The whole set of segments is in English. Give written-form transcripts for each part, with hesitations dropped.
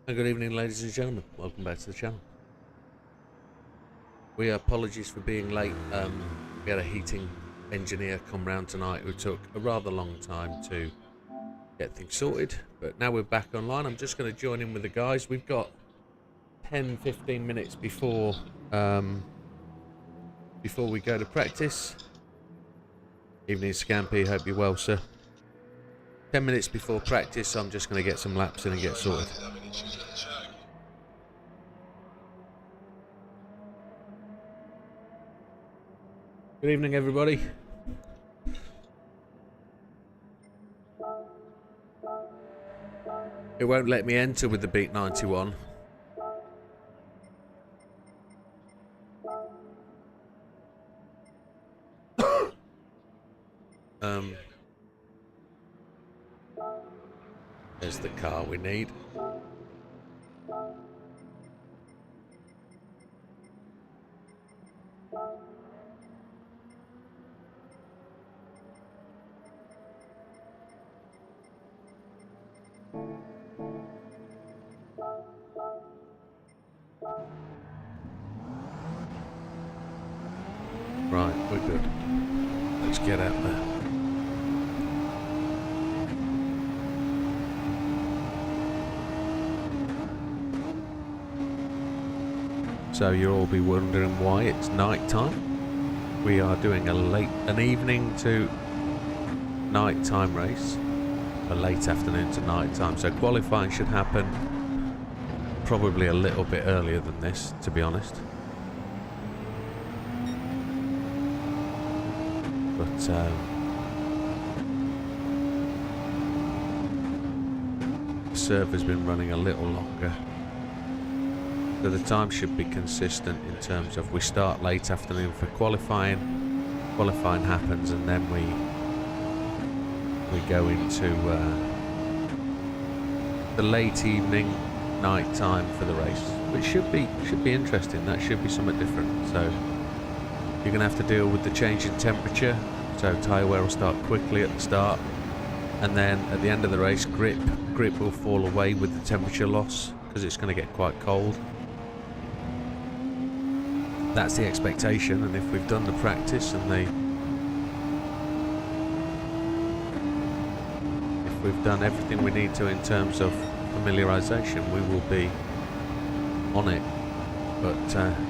Good evening, ladies and gentlemen. Welcome back to the channel. We apologies for being late. We had a heating engineer come round tonight who took a rather long time to get things sorted, but now we're back online. I'm just going to join in with the guys. We've got 10-15 minutes before we go to practice. Evening, Scampy. Hope you're well, sir. 10 minutes before practice, I'm just going to get some laps in and get sorted. Good evening, everybody. It won't let me enter with the Beat 91. There's the car we need. Right, we're good. Let's get out there. So you'll all be wondering why it's night time. We are doing an evening to night time race, a late afternoon to night time. So qualifying should happen probably a little bit earlier than this, to be honest. But the server's been running a little longer. So the time should be consistent in terms of we start late afternoon for qualifying. Qualifying happens and then we go into the late evening, night time for the race, which should be interesting. That should be something different. So you're going to have to deal with the change in temperature. So tyre wear will start quickly at the start, and then at the end of the race, grip will fall away with the temperature loss because it's going to get quite cold. That's the expectation, and if we've done the practice and if we've done everything we need to in terms of familiarisation, we will be on it. But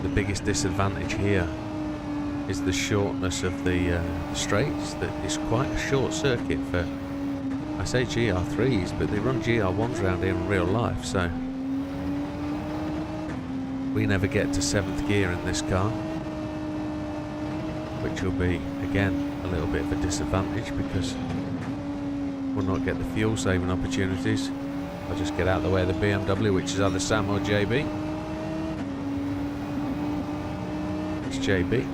the biggest disadvantage here is the shortness of the straights. That is quite a short circuit for, I say GR3s, but they run GR1s around here in real life, so we never get to 7th gear in this car, which will be, again, a little bit of a disadvantage because we'll not get the fuel saving opportunities. I'll just get out of the way of the BMW, which is either Sam or JB. It's JB.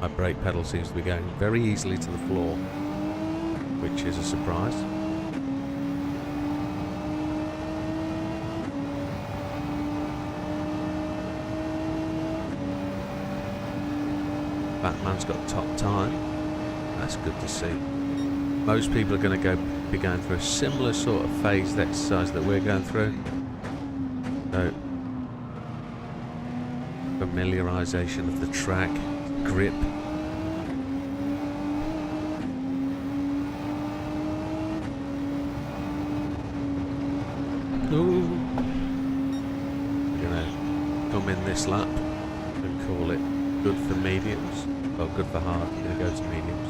My brake pedal seems to be going very easily to the floor, which is a surprise. Batman's got top time. That's good to see. Most people are going to be going through a similar sort of phased exercise that we're going through. So, familiarisation of the track, grip. Ooh. We're going to come in this lap and call it good for mediums. Well, good for hard. We're going to go to mediums.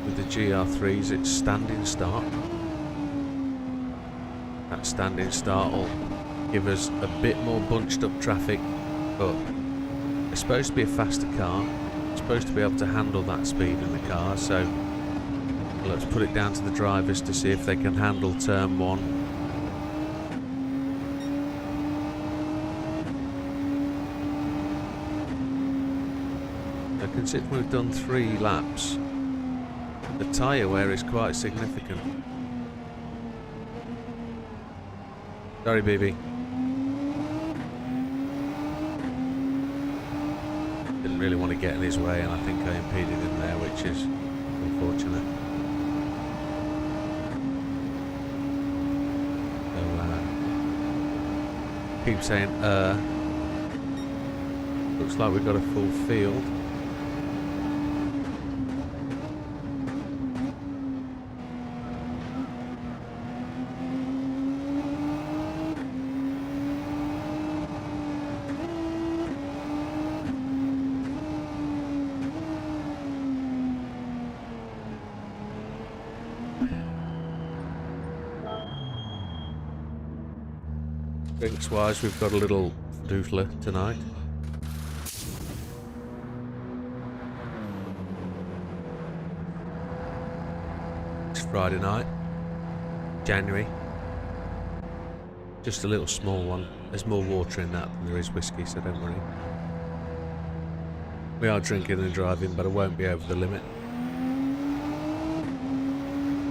With the GR3s, it's standing start. That standing start will give us a bit more bunched up traffic, but it's supposed to be a faster car. It's supposed to be able to handle that speed in the car, so let's put it down to the drivers to see if they can handle turn 1. So considering we've done 3 laps, the tyre wear is quite significant. Sorry, BB. Didn't really want to get in his way, and I think I impeded him there, which is unfortunate. So, keep saying, looks like we've got a full field. Drinks wise, we've got a little doodler tonight. It's Friday night, January. Just a little small one. There's more water in that than there is whiskey, so don't worry. We are drinking and driving, but I won't be over the limit.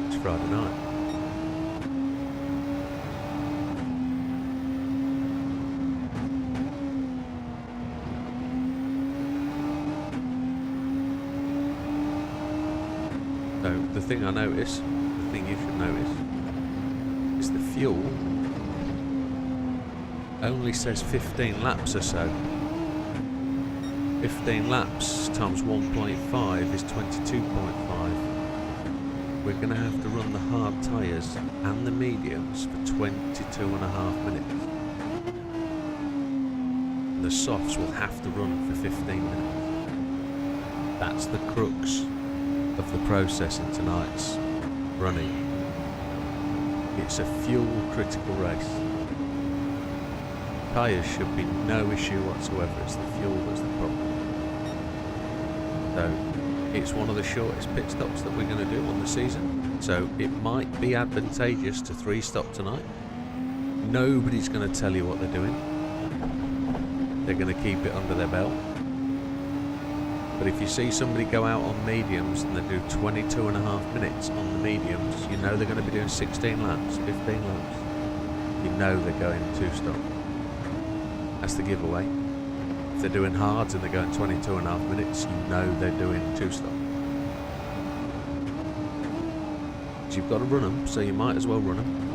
It's Friday night. So the thing I notice, the thing you should notice, is the fuel only says 15 laps or so. 15 laps times 1.5 is 22.5. We're going to have to run the hard tyres and the mediums for 22.5 minutes. And the softs will have to run for 15 minutes. That's the crux of the process in tonight's running. It's a fuel critical race. Tyres should be no issue whatsoever, it's the fuel that's the problem. So it's one of the shortest pit stops that we're going to do on the season, so it might be advantageous to 3-stop tonight. Nobody's going to tell you what they're doing. They're going to keep it under their belt. But if you see somebody go out on mediums and they do 22.5 minutes on the mediums, you know they're going to be doing 16 laps, 15 laps. You know they're going 2-stop. That's the giveaway. If they're doing hards and they're going 22.5 minutes, you know they're doing 2-stop. But you've got to run them, so you might as well run them.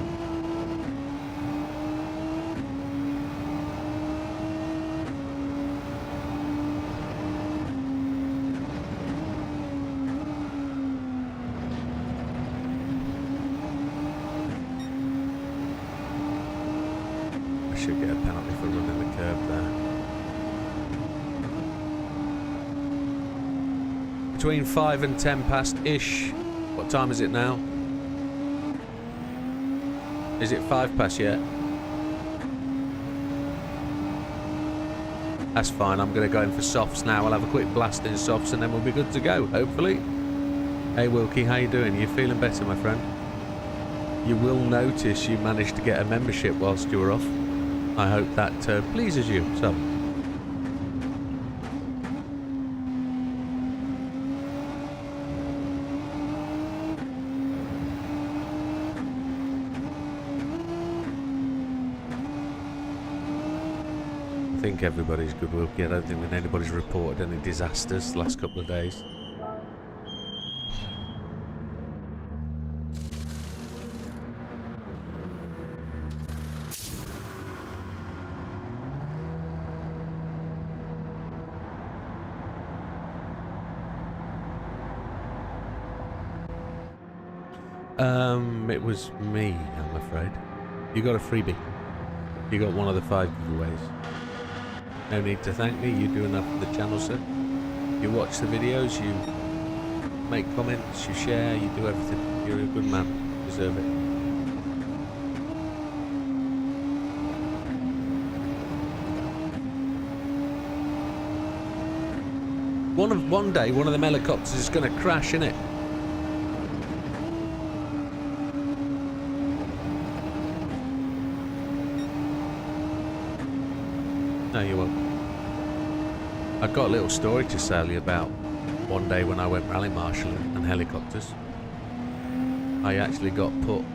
Should get a penalty for running the curve there. Between 5 and 10 past-ish. What time is it now? Is it 5 past yet? That's fine, I'm going to go in for softs now. I'll have a quick blast in softs and then we'll be good to go, hopefully. Hey Wilkie, how you doing? You feeling better, my friend? You will notice you managed to get a membership whilst you were off. I hope that pleases you some. I think everybody's good, Wilkie. I don't think that anybody's reported any disasters the last couple of days. It was me, I'm afraid. You got a freebie. You got one of the 5 giveaways. No need to thank me, you do enough for the channel, sir. You watch the videos, you make comments, you share, you do everything. You're a good man. You deserve it. One day, one of them helicopters is going to crash, innit? No, you won't. I've got a little story to tell you about one day when I went rally marshalling and helicopters. I actually got put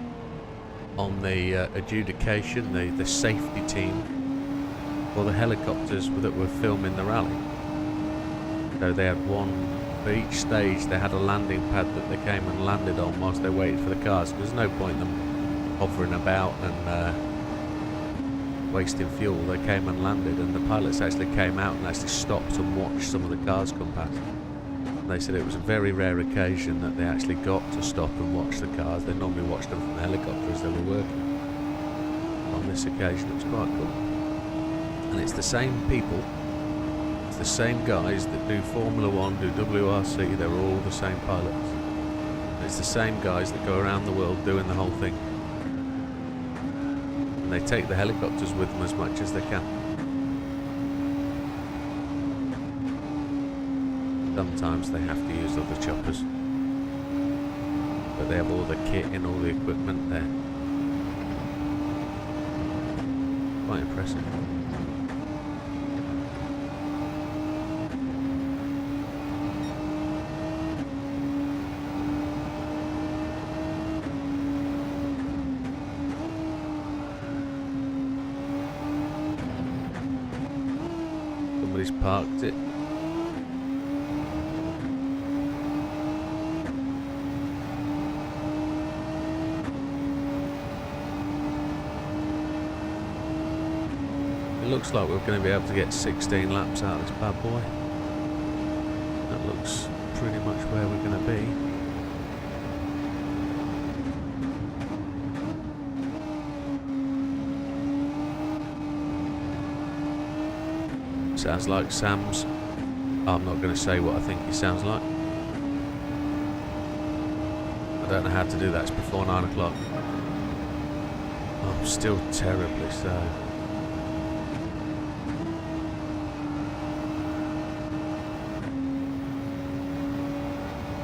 on the adjudication, the safety team for the helicopters that were filming the rally. So they had one for each stage. They had a landing pad that they came and landed on whilst they waited for the cars. There's no point in them hovering about and wasting fuel. They came and landed, and the pilots actually came out and actually stopped and watched some of the cars come past. And they said it was a very rare occasion that they actually got to stop and watch the cars. They normally watched them from the helicopter as they were working. On this occasion it was quite cool. And it's the same people, it's the same guys that do Formula 1, do WRC, they're all the same pilots. And it's the same guys that go around the world doing the whole thing. They take the helicopters with them as much as they can. Sometimes they have to use other choppers, but they have all the kit and all the equipment there. quite impressive. Somebody's parked it. It looks like we're going to be able to get 16 laps out of this bad boy. That looks pretty much where we're going to be. Sounds like Sam's... I'm not going to say what I think he sounds like. I don't know how to do that. It's before 9 o'clock. I'm still terribly so.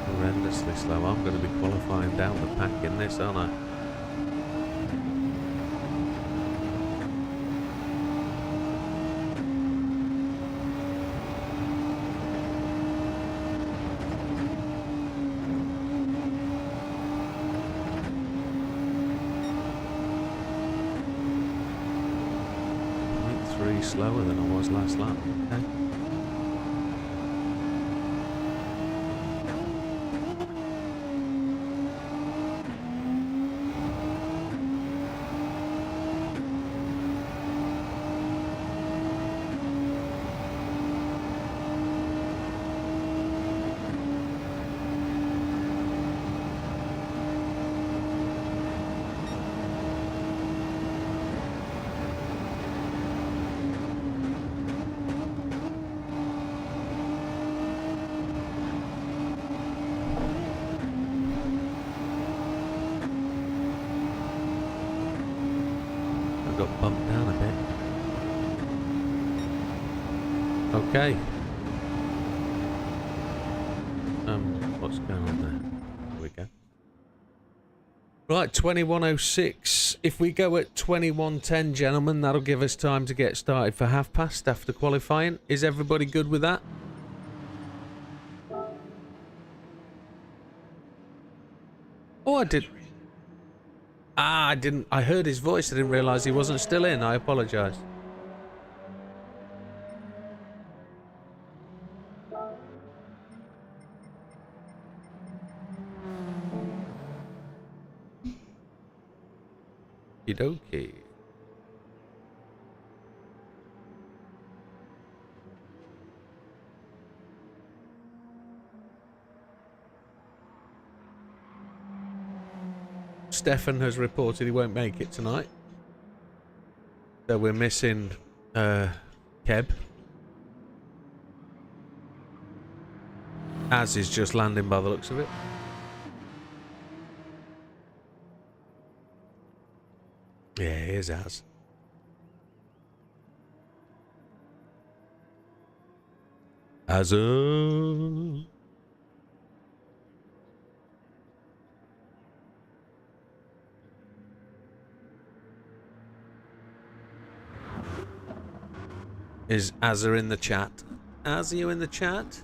Horrendously slow. I'm going to be qualifying down the pack in this, aren't I? Slower than I was last lap. Okay. Got bumped down a bit. Okay. What's going on there? There we go. Right, 21:06. If we go at 21:10, gentlemen, that'll give us time to get started for half past after qualifying. Is everybody good with that? Oh, I did. Ah, I heard his voice. I didn't realise he wasn't still in. I apologise. Okey-dokey. Stefan has reported he won't make it tonight. So we're missing Keb. Az is just landing by the looks of it. Yeah, here's Az. Azza. Is Azza in the chat? Az, are you in the chat?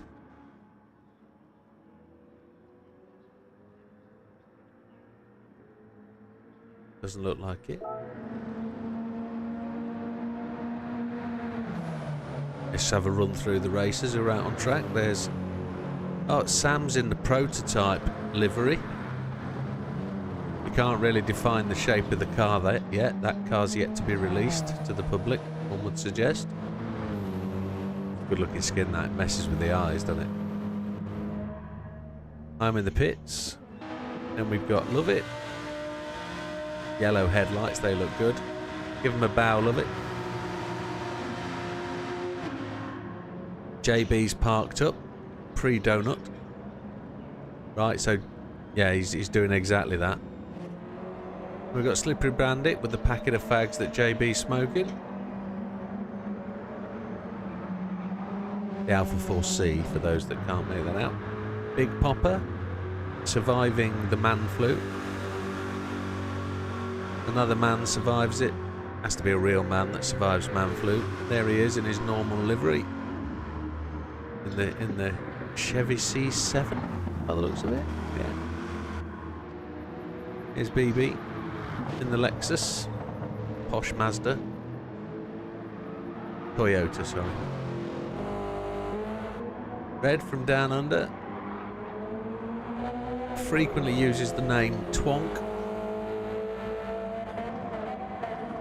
Doesn't look like it. Let's have a run through the races who are out on track. There's... Oh, Sam's in the prototype livery. You can't really define the shape of the car there yet. That car's yet to be released to the public, one would suggest. Good looking skin, that. It messes with the eyes, doesn't it? I'm in the pits. And we've got Love It. Yellow headlights, they look good. Give them a bow, Love It. JB's parked up. Pre-donut. Right, so... Yeah, he's doing exactly that. We've got Slippery Bandit with the packet of fags that JB's smoking. The Alpha 4C, for those that can't make that out. Big Popper, surviving the man flu. Another man survives it, Has to be a real man that survives man flu. There he is in his normal livery. In the Chevy C7, by the looks of it. Yeah. Here's BB in the Lexus. Posh Mazda. Toyota, sorry. Red from Down Under. Frequently uses the name Twonk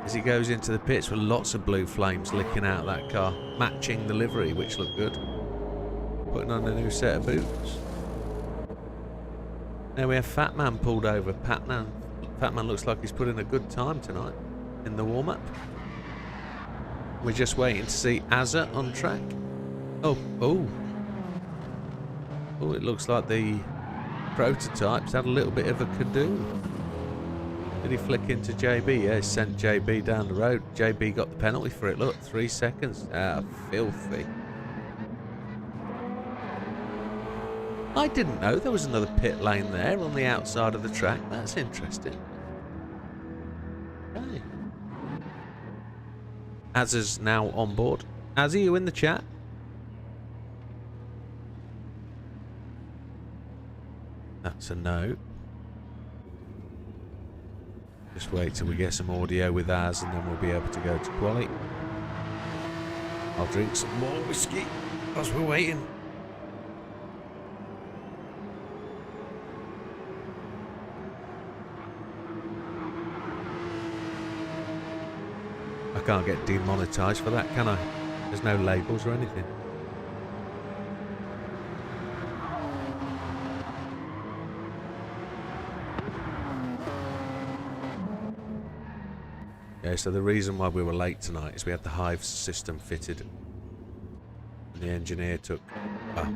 as he goes into the pits with lots of blue flames licking out of that car, matching the livery, which looked good. Putting on a new set of boots. Now we have Fat Man pulled over. Fat Man looks like he's put in a good time tonight in the warm-up. We're just waiting to see Azza on track. Oh, it looks like the prototypes had a little bit of a kadoo. Did he flick into JB? Yeah, he sent JB down the road. JB got the penalty for it. Look, 3 seconds. Ah, filthy. I didn't know there was another pit lane there on the outside of the track. That's interesting. Okay. Azza's now on board. Azza, you in the chat? That's a no. Just wait till we get some audio with Az and then we'll be able to go to quali. I'll drink some more whiskey as we're waiting. I can't get demonetised for that, can I? There's no labels or anything. Okay, so the reason why we were late tonight is we had the hive system fitted. And the engineer took a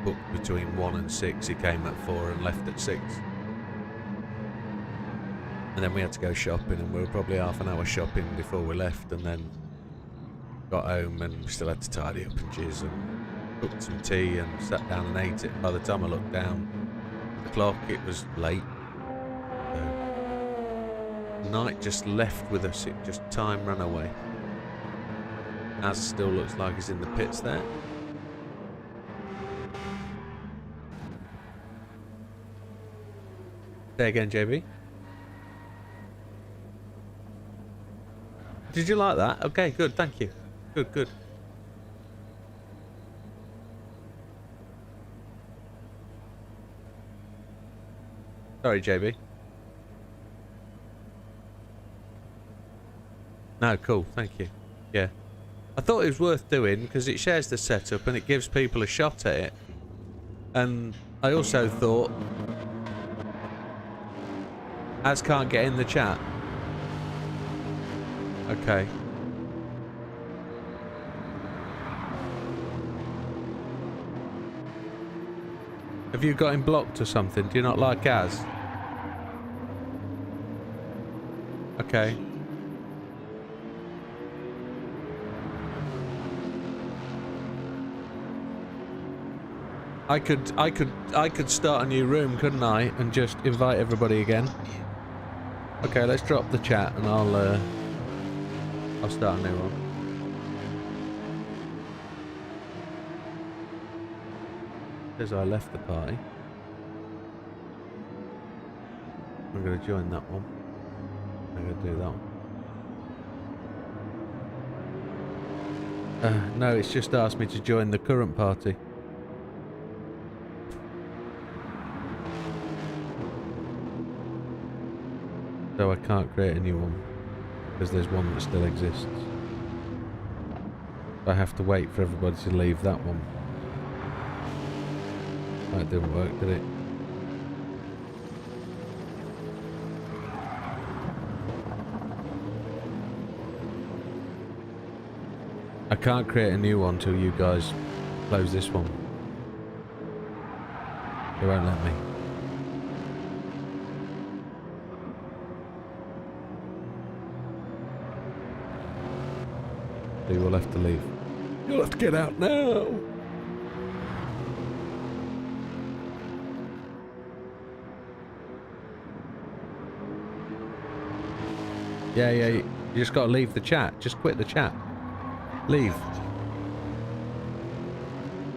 book between 1 and 6. He came at 4 and left at 6. And then we had to go shopping, and we were probably half an hour shopping before we left, and then got home and we still had to tidy up and jizz and cooked some tea and sat down and ate it. By the time I looked down at the clock, it was late. So night just left with us. It just time ran away. Az still looks like he's in the pits there. Say again, JB. Did you like that? Okay, good, thank you. Good, good. Sorry, JB. No, cool, thank you. Yeah. I thought it was worth doing because it shares the setup and it gives people a shot at it. And I also thought Az can't get in the chat. Okay. Have you got him blocked or something? Do you not like Az? Okay. I could start a new room, couldn't I? And just invite everybody again. Okay, let's drop the chat and I'll start a new one. Says I left the party. I'm going to join that one. I'm going to do that one. No, it's just asked me to join the current party. So I can't create a new one because there's one that still exists. I have to wait for everybody to leave that one. That didn't work, did it? I can't create a new one till you guys close this one. They won't let me. So you will have to leave. You'll have to get out now! Yeah, You just got to leave the chat. Just quit the chat. Leave.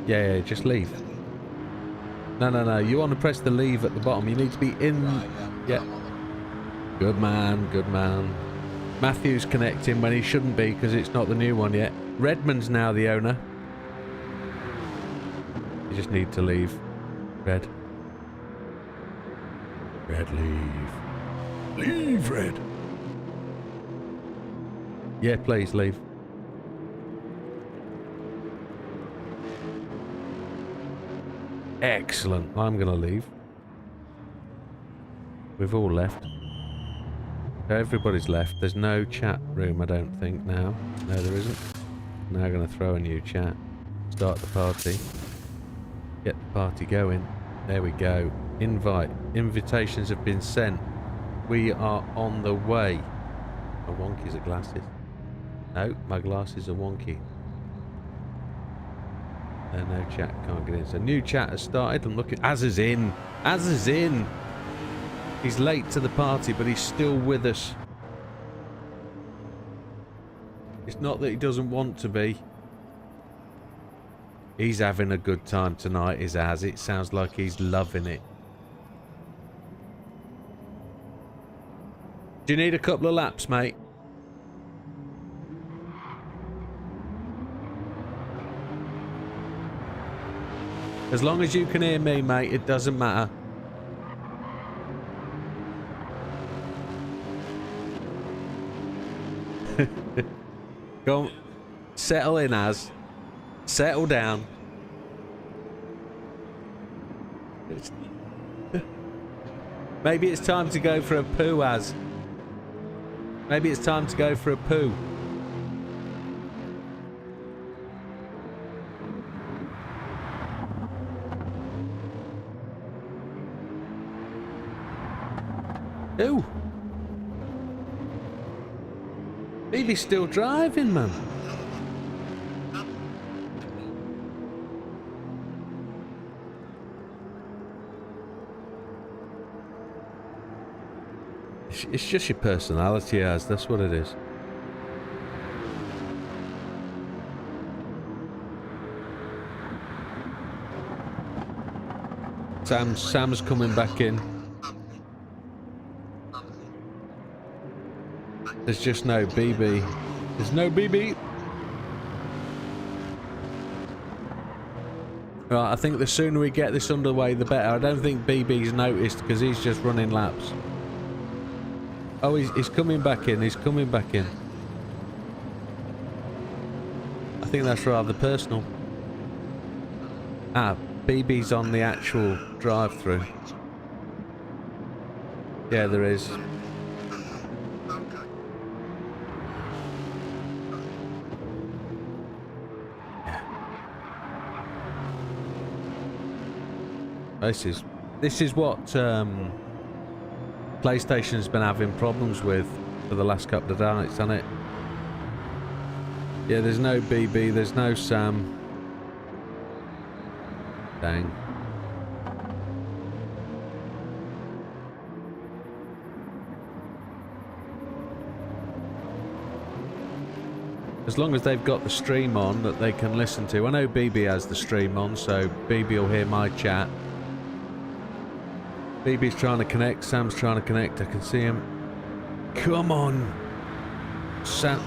Yeah, just leave. No. You want to press the leave at the bottom. You need to be in... Yeah. Good man, good man. Matthew's connecting when he shouldn't be because it's not the new one yet. Redmond's now the owner. You just need to leave. Red. Red, leave. Leave, Red. Yeah, please, leave. Excellent. I'm going to leave. We've all left. Everybody's left. There's no chat room, I don't think, now. No, there isn't. Now I'm going to throw a new chat. Start the party. Get the party going. There we go. Invite. Invitations have been sent. We are on the way. My wonkies are glasses. No, my glasses are wonky. No chat. Can't get in. So new chat has started. I'm looking. Az is in. Az is in. He's late to the party, but he's still with us. It's not that he doesn't want to be. He's having a good time tonight, is Az. It sounds like he's loving it. Do you need a couple of laps, mate? As long as you can hear me, mate, it doesn't matter. Go on. Settle in, Az. Settle down. Maybe it's time to go for a poo, Az. Maybe it's time to go for a poo. Ooh. Baby's still driving, man. It's just your personality, Az. That's what it is. Sam's coming back in. There's just no BB. There's no BB. Right, I think the sooner we get this underway, the better. I don't think BB's noticed because he's just running laps. Oh, he's coming back in. He's coming back in. I think that's rather personal. Ah, BB's on the actual drive-through. Yeah, there is. This is what PlayStation's been having problems with for the last couple of nights, hasn't it? Yeah, there's no BB, there's no Sam. Dang. As long as they've got the stream on that they can listen to. I know BB has the stream on, so BB will hear my chat. BB's trying to connect, Sam's trying to connect, I can see him. Come on! Sam...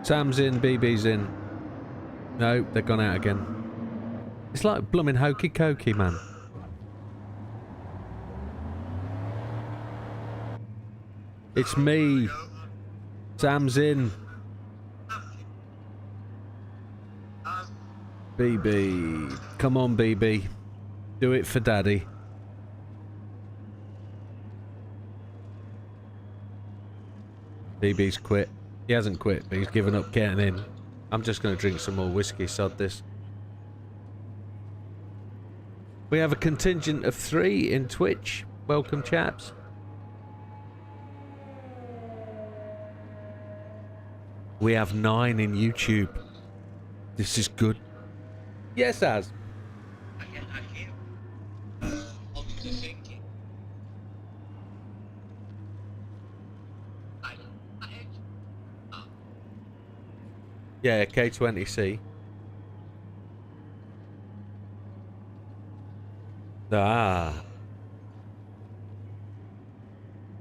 Sam's in, BB's in. No, they've gone out again. It's like blooming hokey cokey, man. It's me. Sam's in. BB. Come on, BB. Do it for Daddy. BB's quit. He hasn't quit, but he's given up getting in. I'm just going to drink some more whiskey, sod this. We have a contingent of 3 in Twitch. Welcome, chaps. We have 9 in YouTube. This is good. Yes, Az. Yeah, K20C. Ah.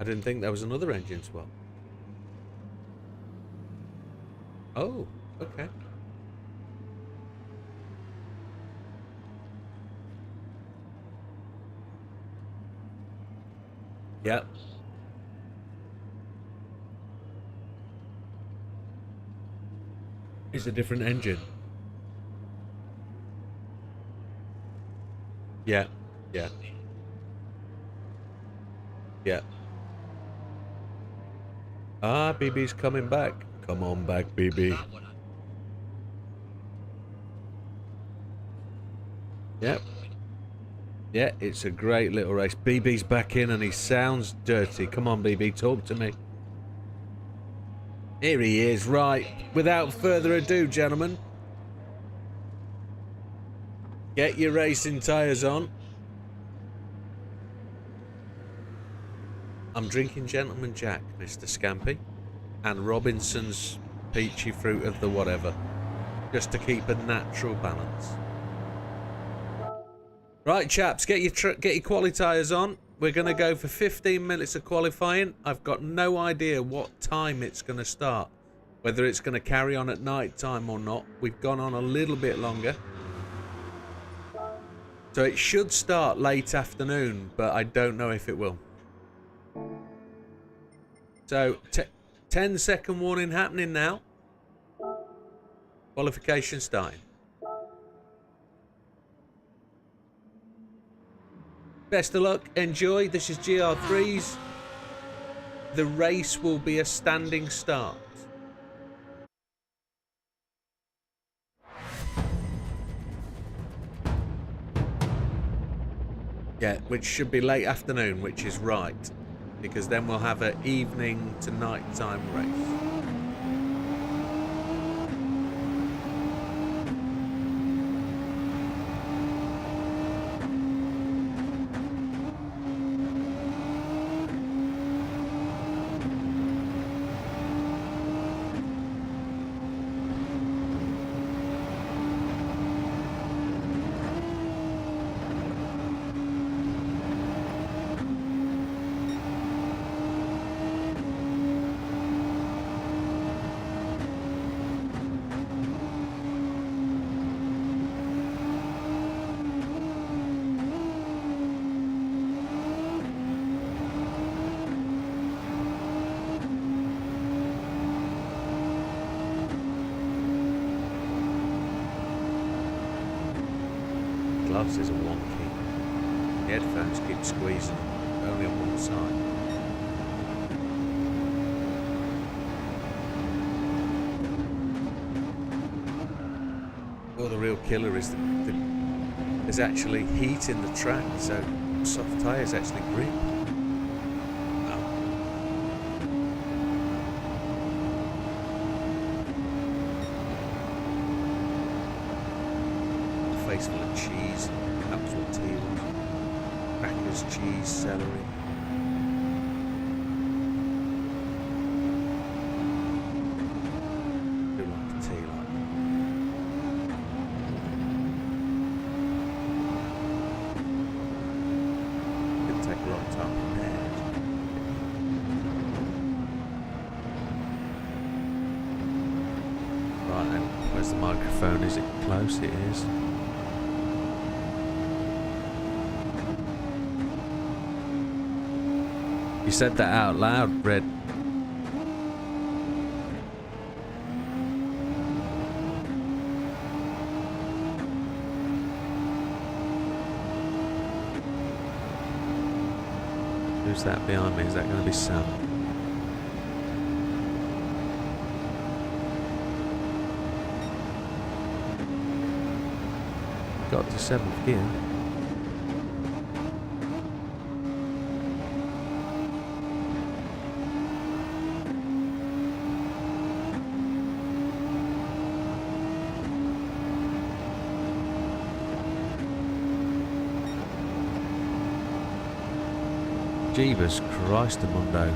I didn't think there was another engine swap. Oh, okay. Yep. It's a different engine. Yeah. Yeah. Yeah. Ah, BB's coming back. Come on back, BB. Yep. Yeah, it's a great little race. BB's back in and he sounds dirty. Come on, BB, talk to me. Here he is, right. Without further ado, gentlemen. Get your racing tyres on. I'm drinking Gentleman Jack, Mr. Scampy. And Robinson's peachy fruit of the whatever. Just to keep a natural balance. Right, chaps, get your quali tyres on. We're going to go for 15 minutes of qualifying. I've got no idea what time it's going to start. Whether it's going to carry on at night time or not. We've gone on a little bit longer. So it should start late afternoon, but I don't know if it will. So, 10-second warning happening now. Qualification starting. Best of luck, enjoy. This is Gr3's. The race will be a standing start. Yeah, which should be late afternoon, which is right. Because then we'll have an evening to night time race. Gloves is a wonky. The headphones keep squeezing, only on one side. Well, the real killer is there's actually heat in the track, so soft tyres actually grip. Face full of cheese, that was what tea was. Crackers, cheese, celery. Do like a tea like that. Didn't take a long time to prepared. Right, and where's the microphone? Is it close? It is. You said that out loud, Red. Who's that behind me? Is that going to be Sam? Got to 7th gear. Jeebus Christamundo.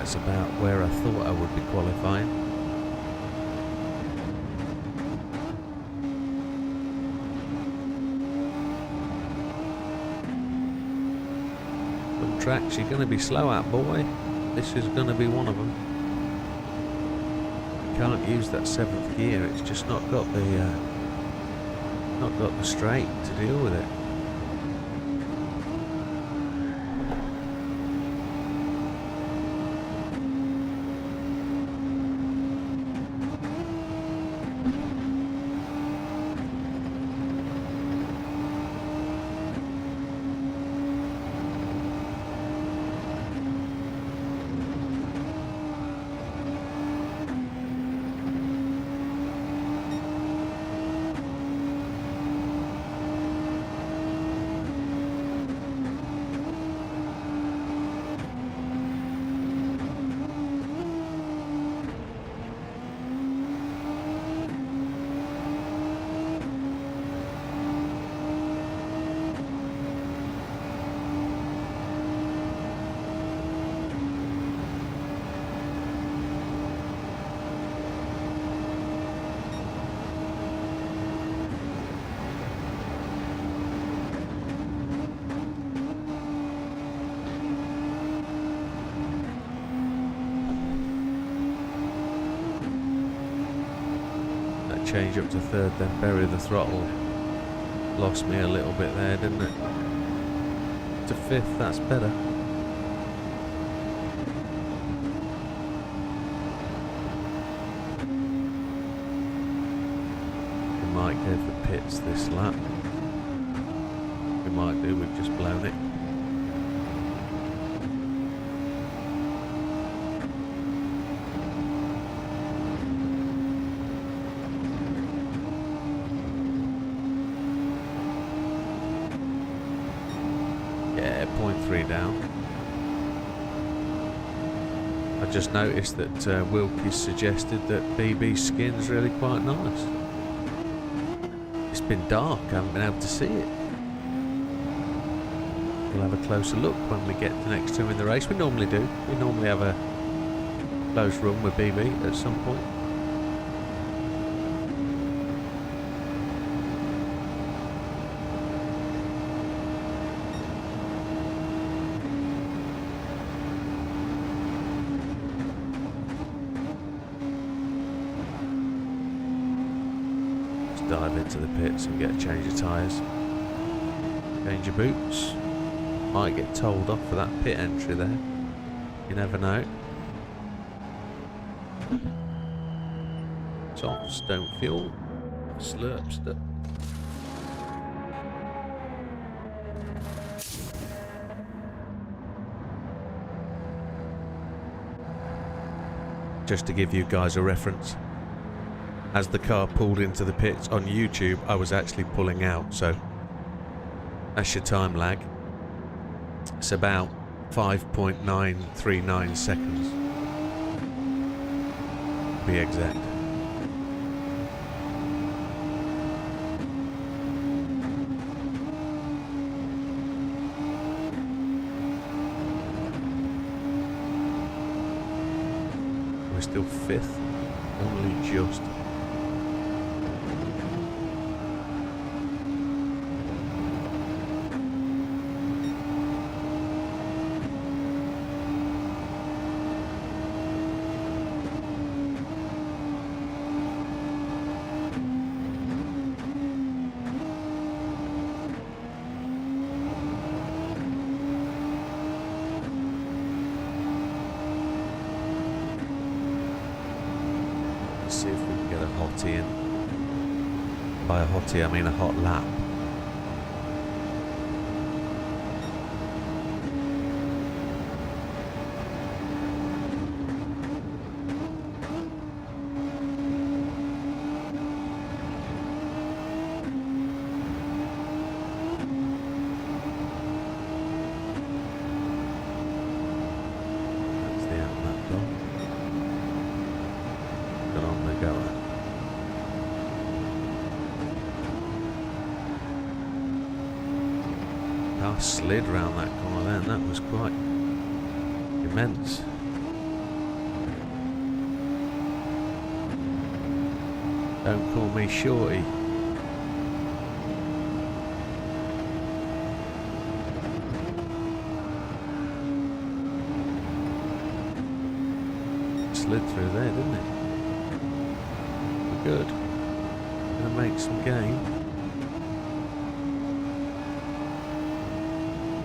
that's about where I thought I would be qualifying. Some tracks you're going to be slow at, boy. This is going to be one of them. You can't use that 7th gear. It's just not got the straight to deal with it. Change up to 3rd, then bury the throttle. Lost me a little bit there, didn't it? To 5th, that's better. We might go for pits this lap. We might do, we've just blown it. Yeah, 0.3 down. I just noticed that Wilkie's suggested that BB's skin's really quite nice. It's been dark, I haven't been able to see it. We'll have a closer look when we get next to him in the race. We normally do. We normally have a close run with BB at some point. Dive into the pits and get a change of tyres. Change your boots. Might get told off for that pit entry there. You never know. Tops don't fuel. Slurps that. Just to give you guys a reference. As the car pulled into the pits on YouTube, I was actually pulling out, so that's your time lag. It's about 5.939 seconds, to be exact. We're still 5th, only just. See if we can get a hottie in. By a hottie, I mean a hot lap. That's the outlet door. Got on the go. Car slid round that corner then, that was quite immense. Don't call me shorty. Slid through there, didn't it? Good. Gonna make some gain.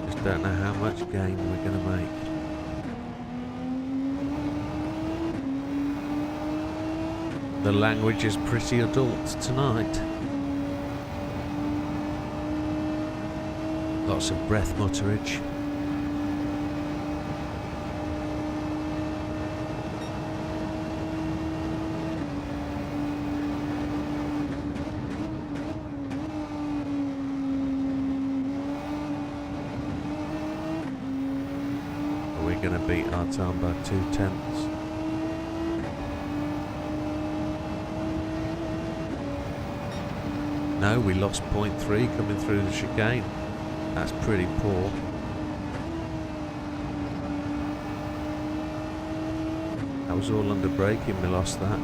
Just don't know how much gain we're gonna make. The language is pretty adult tonight. Lots of breath mutterage. Are we going to beat our time by 2/10? No, we lost 0.3 coming through the chicane. That's pretty poor. That was all under braking, we lost that.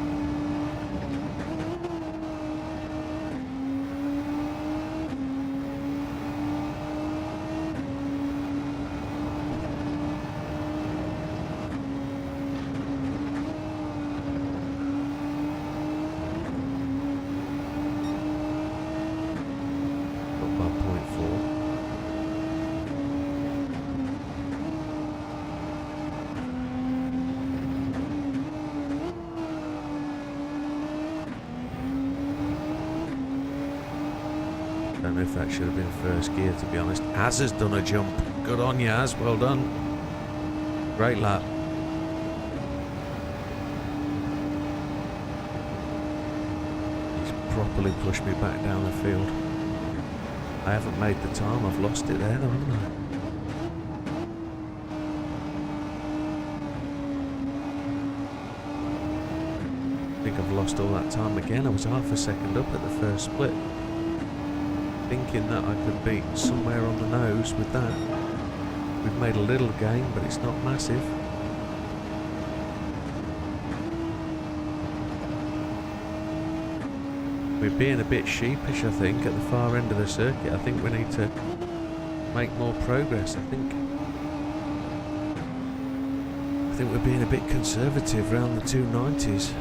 I don't know if that should have been first gear, to be honest. Az has done a jump. Good on you, Az. Well done. Great lap. He's properly pushed me back down the field. I haven't made the time. I've lost it there, though, haven't I? I think I've lost all that time again. I was half a second up at the first split. Thinking that I could beat somewhere on the nose with that. We've made a little gain, but it's not massive. We're being a bit sheepish, I think, at the far end of the circuit. I think we need to make more progress. I think we're being a bit conservative around the 290s.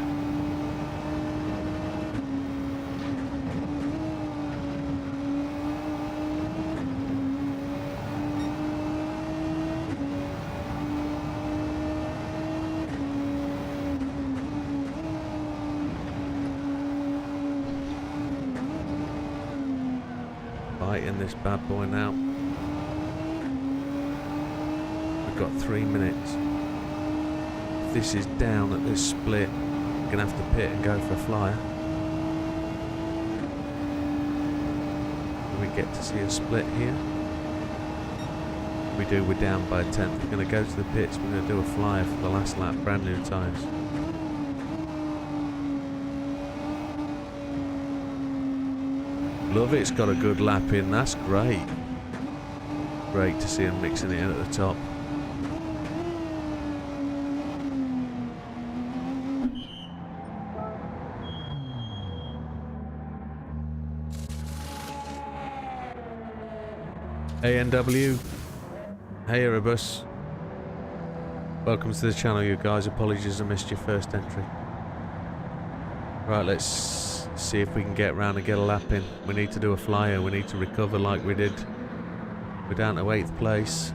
In this bad boy now. We've got 3 minutes. If this is down at this split, we're going to have to pit and go for a flyer. Do we get to see a split here? We do, we're down by a 10th. We're going to go to the pits, we're going to do a flyer for the last lap, brand new tyres. Love it, it's got a good lap in, that's great. Great to see him mixing it in at the top. ANW, hey Erebus. Welcome to the channel, you guys. Apologies I missed your first entry. Right, let's see if we can get round and get a lap in. We need to do a flyer, we need to recover like we did. We're down to 8th place.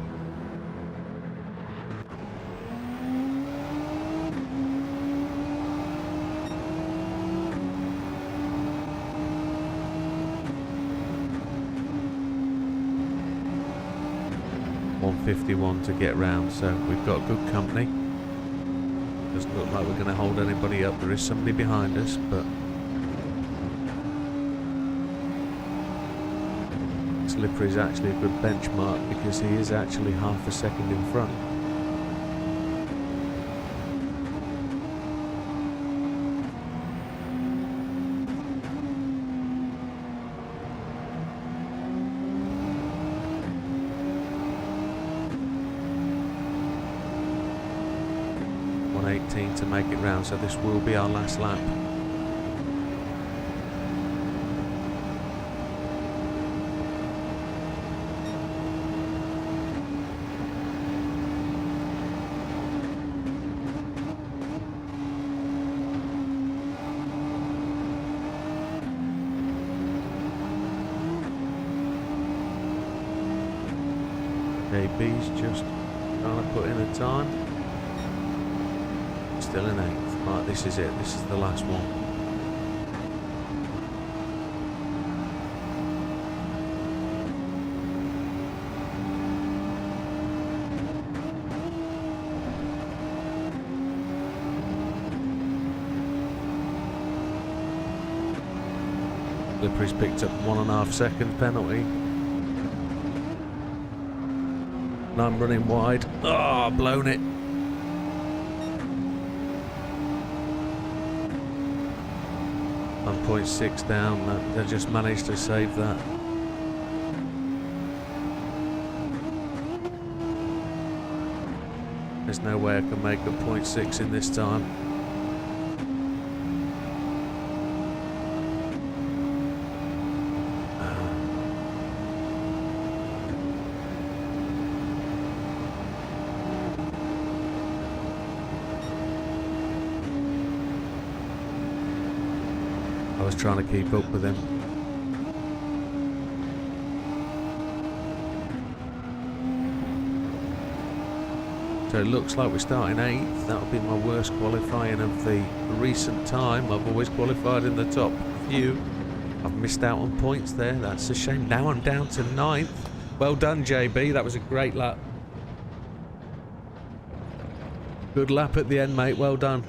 .151 to get round, so we've got good company. Doesn't look like we're going to hold anybody up. There is somebody behind us, but Slippery is actually a good benchmark because he is actually half a second in front. .118 to make it round, so this will be our last lap. JB's just trying to put in a time. Still in 8th. Right, this is it. This is the last one. Slippery's picked up 1.5 second penalty. And I'm running wide. Oh, blown it. I'm 0.6 down. They just managed to save that. There's no way I can make up 0.6 in this time. I was trying to keep up with him. So it looks like we're starting 8th. That'll be my worst qualifying of the recent time. I've always qualified in the top few. I've missed out on points there. That's a shame. Now I'm down to 9th. Well done, JB. That was a great lap. Good lap at the end, mate. Well done.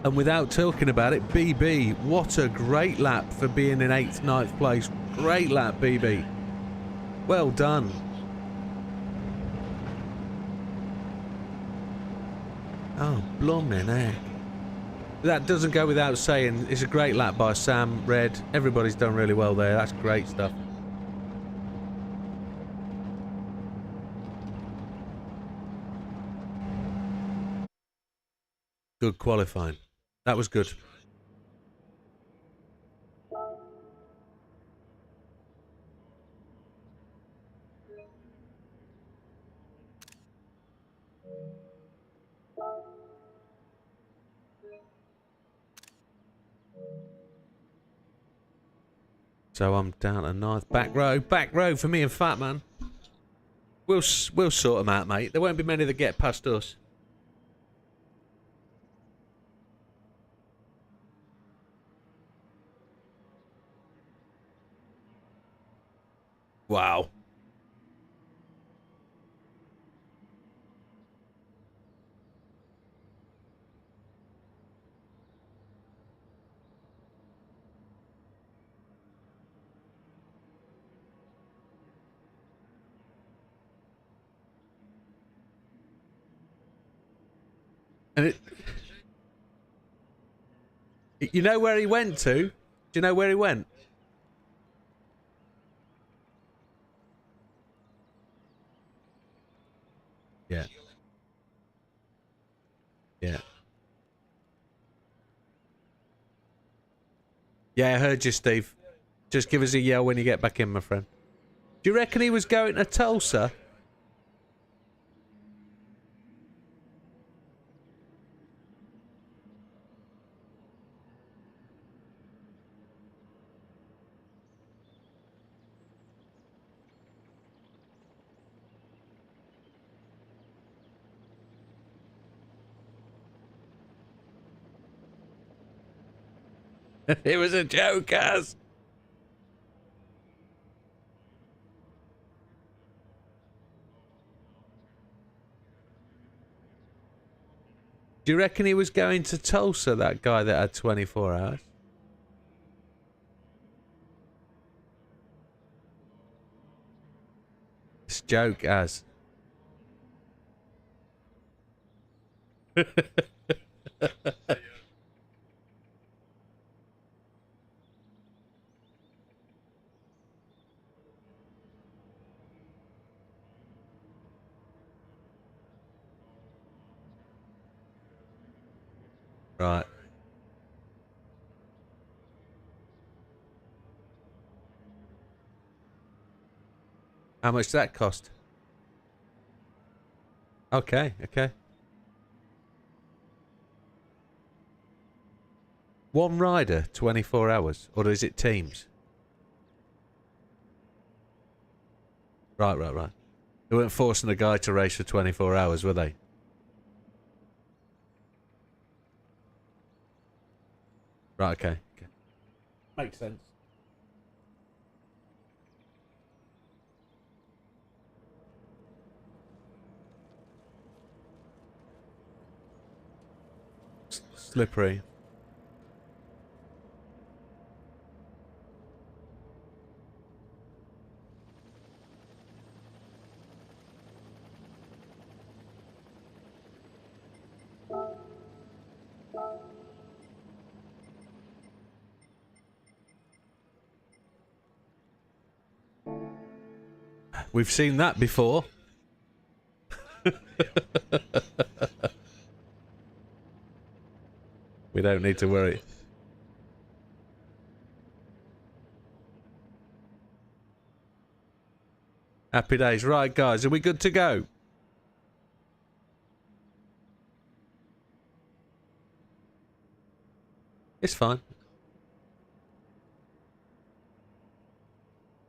And without talking about it, BB, what a great lap for being in 8th, 9th place. Great lap, BB. Well done. Oh, blooming heck. That doesn't go without saying. It's a great lap by Sam, Red. Everybody's done really well there. That's great stuff. Good qualifying. That was good. So I'm down to 9th. Back row for me and Fat Man. We'll sort them out, mate. There won't be many that get past us. Wow. And you know where he went to? Do you know where he went? Yeah. Yeah. Yeah, I heard you, Steve. Just give us a yell when you get back in, my friend. Do you reckon he was going to Tulsa? It was a joke, Az. Do you reckon he was going to Tulsa, that guy that had 24 hours? It's a joke, Az. Right. How much did that cost? Okay, okay. One rider, 24 hours? Or is it teams? Right, right, right. They weren't forcing a guy to race for 24 hours, were they? Right, okay. Okay. Makes sense. Slippery. We've seen that before. We don't need to worry. Happy days. Right, guys, are we good to go? It's fine.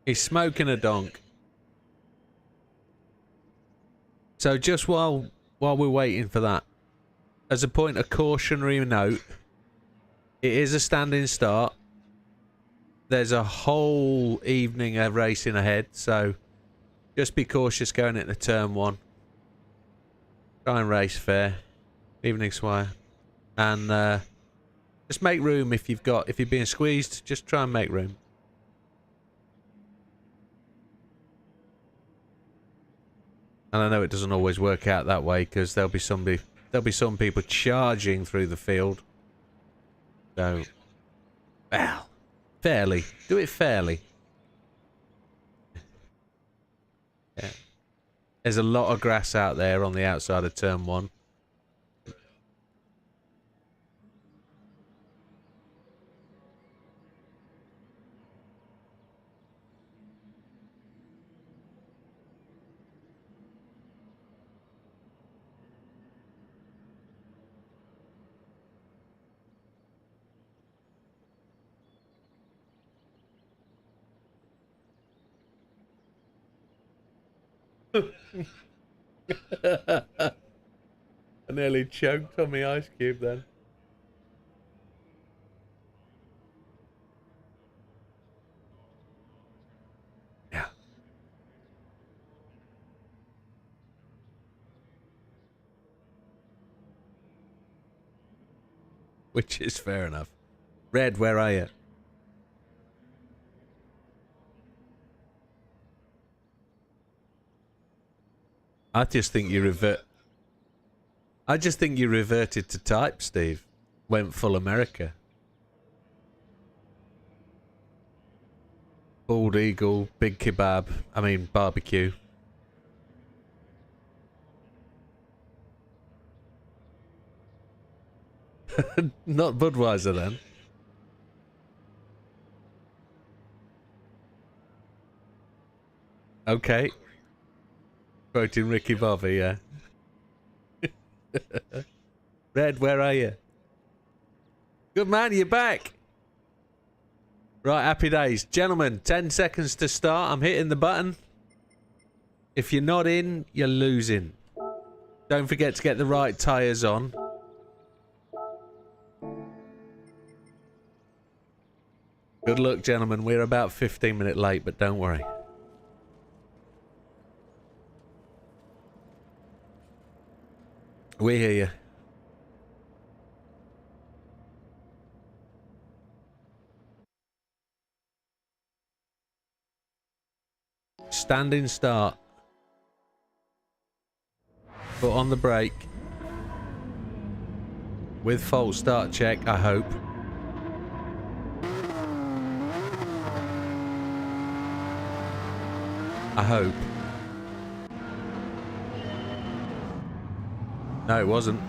He's smoking a donk. So just while we're waiting for that, as a point of cautionary note, it is a standing start. There's a whole evening of racing ahead, so just be cautious going into turn 1. Try and race fair. Evening Swire. And just make room if you're being squeezed, just try and make room. And I know it doesn't always work out that way because there'll be some people charging through the field. So, well, fairly. Do it fairly. Yeah. There's a lot of grass out there on the outside of turn 1. I nearly choked on my ice cube then. Yeah. Which is fair enough. Red, where are you? I just think you reverted to type, Steve. Went full America. Bald eagle, big kebab. I mean barbecue. Not Budweiser then. Okay. Quoting Ricky Bobby, yeah. Red, where are you? Good man, you're back. Right, happy days. Gentlemen, 10 seconds to start. I'm hitting the button. If you're not in, you're losing. Don't forget to get the right tyres on. Good luck, gentlemen. We're about 15 minutes late, but don't worry. We hear you. Standing start. Foot on the brake. With false start check, I hope. I hope. No, it wasn't.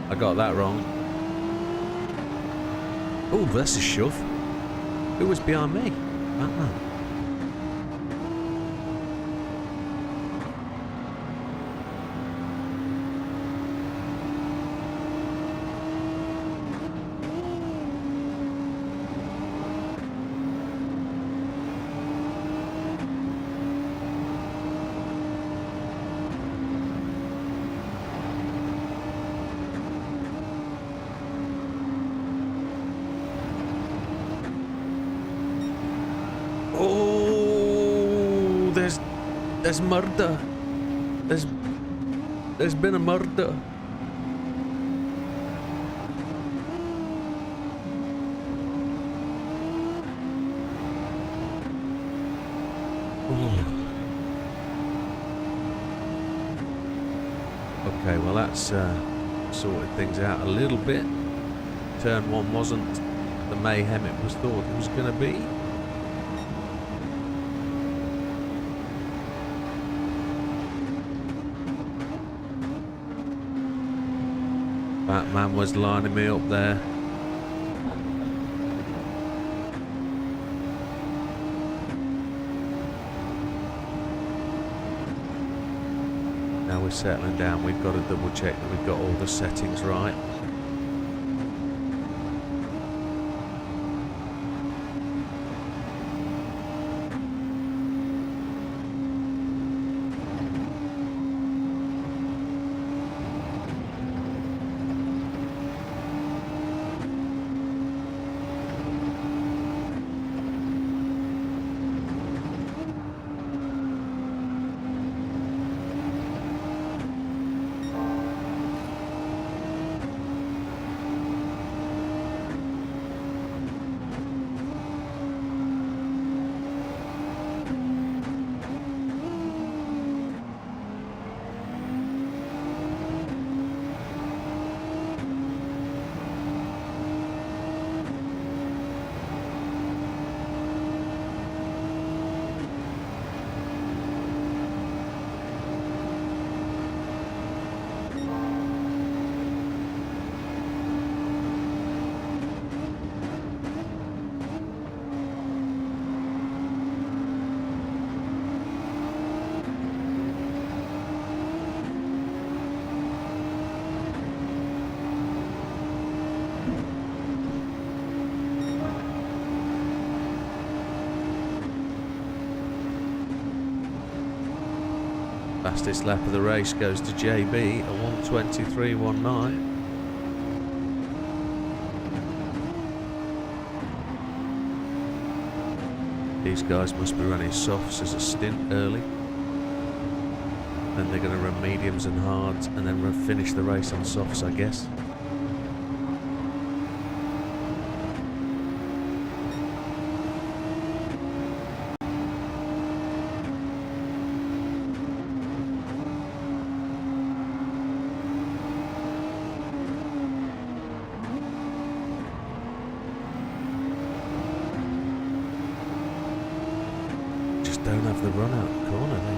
I got that wrong. Oh, that's a shove. Who was behind me? Batman. Oh, there's murder. There's been a murder. Oh. Okay, well that's sorted things out a little bit. Turn one wasn't the mayhem it was thought it was going to be. Batman was lining me up there. Now we're settling down. We've got to double check that we've got all the settings right. Fastest lap of the race goes to JB, a 1:23.19. These guys must be running softs as a stint early. Then they're going to run mediums and hards and then finish the race on softs, I guess. Don't have the run out the corner, they.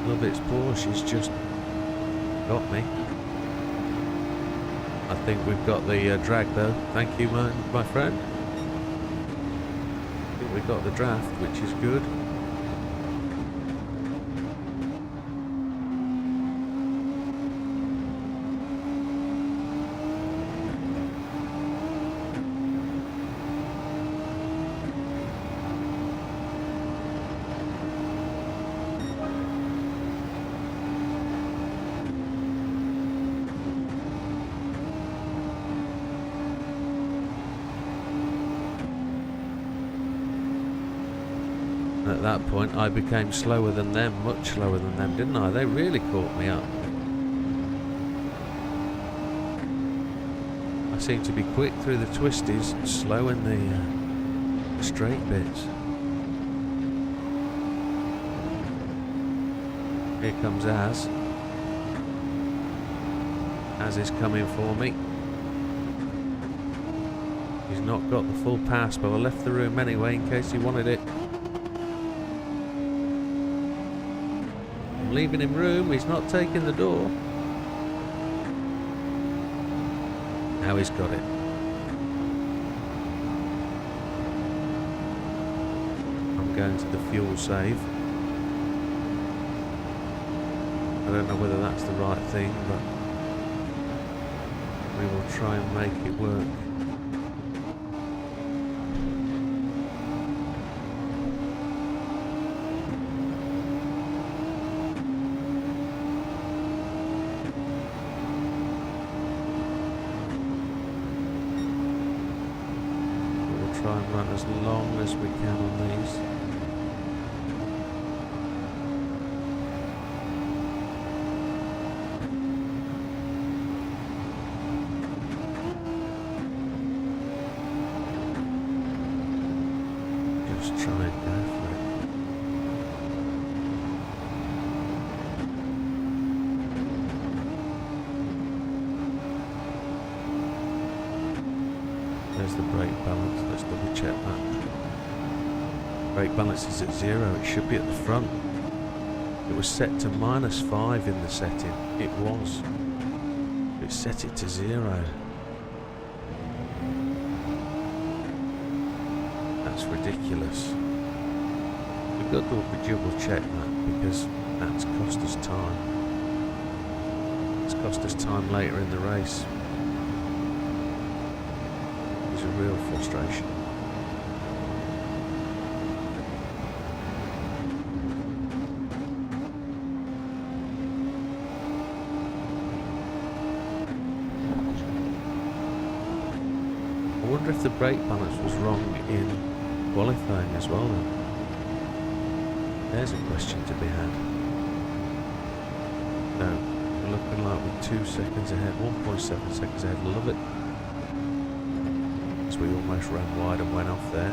Love It's Porsche's just got me. I think we've got the drag though. Thank you, my friend. I think we've got the draft, which is good. At that point I became slower than them, much slower than them, didn't I? They really caught me up. I seem to be quick through the twisties, slow in the straight bits. Here comes Az. Az is coming for me. He's not got the full pass, but I left the room anyway in case he wanted it. Leaving him room, he's not taking the door. Now he's got it. I'm going to the fuel save. I don't know whether that's the right thing, but we will try and make it work. try and run as long as we can on these. Just try and go for it. There's the brake balance, let's double check that. Brake balance is at 0, it should be at the front. It was set to -5 in the setting, it was. It set it to 0. That's ridiculous. We've got to double check that because that's cost us time. It's cost us time later in the race. A real frustration. I wonder if the brake balance was wrong in qualifying as well then. There's a question to be had. No, we're looking like we're 2 seconds ahead, 1.7 seconds ahead, love it. We almost ran wide and went off there.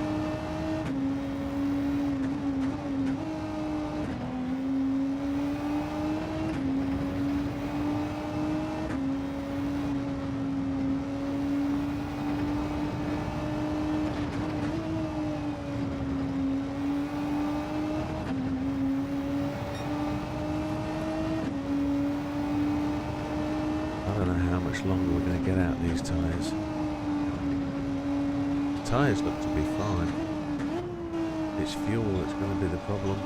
I don't know how much longer we're going to get out these tyres. Tyres look to be fine. It's fuel that's going to be the problem.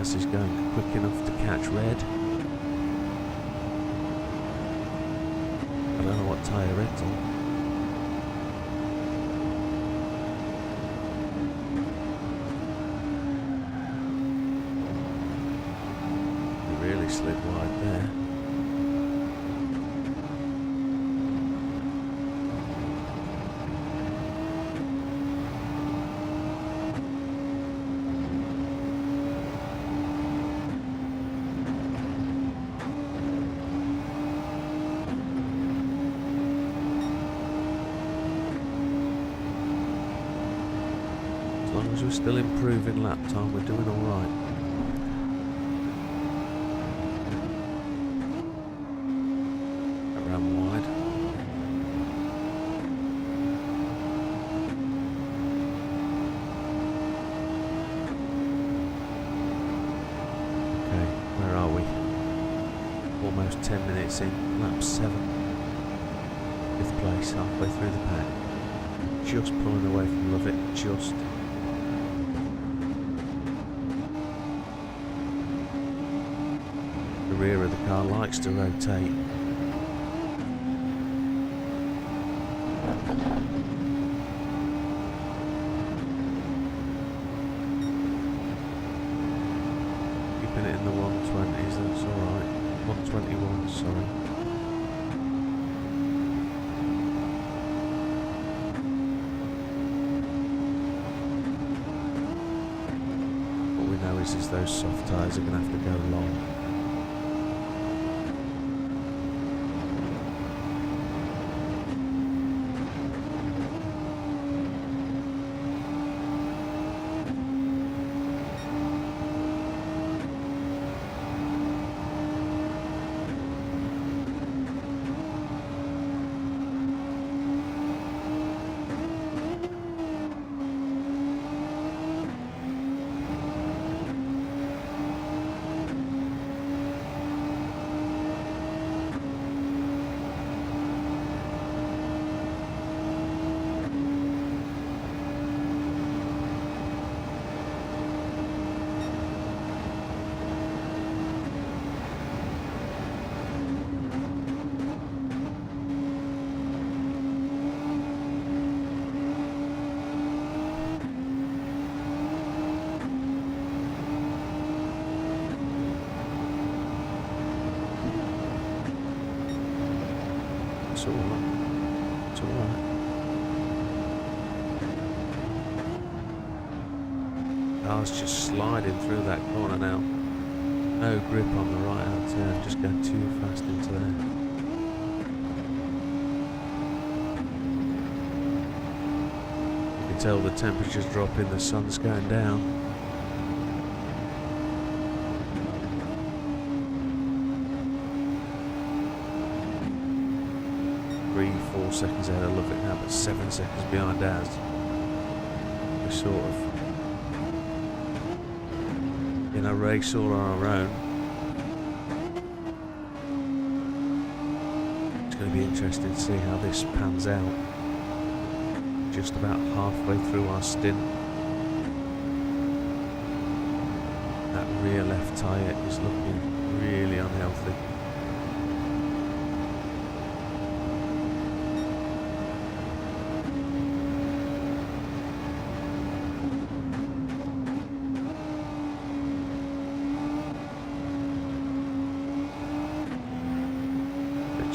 Is going quick enough to catch red. I don't know what tyre red's on. He really slid wide there. As long as we're still improving lap time, we're doing alright. I ran wide. Okay, where are we? Almost 10 minutes in, lap 7. 5th place, halfway through the pack. Just pulling away from Love It, just. The rear of the car likes to rotate. Keeping it in the 120s, that's alright. 121, sorry. What we know is those soft tyres are going to have to go long. at all. It's alright. Car's just sliding through that corner now. No grip on the right hand turn, just going too fast into there. You can tell the temperature's dropping, the sun's going down. 3-4 seconds ahead, I love it now, but 7 seconds behind Az. We're sort of in a race all on our own. It's going to be interesting to see how this pans out. Just about halfway through our stint. That rear left tyre is looking really unhealthy.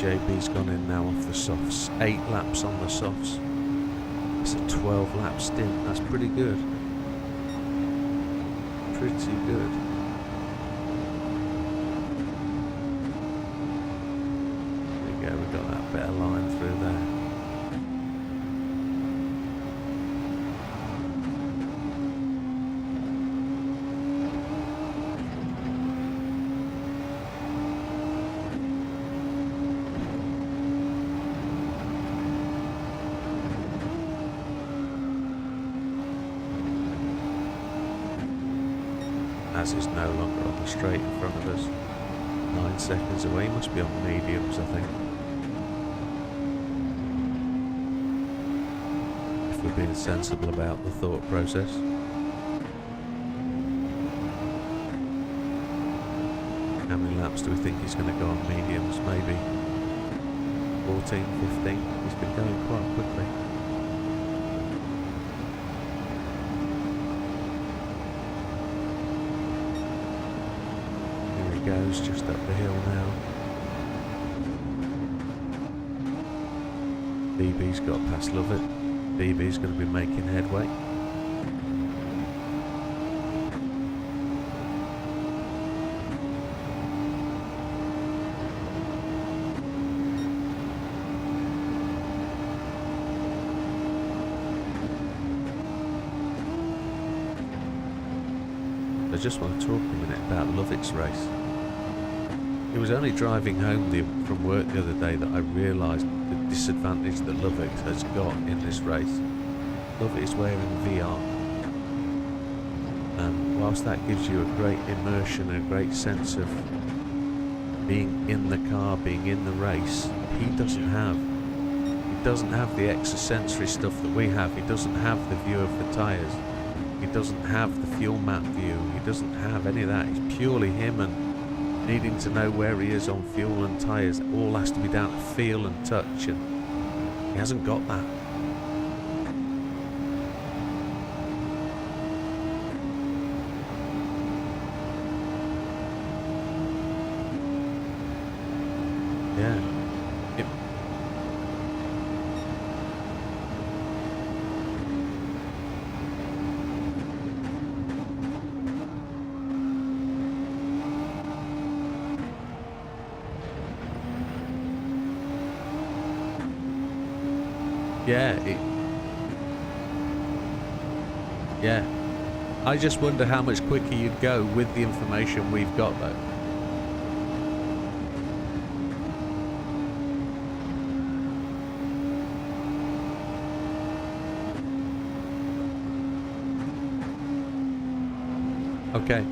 JB's gone in now off the softs. 8 laps on the softs. It's a 12 lap stint. That's pretty good. Pretty good. There we go, we've got that better line through there. Az is no longer on the straight in front of us. 9 seconds away. He must be on mediums, I think. If we're being sensible about the thought process. How many laps do we think he's going to go on mediums? Maybe 14, 15. He's been going quite quickly. Goes just up the hill now. BB's got past Lovett. BB's going to be making headway. I just want to talk a minute about Lovett's race. It was only driving home from work the other day that I realised the disadvantage that Lovett has got in this race. Lovett is wearing VR. And whilst that gives you a great immersion and a great sense of being in the car, being in the race, he doesn't have. He doesn't have the extrasensory stuff that we have. He doesn't have the view of the tyres. He doesn't have the fuel map view. He doesn't have any of that. It's purely him and needing to know where he is on fuel and tyres. It all has to be down to feel and touch, and he hasn't got that. Yeah. Yeah, I just wonder how much quicker you'd go with the information we've got, though. Okay.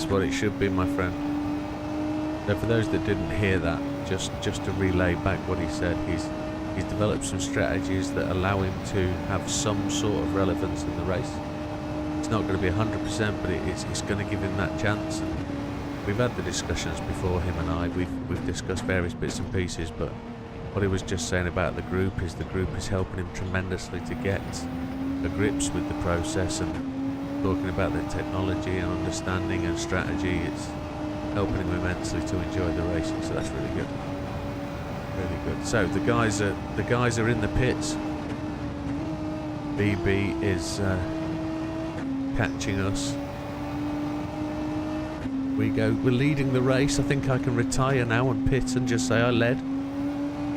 What it should be, my friend. So for those that didn't hear that, just to relay back what he said, he's developed some strategies that allow him to have some sort of relevance in the race. It's not going to be 100%, but it's going to give him that chance. And we've had the discussions before, him and I. We've discussed various bits and pieces, but what he was just saying about the group is helping him tremendously to get a grips with the process, and talking about the technology and understanding and strategy. It's helping him immensely to enjoy the racing, so that's really good. Really good. So the guys are in the pits. BB is catching us. We're leading the race. I think I can retire now and pit and just say I led.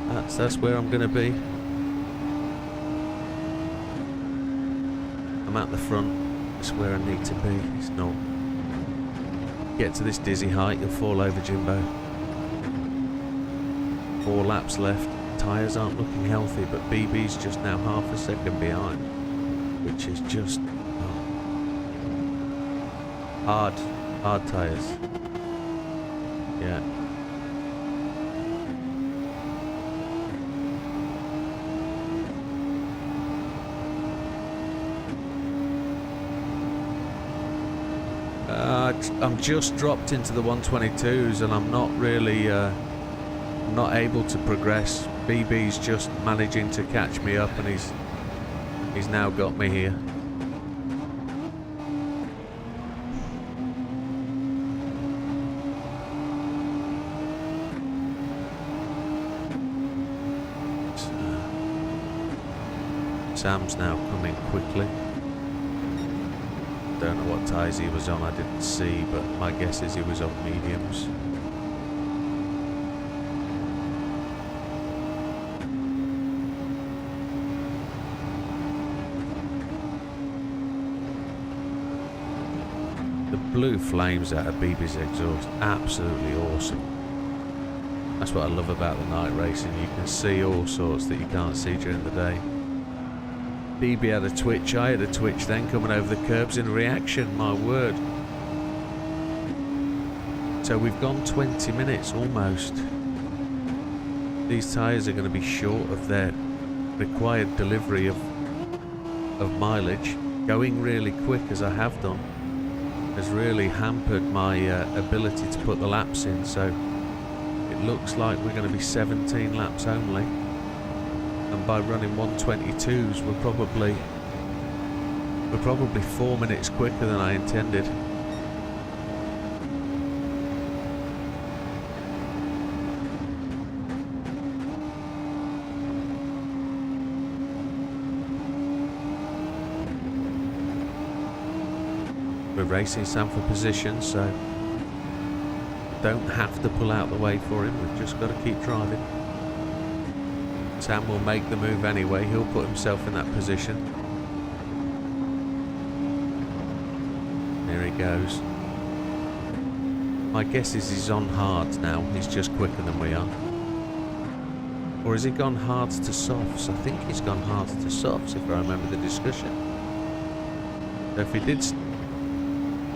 That's where I'm going to be. I'm at the front. That's where I need to be. It's not. Get to this dizzy height, you'll fall over, Jimbo. 4 laps left. Tyres aren't looking healthy, but BB's just now half a second behind, which is just hard tyres. Yeah. I'm just dropped into the 122s, and I'm not really not able to progress. BB's just managing to catch me up, and he's now got me here. Sam's now coming quickly. Don't know what tyres he was on, I didn't see, but my guess is he was on mediums. The blue flames out of BB's exhaust, absolutely awesome. That's what I love about the night racing. You can see all sorts that you can't see during the day. BB had a twitch, I had a twitch then coming over the curbs in reaction, my word. So we've gone 20 minutes almost. These tyres are going to be short of their required delivery of mileage. Going really quick as I have done has really hampered my ability to put the laps in, so it looks like we're going to be 17 laps only. And by running 122s, we're probably 4 minutes quicker than I intended. We're racing Sam for position, so don't have to pull out the way for him. We've just got to keep driving. Sam will make the move anyway. He'll put himself in that position. There he goes. My guess is he's on hards now. He's just quicker than we are. Or has he gone hards to softs? I think he's gone hards to softs, if I remember the discussion. So if he did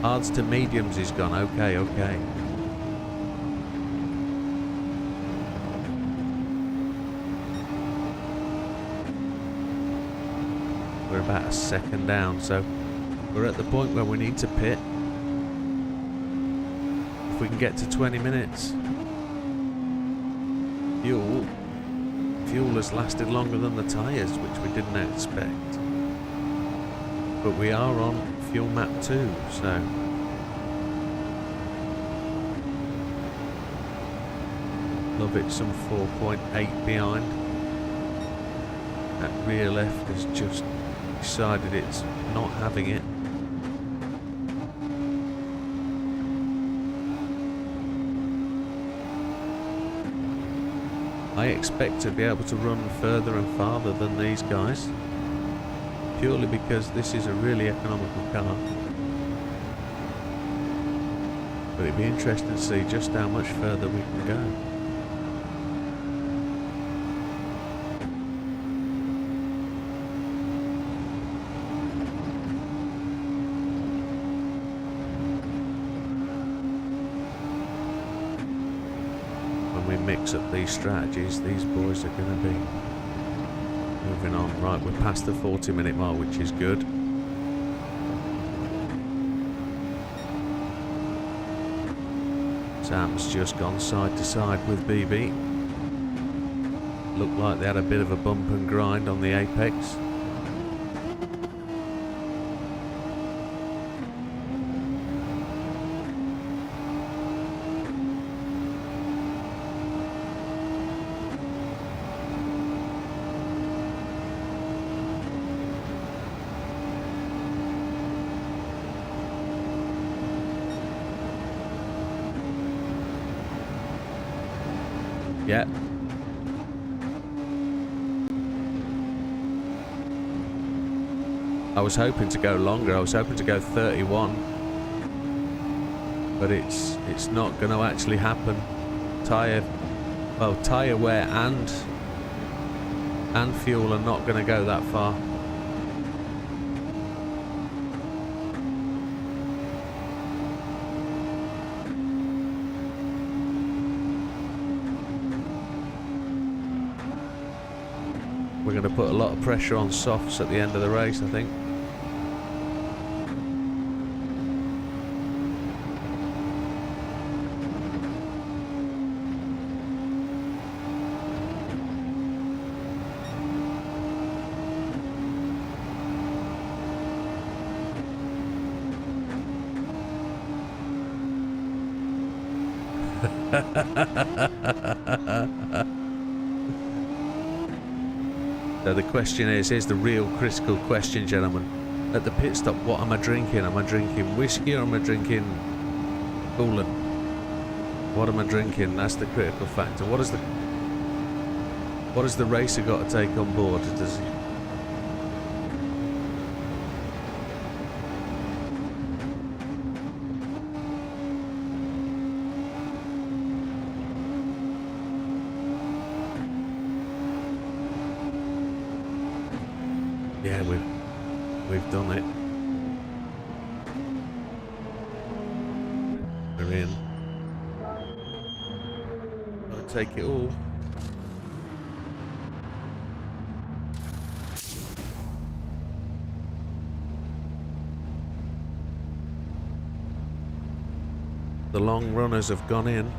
hards to mediums, he's gone. Okay. We're about a second down, so we're at the point where we need to pit. If we can get to 20 minutes. Fuel has lasted longer than the tyres, which we didn't expect. But we are on fuel map 2, so love it, some 4.8 behind. That rear left has just decided it's not having it. I expect to be able to run further and farther than these guys, purely because this is a really economical car. But it'd be interesting to see just how much further we can go. mix up these strategies, these boys are going to be moving on. Right, we're past the 40-minute mark, which is good. Sam's just gone side to side with BB. Looked like they had a bit of a bump and grind on the apex. Yeah. I was hoping to go longer. I was hoping to go 31. But it's not going to actually happen. Tyre wear and fuel are not going to go that far. We're going to put a lot of pressure on softs at the end of the race, I think. So the question is, here's the real critical question, gentlemen. At the pit stop, what am I drinking? Am I drinking whiskey or am I drinking coolant? What am I drinking? That's the critical factor. What has the racer got to take on board? Does he... Yeah, we've done it. We're in. Gotta take it all. The long runners have gone in.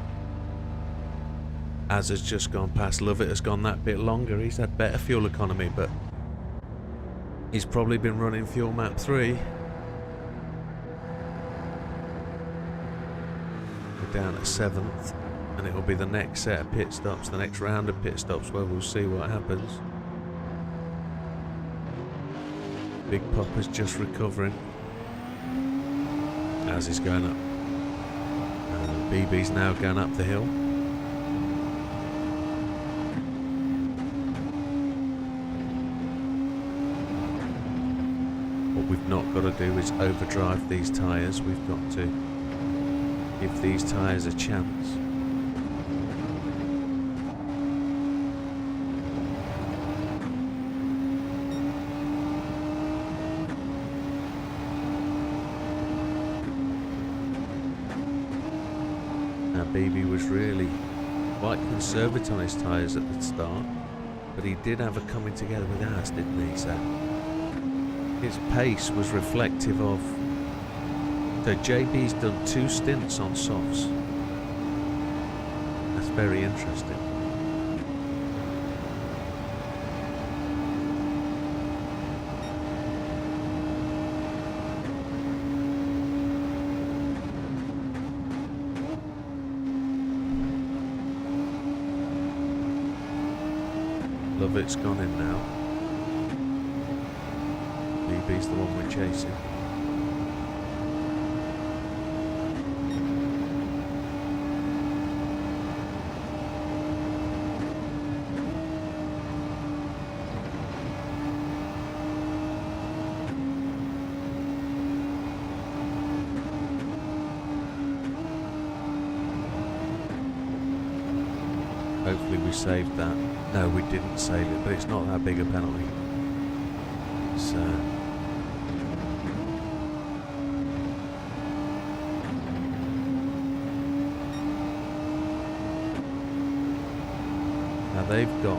Az has just gone past. Lovett has gone that bit longer. He's had better fuel economy, but he's probably been running fuel map 3. We're down at 7th, and it will be the next set of pit stops, the next round of pit stops, where we'll see what happens. Big Popper's just recovering as he's going up. BB's now going up the hill. What we've not got to do is overdrive these tyres. We've got to give these tyres a chance. Now BB was really quite conservative on his tyres at the start, but he did have a coming together with ours, didn't he? So his pace was reflective of... So JB's done 2 stints on softs. That's very interesting. Lovett's gone in now. BB's the one we're chasing. Hopefully we saved that. No, we didn't save it, but it's not that big a penalty. It's they've got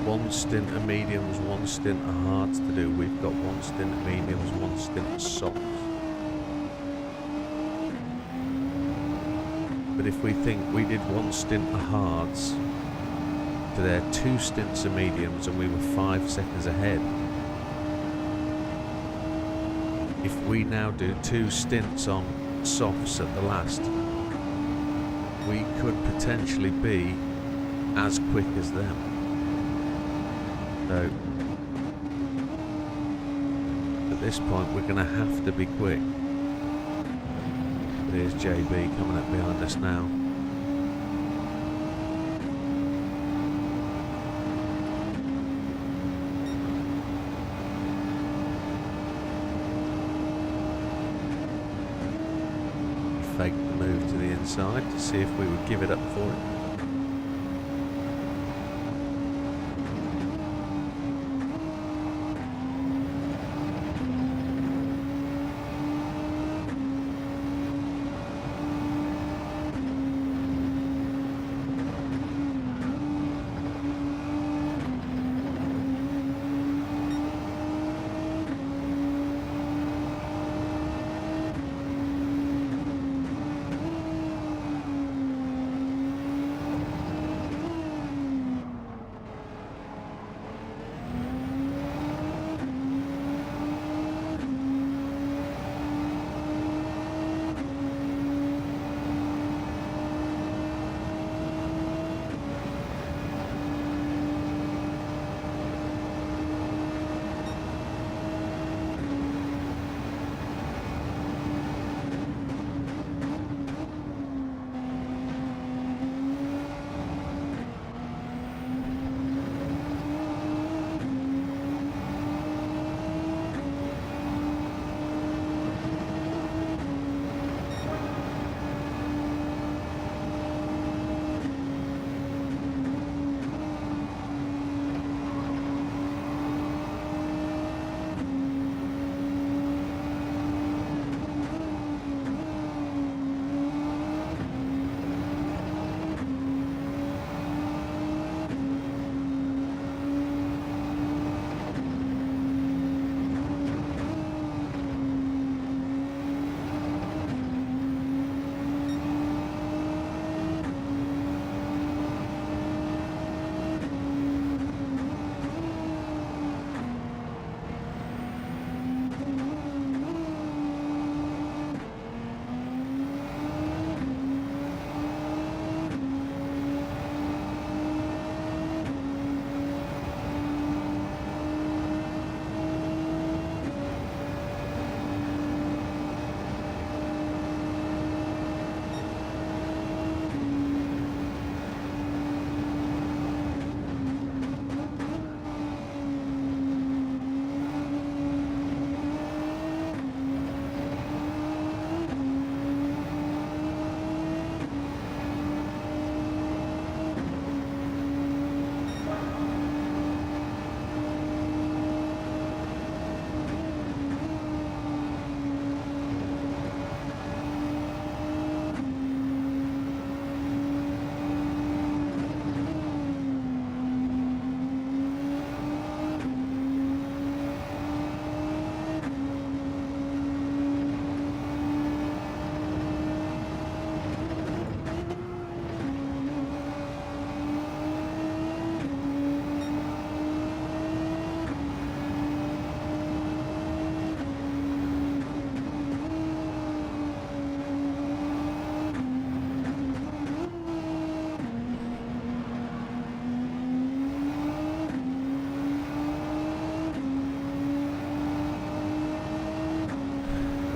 one stint of mediums, one stint of hards to do. We've got one stint of mediums, one stint of softs. But if we think we did one stint of hards to their 2 stints of mediums and we were 5 seconds ahead, if we now do 2 stints on softs at the last, we could potentially be as quick as them. So at this point we're going to have to be quick. There's JB coming up behind us now. Fake the move to the inside to see if we would give it up for it.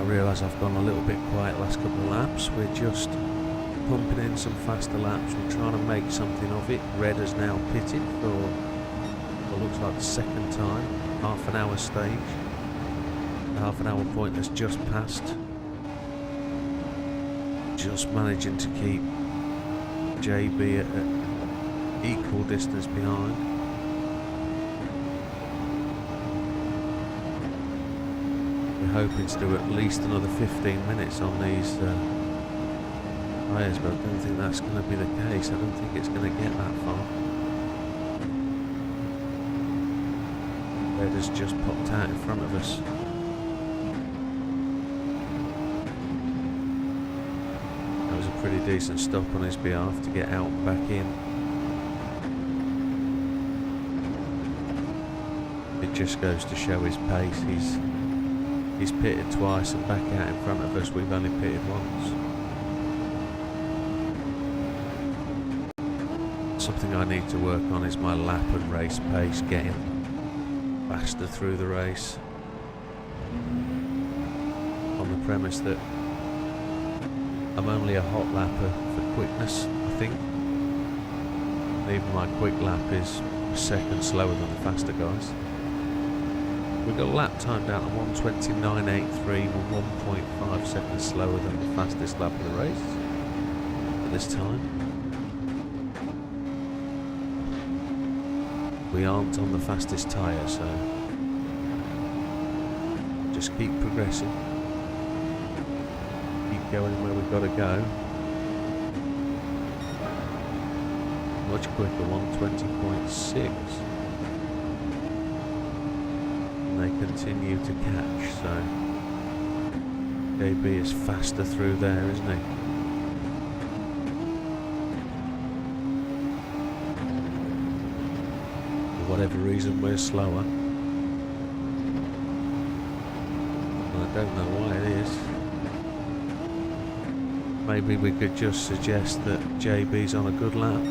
Realise I've gone a little bit quiet last couple of laps. We're just pumping in some faster laps. We're trying to make something of it. Red has now pitted for what looks like the second time. Half an hour stage. The half an hour point has just passed. Just managing to keep JB at equal distance behind. We're hoping to do at least another 15 minutes on these tyres, but I don't think that's going to be the case. I don't think it's going to get that far. Red has just popped out in front of us. That was a pretty decent stop on his behalf to get out and back in. It just goes to show his pace. He's pitted twice and back out in front of us. We've only pitted once. Something I need to work on is my lap and race pace, getting faster through the race. On the premise that I'm only a hot lapper for quickness, I think. And even my quick lap is a second slower than the faster guys. We've got a lap time down to 1:29.83. We're 1.5 seconds slower than the fastest lap of the race at this time. We aren't on the fastest tyre, so just keep progressing. Keep going where we've got to go. Much quicker, 1:20.6. They continue to catch, so JB is faster through there, isn't he? For whatever reason we're slower. And I don't know why it is. Maybe we could just suggest that JB's on a good lap.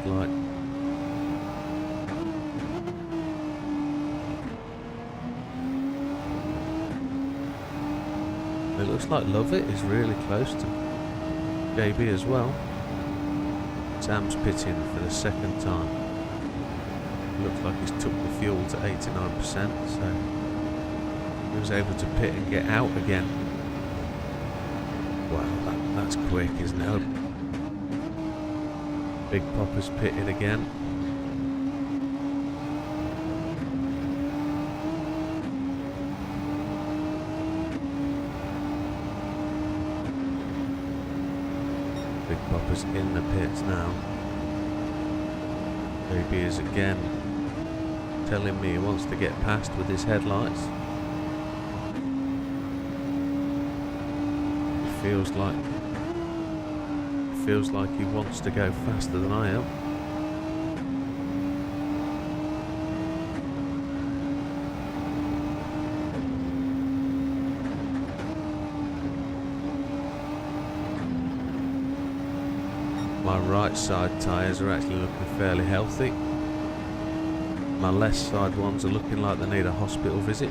Like it looks like Lovett is really close to JB as well. Sam's pitting for the second time. Looks like he's took the fuel to 89%, so he was able to pit and get out again. Wow, that's quick, isn't it? Big Popper's pitted again. Big Popper's in the pits now. JB is again telling me he wants to get past with his headlights. It feels like he wants to go faster than I am. My right side tyres are actually looking fairly healthy. My left side ones are looking like they need a hospital visit.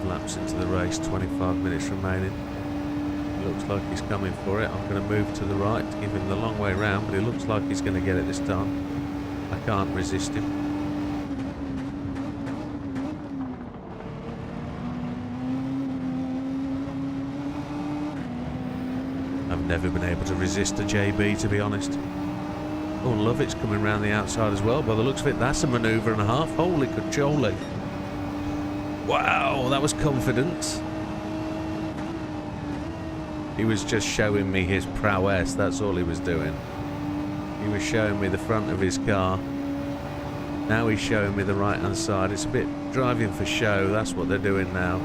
Laps into the race, 25 minutes remaining. Looks like he's coming for it. I'm going to move to the right to give him the long way round, but it looks like he's going to get it this time. I can't resist him. I've never been able to resist a JB, to be honest. Oh, and Lovett's coming round the outside as well. By the looks of it, that's a manoeuvre and a half. Holy cajole. Wow, that was confidence. He was just showing me his prowess, that's all he was doing. He was showing me the front of his car. Now he's showing me the right hand side. It's a bit driving for show, that's what they're doing now.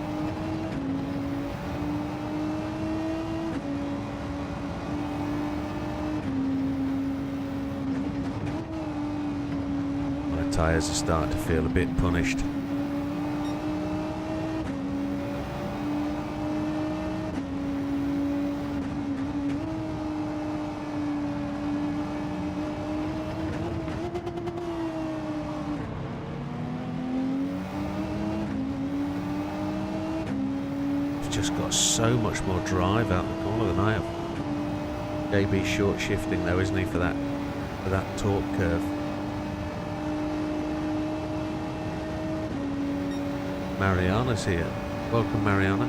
My tyres are starting to feel a bit punished. Just got so much more drive out the corner than I have. JB short shifting though, isn't he, for that torque curve. Mariana's here. Welcome, Mariana.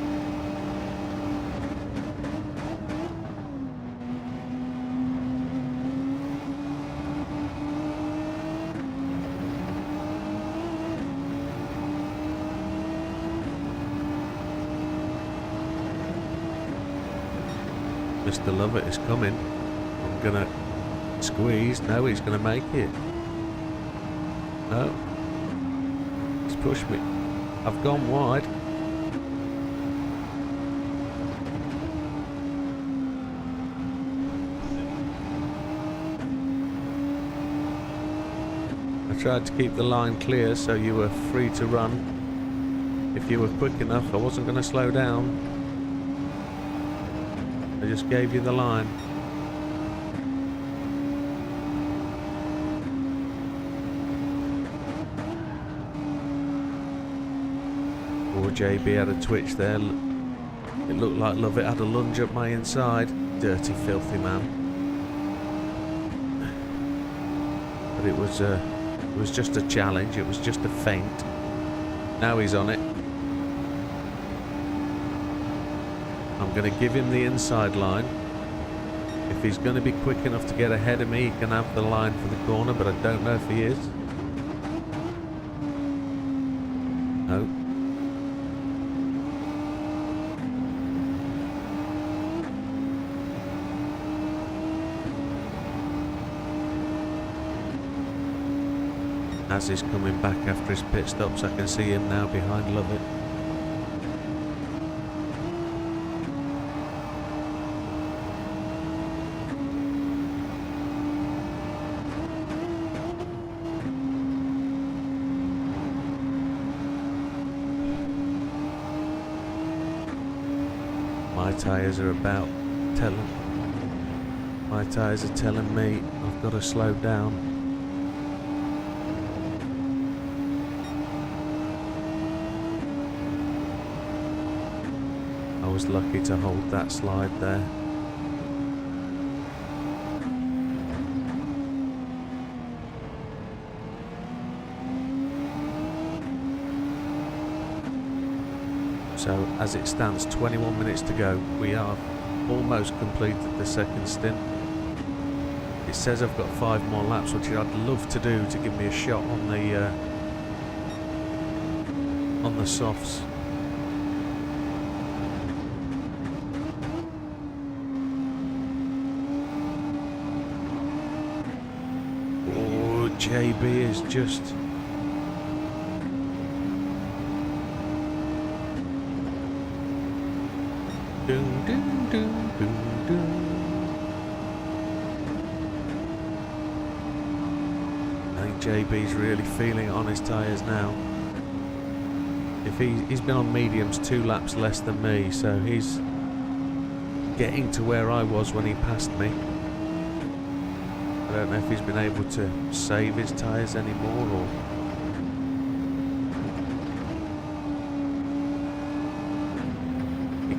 Mr. Lovett is coming. I'm gonna squeeze. No, he's gonna make it. No. He's pushed me. I've gone wide. I tried to keep the line clear so you were free to run. If you were quick enough, I wasn't going to slow down. I just gave you the line. Poor JB had a twitch there. It looked like Lovett had a lunge up my inside. Dirty, filthy man. But it was just a challenge. It was just a feint. Now he's on it. I'm going to give him the inside line. If he's going to be quick enough to get ahead of me, he can have the line for the corner, but I don't know if he is. No. As he's coming back after his pit stops, I can see him now behind Lovett. My tyres are telling me I've got to slow down. I was lucky to hold that slide there. So as it stands, 21 minutes to go. We have almost completed the second stint. It says I've got 5 more laps, which I'd love to do to give me a shot on the softs. Oh, JB is just... Dun, dun, dun, dun, dun. I think JB's really feeling it on his tyres now. If he's been on mediums 2 laps less than me, so he's getting to where I was when he passed me. I don't know if he's been able to save his tyres anymore or...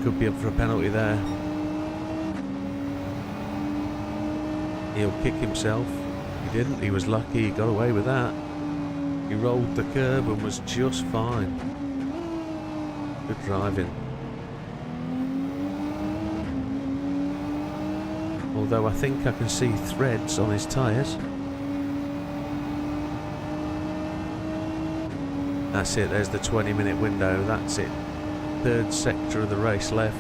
Could be up for a penalty there. He'll kick himself. He didn't. He was lucky. He got away with that. He rolled the curb and was just fine. Good driving. Although I think I can see threads on his tyres. That's it. There's the 20-minute window. That's it. 3rd sector of the race left.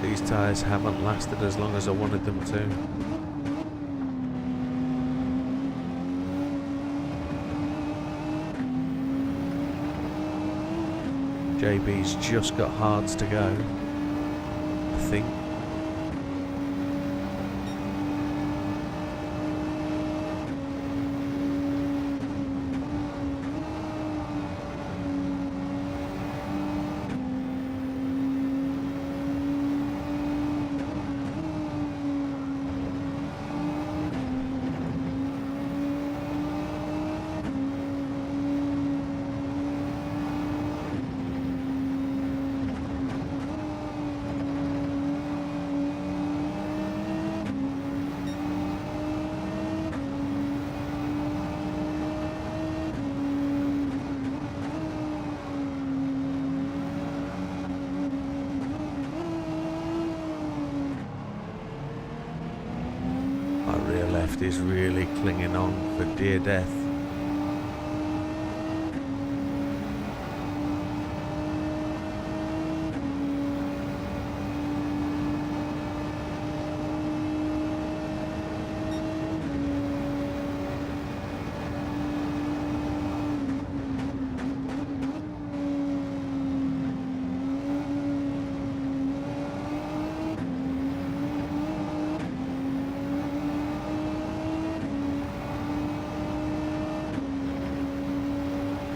These tyres haven't lasted as long as I wanted them to. JB's just got hards to go, I think. is really clinging on for dear death.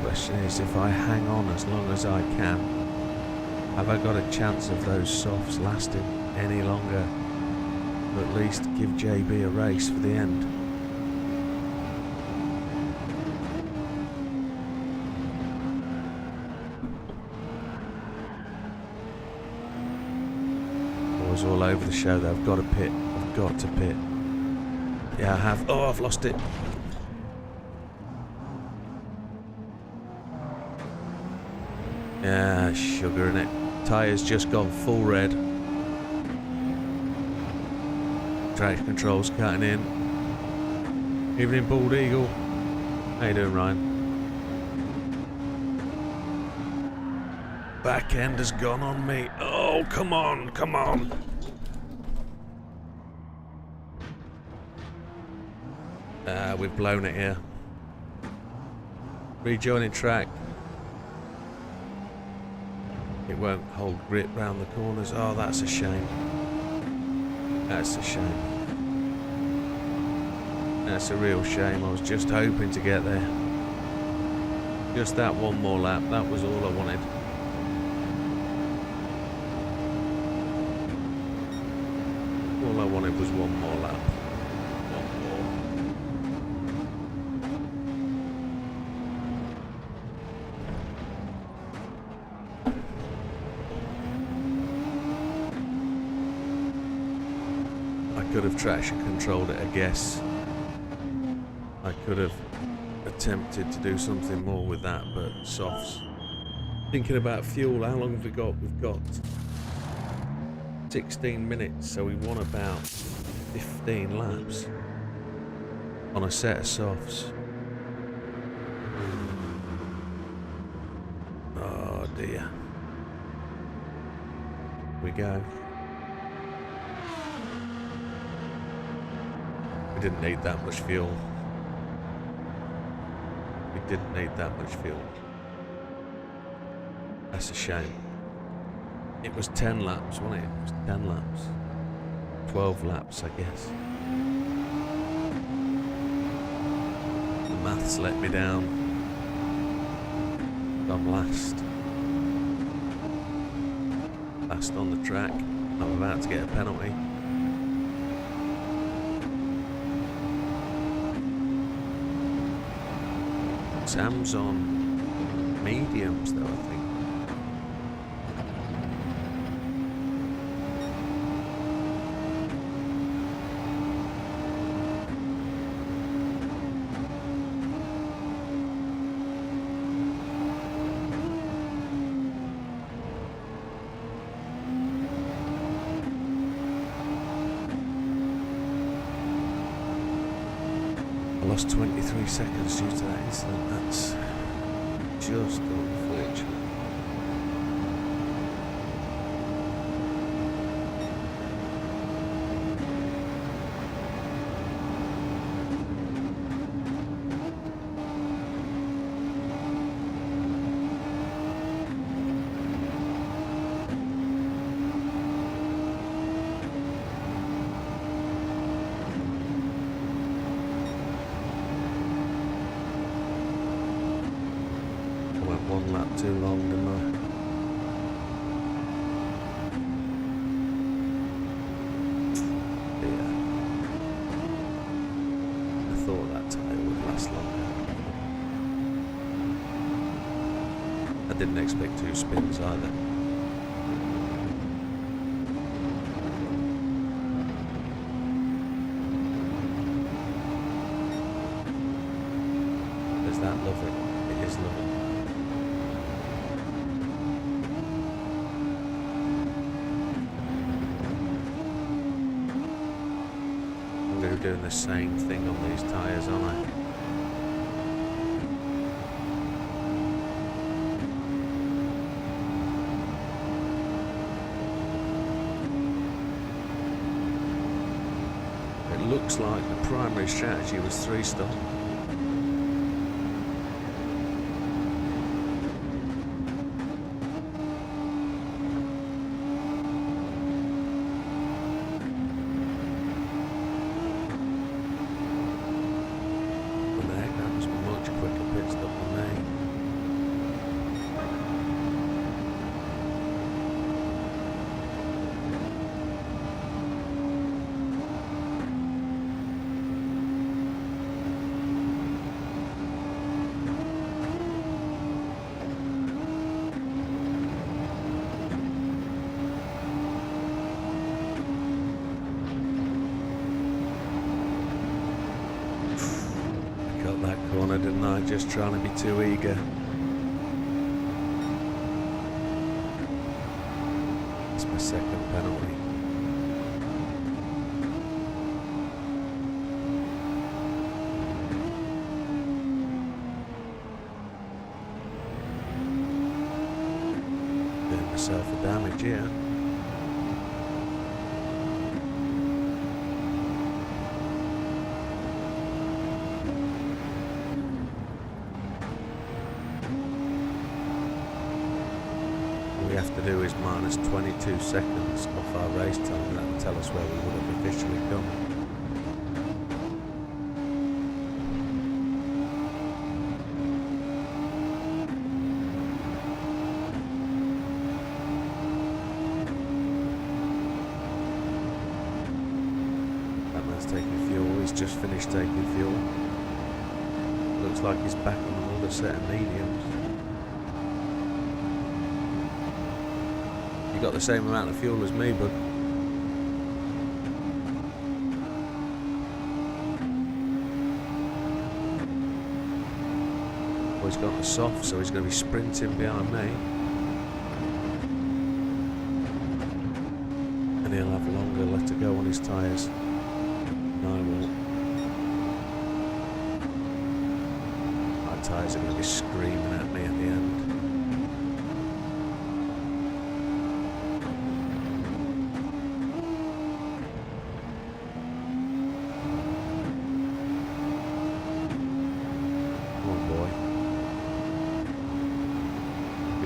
Question is, if I hang on as long as I can, have I got a chance of those softs lasting any longer? Or at least give JB a race for the end. I was all over the show though. I've got to pit. I've got to pit. Yeah, I have. Oh, I've lost it. Yeah, sugar in it. Tyres just gone full red. Traction control's cutting in. Evening, Bald Eagle. How you doing, Ryan? Back end has gone on me. Oh, come on, come on. We've blown it here. Rejoining track. It won't hold grip round the corners. Oh, that's a shame. That's a shame. That's a real shame. I was just hoping to get there. Just that one more lap. That was all I wanted. All I wanted was one more lap. I could have traction controlled it, I guess. I could have attempted to do something more with that, but softs. Thinking about fuel, how long have we got? We've got 16 minutes, so we want about 15 laps on a set of softs. Oh dear. Here we go. We didn't need that much fuel. We didn't need that much fuel. That's a shame. It was 10 laps, wasn't it? It was 10 laps. 12 laps, I guess. The maths let me down. I'm last. Last on the track. I'm about to get a penalty. Sam's on mediums though, I think. I lost 23 seconds due to that incident. That's just unfortunate. One lap too long, didn't I? Yeah. I thought that tyre would last longer. I didn't expect 2 spins either. Is that lovely? It is lovely. doing the same thing on these tyres, aren't I? It looks like the primary strategy was 3-stop. That corner, didn't I? Just trying to be too eager. It's my second penalty. Doing myself a damage here. We have to do is minus 22 seconds off our race time, and that will tell us where we would have officially come. That man's taking fuel, he's just finished taking fuel. Looks like he's back on another set of mediums. Got the same amount of fuel as me, but well, he's got the soft, so he's going to be sprinting behind me, and he'll have longer left to go on his tyres. No, I won't. My tyres are going to be screaming at me at the end.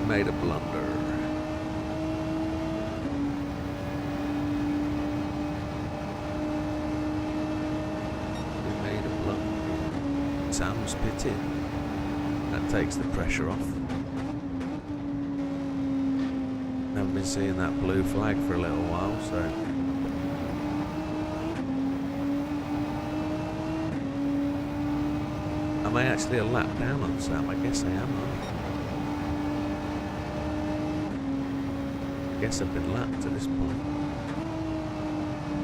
Made a blunder. We made a blunder. Sam's pitted. That takes the pressure off. Haven't been seeing that blue flag for a little while, so am I actually a lap down on Sam? I guess I am, aren't I? I guess I've been lapped at this point.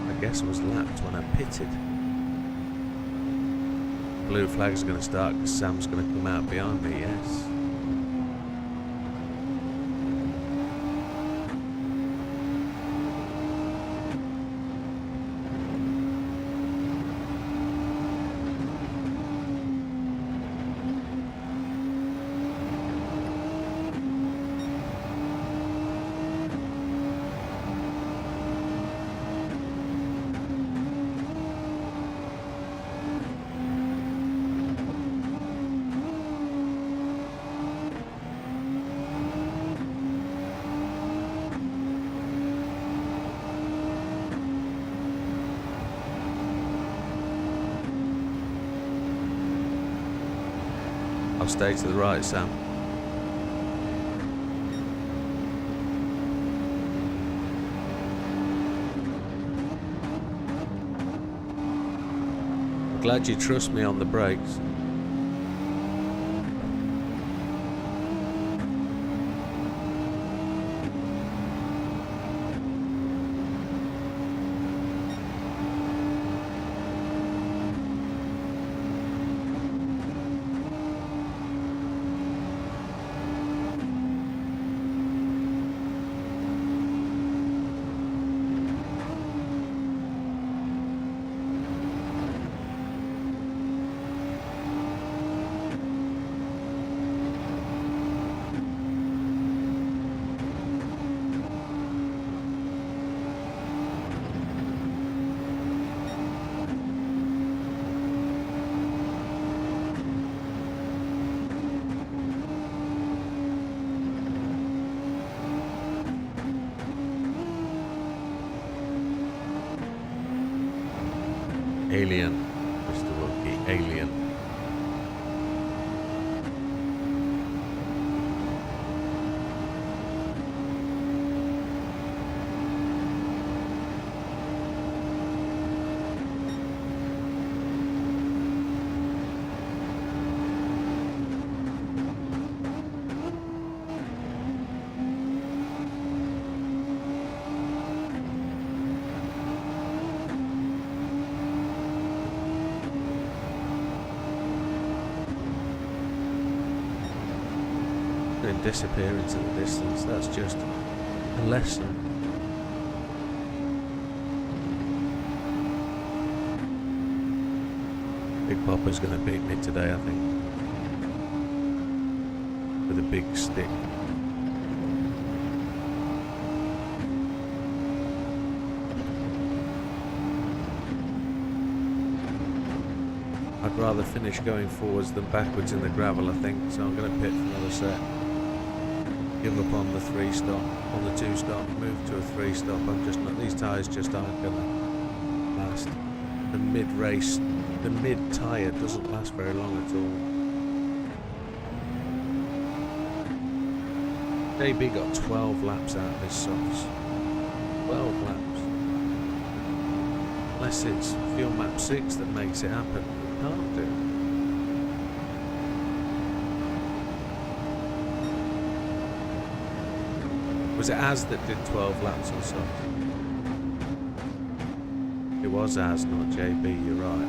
I guess I was lapped when I pitted. Blue flag's going to start because Sam's going to come out behind me, yes. I'll stay to the right, Sam. I'm glad you trust me on the brakes. Alien. Mr. Rookie, Alien. And disappear into the distance. That's just a lesson. Big Popper's going to beat me today, I think, with a big stick. I'd rather finish going forwards than backwards in the gravel, I think, so I'm going to pit for another set. Give up on the 3-stop, on the 2-stop, move to a 3-stop. I'm just not, these tyres just aren't gonna last. The mid-race, the mid-tyre doesn't last very long at all. JB got 12 laps out of his softs. 12 laps. Unless it's fuel map 6 that makes it happen. It can't do. Was it Az that did 12 laps or something? It was Az, not JB, you're right.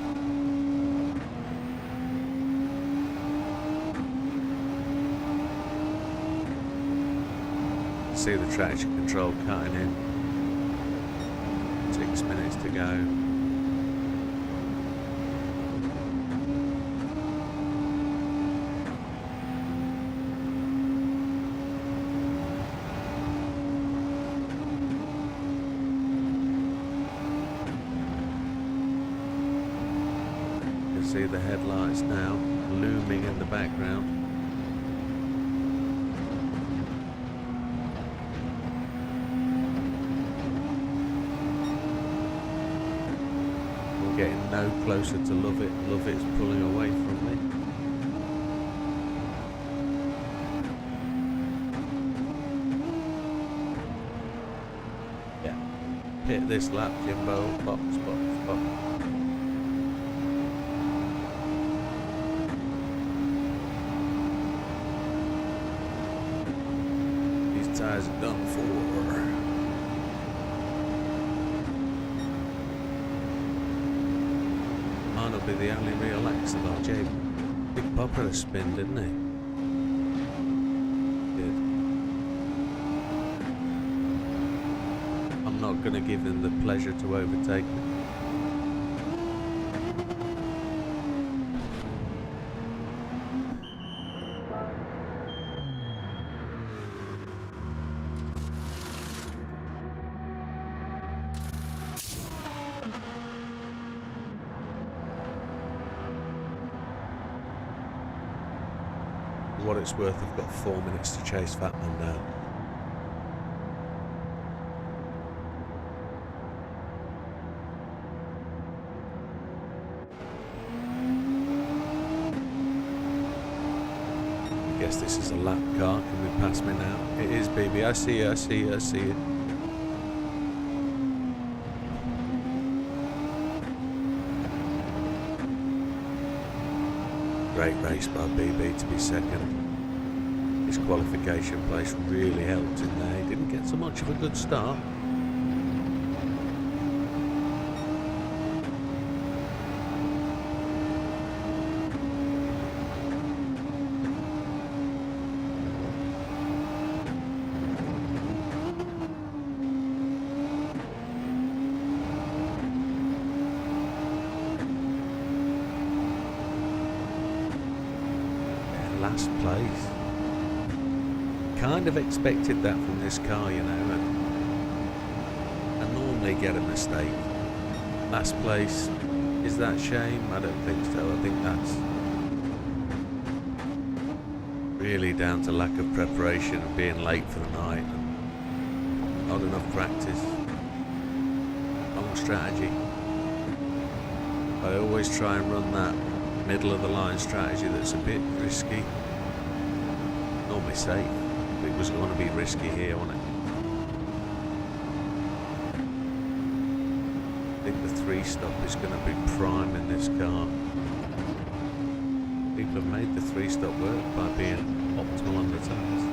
See the traction control cutting in. 6 minutes to go. See the headlights now looming in the background. We're getting no closer to Love It. Love It's pulling away from me. Yeah. Hit this lap, Jimbo. Box, box, box. Tires are done for. Mine will be the only real accident. Jay, Big Popper had a spin, didn't he? Did. I'm not going to give him the pleasure to overtake me. For what it's worth, I've got 4 minutes to chase Fatman down. I guess this is a lap car. Can we pass me now? It is, baby. I see you, I see you, I see you. Great race by BB to be second. His qualification place really helped him there. He didn't get so much of a good start. Last place. Kind of expected that from this car, you know, and I normally get a mistake. Last place, is that shame? I don't think so. I think that's really down to lack of preparation and being late for the night and not enough practice. Wrong strategy. I always try and run that middle of the line strategy that's a bit risky. Normally safe. It was going to be risky here, wasn't it? I think the 3-stop is going to be prime in this car. People have made the 3-stop work by being optimal on the tyres.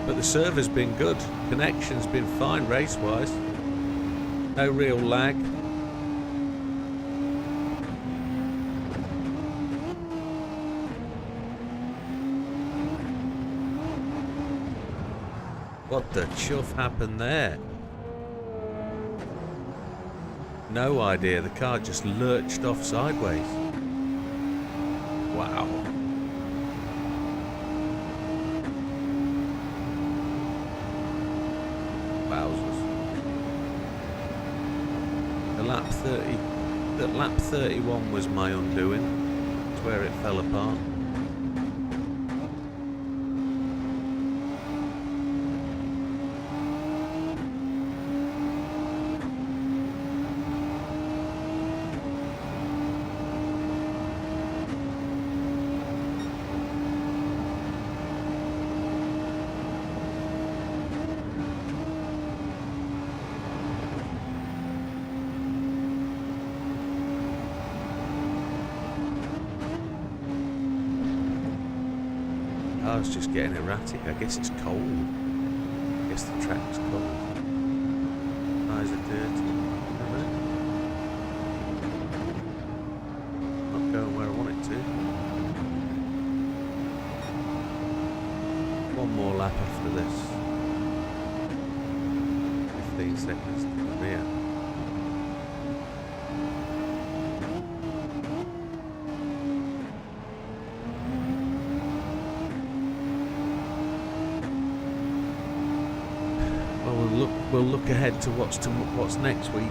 But the server's been good. Connection's been fine race-wise. No real lag. What the chuff happened there? No idea. The car just lurched off sideways. Wow. Lap 31 was my undoing. It's where it fell apart. I was just getting erratic. I guess it's cold. I guess the track's cold. Eyes are dirty. Not going where I want it to. One more lap after this. 15 seconds to the rear. We'll look ahead to what's next week.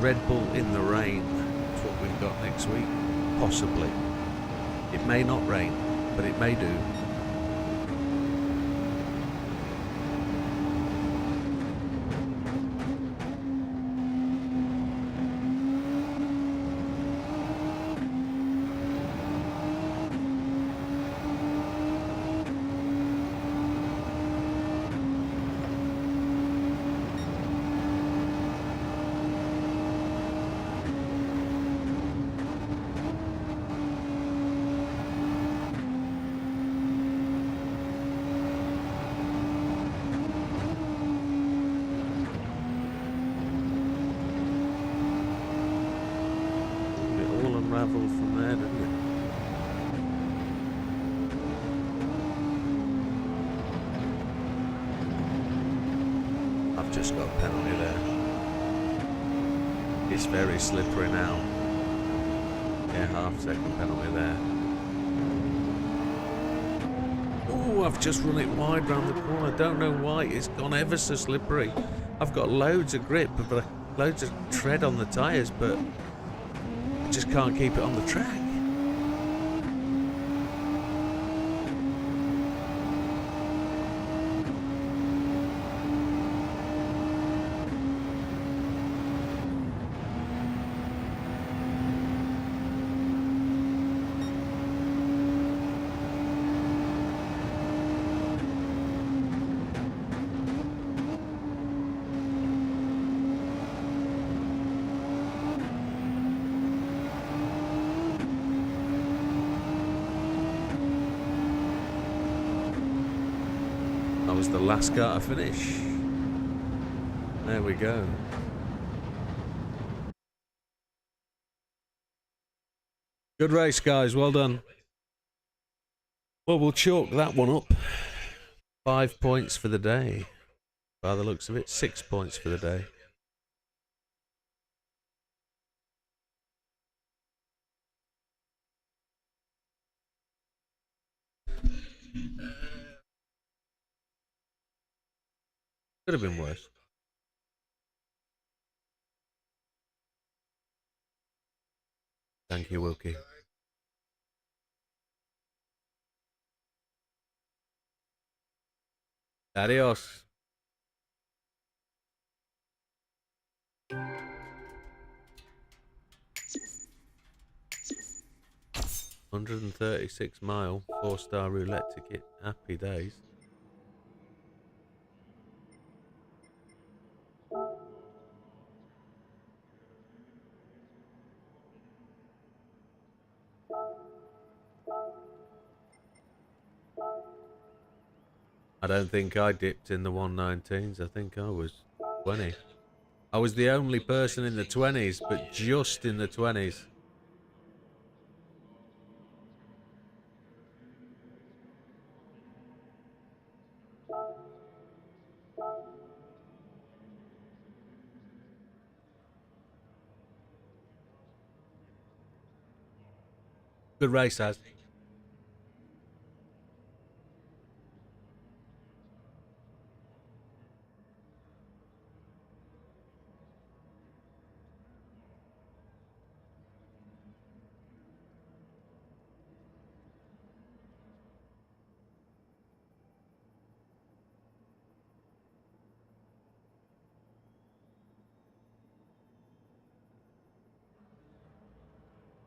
Red Bull in the rain. That's what we've got next week. Possibly. It may not rain, but it may do. Unraveled from there, didn't it? I've just got a penalty there. It's very slippery now. Yeah, half-second penalty there. Oh, I've just run it wide round the corner. I don't know why. It's gone ever so slippery. I've got loads of grip, but loads of tread on the tyres, but I just can't keep it on the track. I was the last car to finish. There we go. Good race, guys. Well done. Well, we'll chalk that one up. 5 points for the day. By the looks of it, 6 points for the day. Could have been worse. Thank you, Wilkie. Adios. $136 4-star roulette ticket. Happy days. I don't think I dipped in the 119s. I think I was 20. I was the only person in the 20s, but just in the 20s. Good race, Az.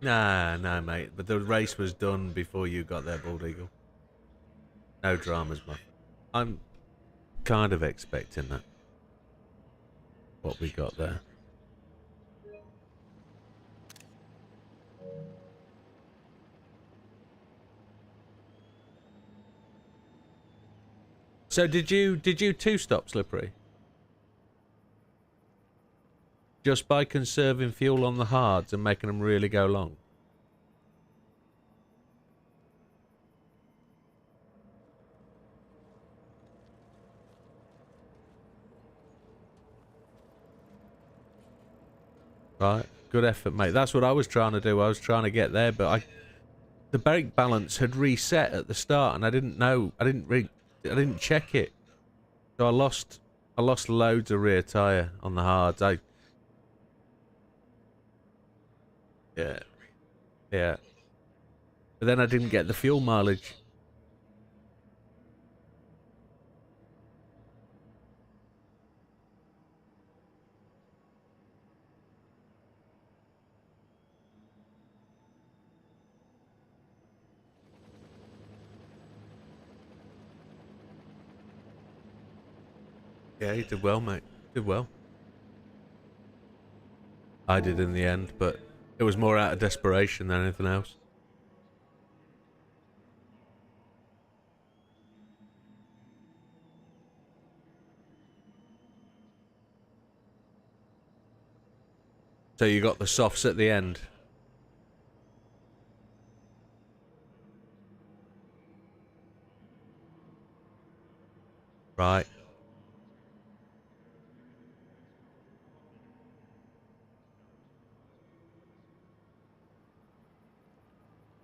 Nah, no, mate. But the race was done before you got there, Bald Eagle. No dramas, mate. I'm kind of expecting that. What we got there. So did you two-stop Slippery? Just by conserving fuel on the hards and making them really go long? Right, good effort, mate. That's what I was trying to do. I was trying to get there, but the brake balance had reset at the start, and I didn't know. I didn't check it, so I lost loads of rear tire on the hards. Yeah, yeah. But then I didn't get the fuel mileage. Yeah, you did well, mate. Did well. I did in the end, but it was more out of desperation than anything else. So you got the softs at the end. Right.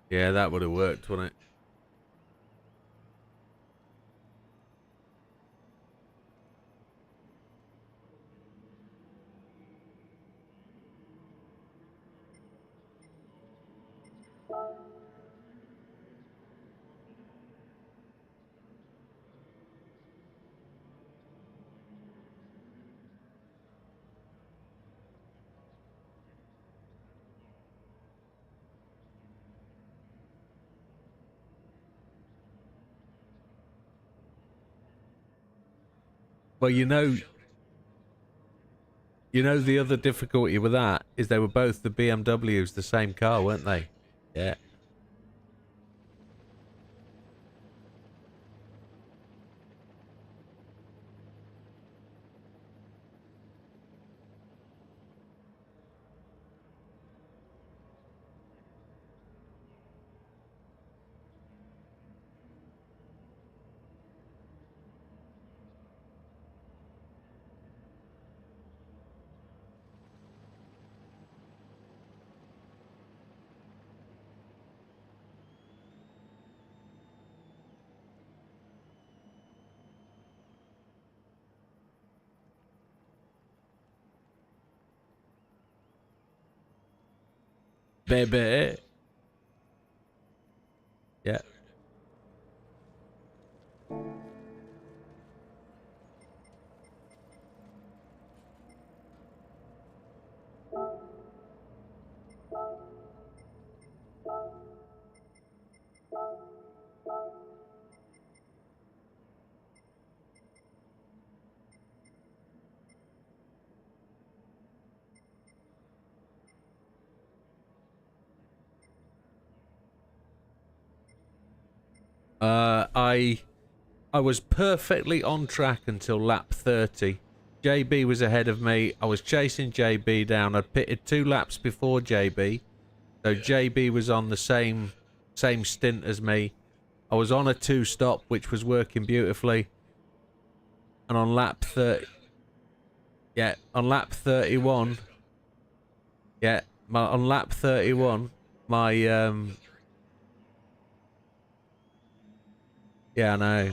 Yeah, that would have worked, wouldn't it? Well, you know the other difficulty with that is they were both the BMWs, the same car, weren't they? Yeah. Baby. Yeah. I was perfectly on track until lap 30. JB was ahead of me. I was chasing JB down. I'd pitted 2 laps before JB. So JB was on the same stint as me. I was on a 2-stop, which was working beautifully. And on lap 30... Yeah, on lap 31... Yeah, on lap 31, my... Yeah, I know.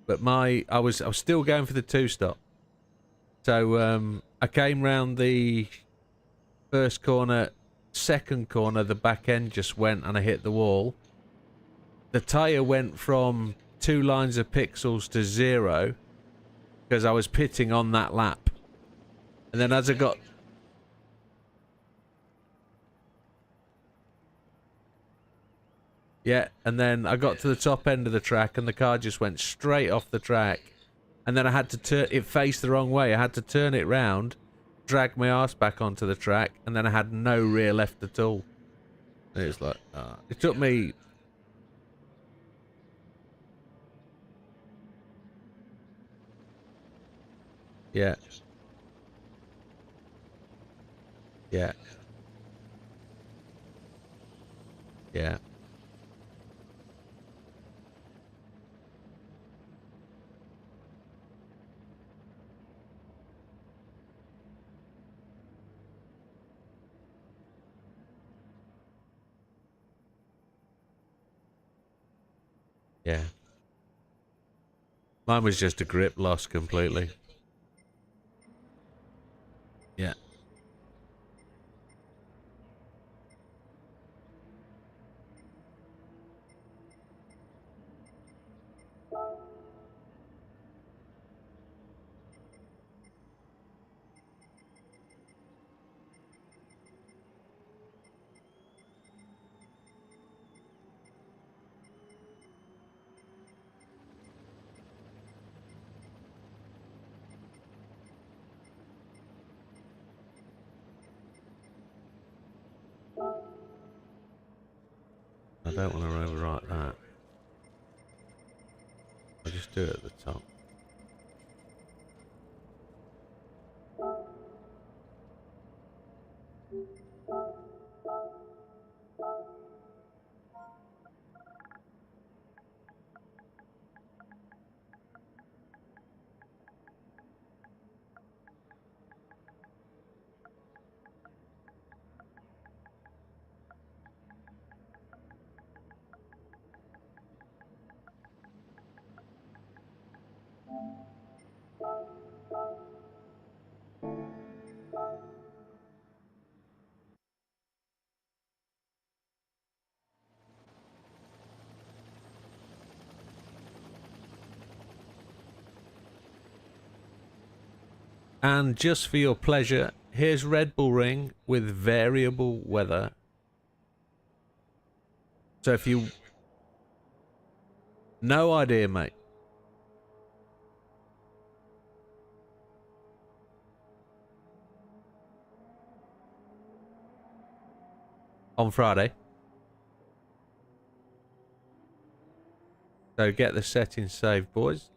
But I was still going for the 2-stop. So I came round the first corner, second corner, the back end just went and I hit the wall. The tyre went from 2 lines of pixels to 0 because I was pitting on that lap. And then as I got... Yeah, and then I got to the top end of the track and the car just went straight off the track. And then I had to turn it, faced the wrong way. I had to turn it round, drag my arse back onto the track, and then I had no rear left at all. And it was like, it took me... Yeah. Yeah. Yeah. Yeah. Mine was just a grip loss completely. Yeah. I don't want to overwrite that. I'll just do it at the top. And just for your pleasure, here's Red Bull Ring with variable weather. So if you... No idea, mate. On Friday. So get the settings saved, boys.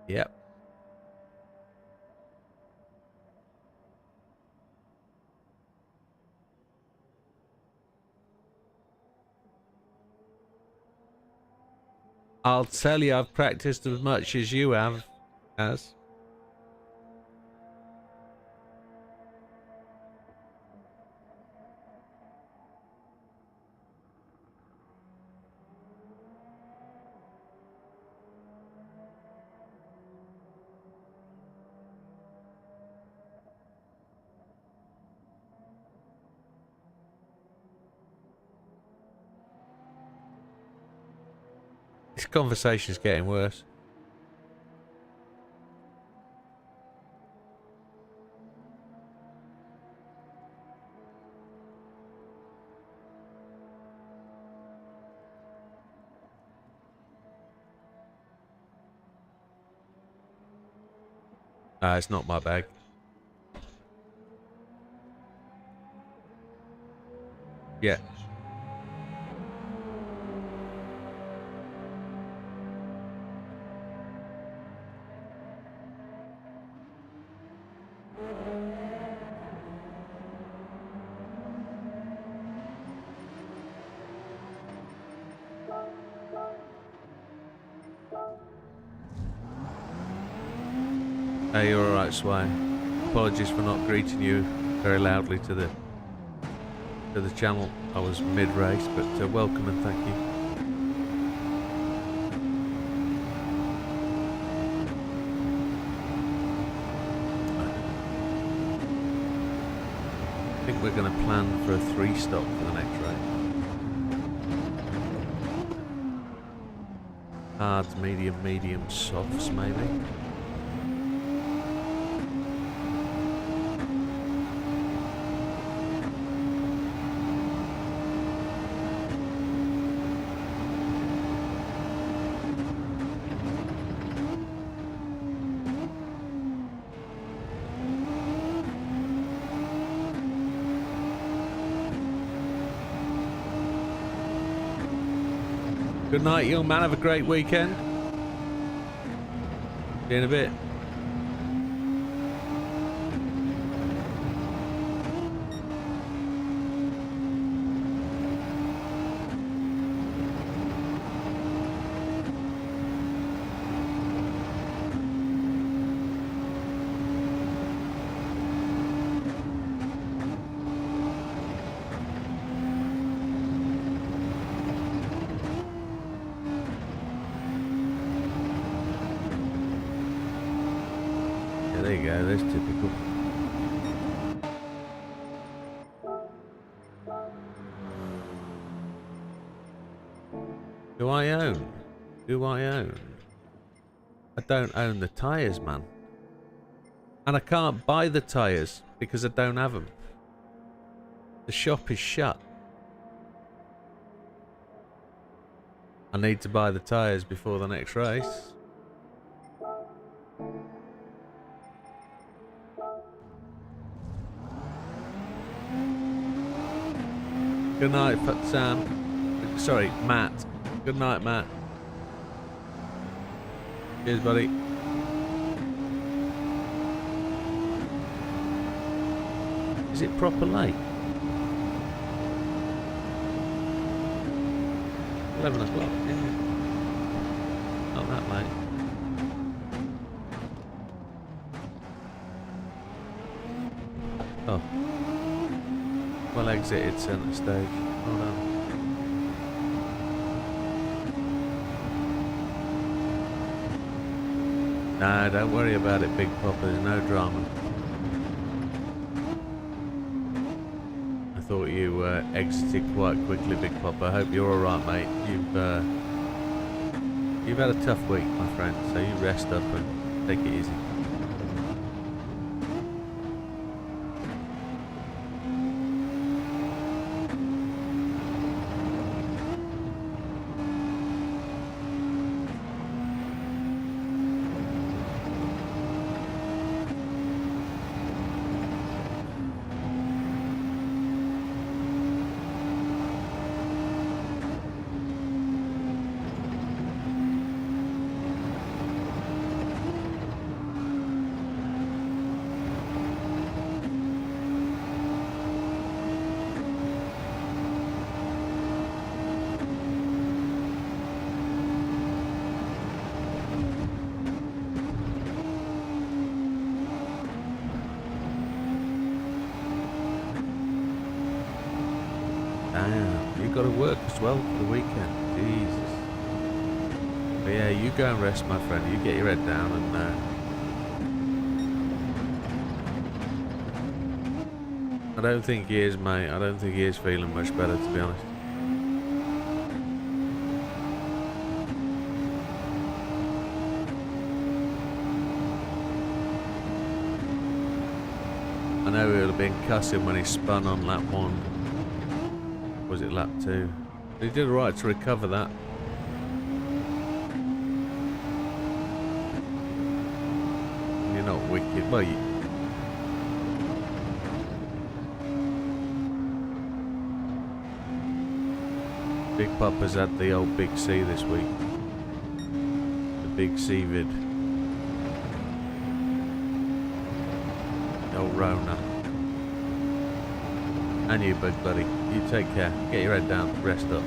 Yep. I'll tell you, I've practiced as much as you have, as. This conversation's getting worse. It's not my bag. Yeah. Hey, you're alright, Sway. Apologies for not greeting you very loudly to the channel. I was mid-race, but welcome and thank you. I think we're going to plan for a 3-stop for the next race. Hards, medium, softs maybe. Good night, young man. Have a great weekend. See you in a bit. There you go, that's typical. Do I own? Do I own? I don't own the tyres, man. And I can't buy the tyres because I don't have them. The shop is shut. I need to buy the tyres before the next race. Good night, Sam. Sorry, Matt. Good night, Matt. Cheers, buddy. Is it proper late? 11 o'clock, yeah. Not that late. Oh. Well exited centre stage. Hold on. Nah, don't worry about it, Big Papa. There's no drama. I thought you exited quite quickly, Big Papa. I hope you're alright, mate. You've had a tough week, my friend, so you rest up and take it easy. Damn, you got to work as well for the weekend. Jesus. But yeah, you go and rest, my friend. You get your head down and I don't think he is, mate. I don't think he is feeling much better, to be honest. I know he'll have been cussing when he spun on lap 1. Was it lap 2? But he did alright to recover that. you're not wicked. Well, you... Big Papa's had the old Big C this week. The Big C vid. The old Rona. And you, big buddy. You take care. Get your head down. Rest up.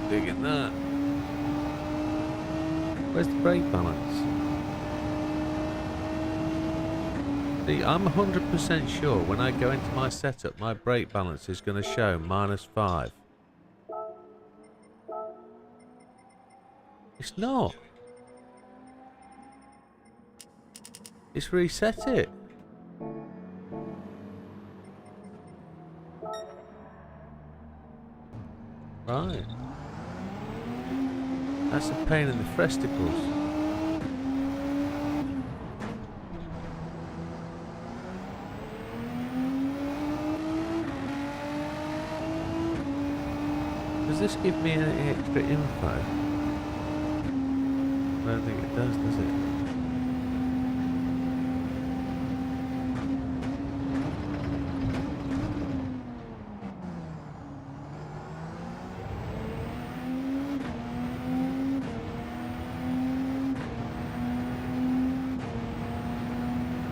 Digging that. Where's the brake balance? See, I'm 100% sure when I go into my setup, my brake balance is going to show -5. It's not. It's reset it. Right. That's a pain in the fresticles. Does this give me any extra info? I don't think it does it?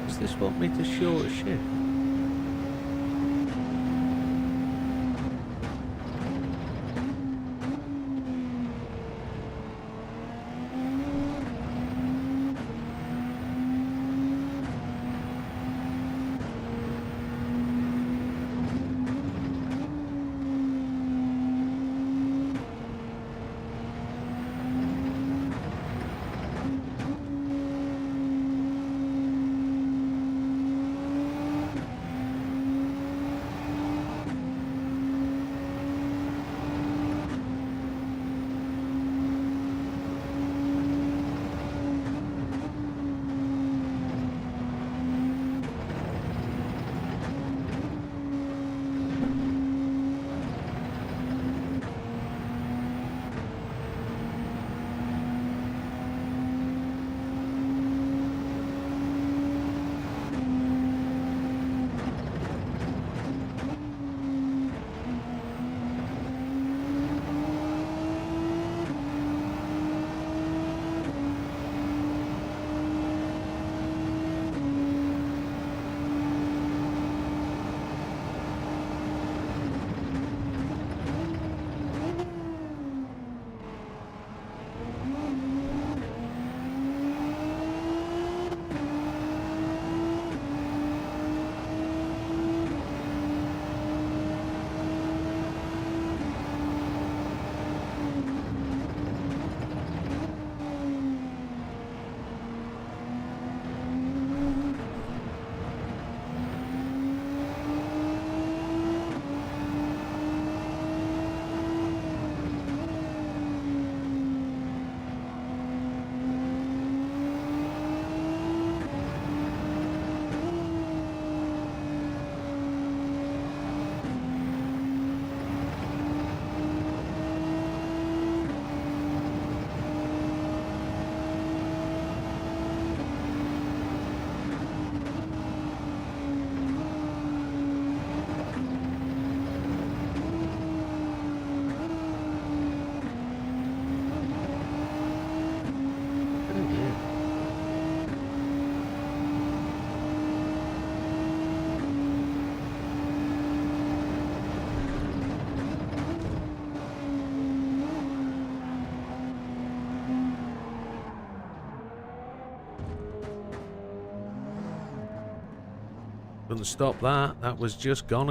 Does this want me to short shift? Couldn't stop that. That was just gone.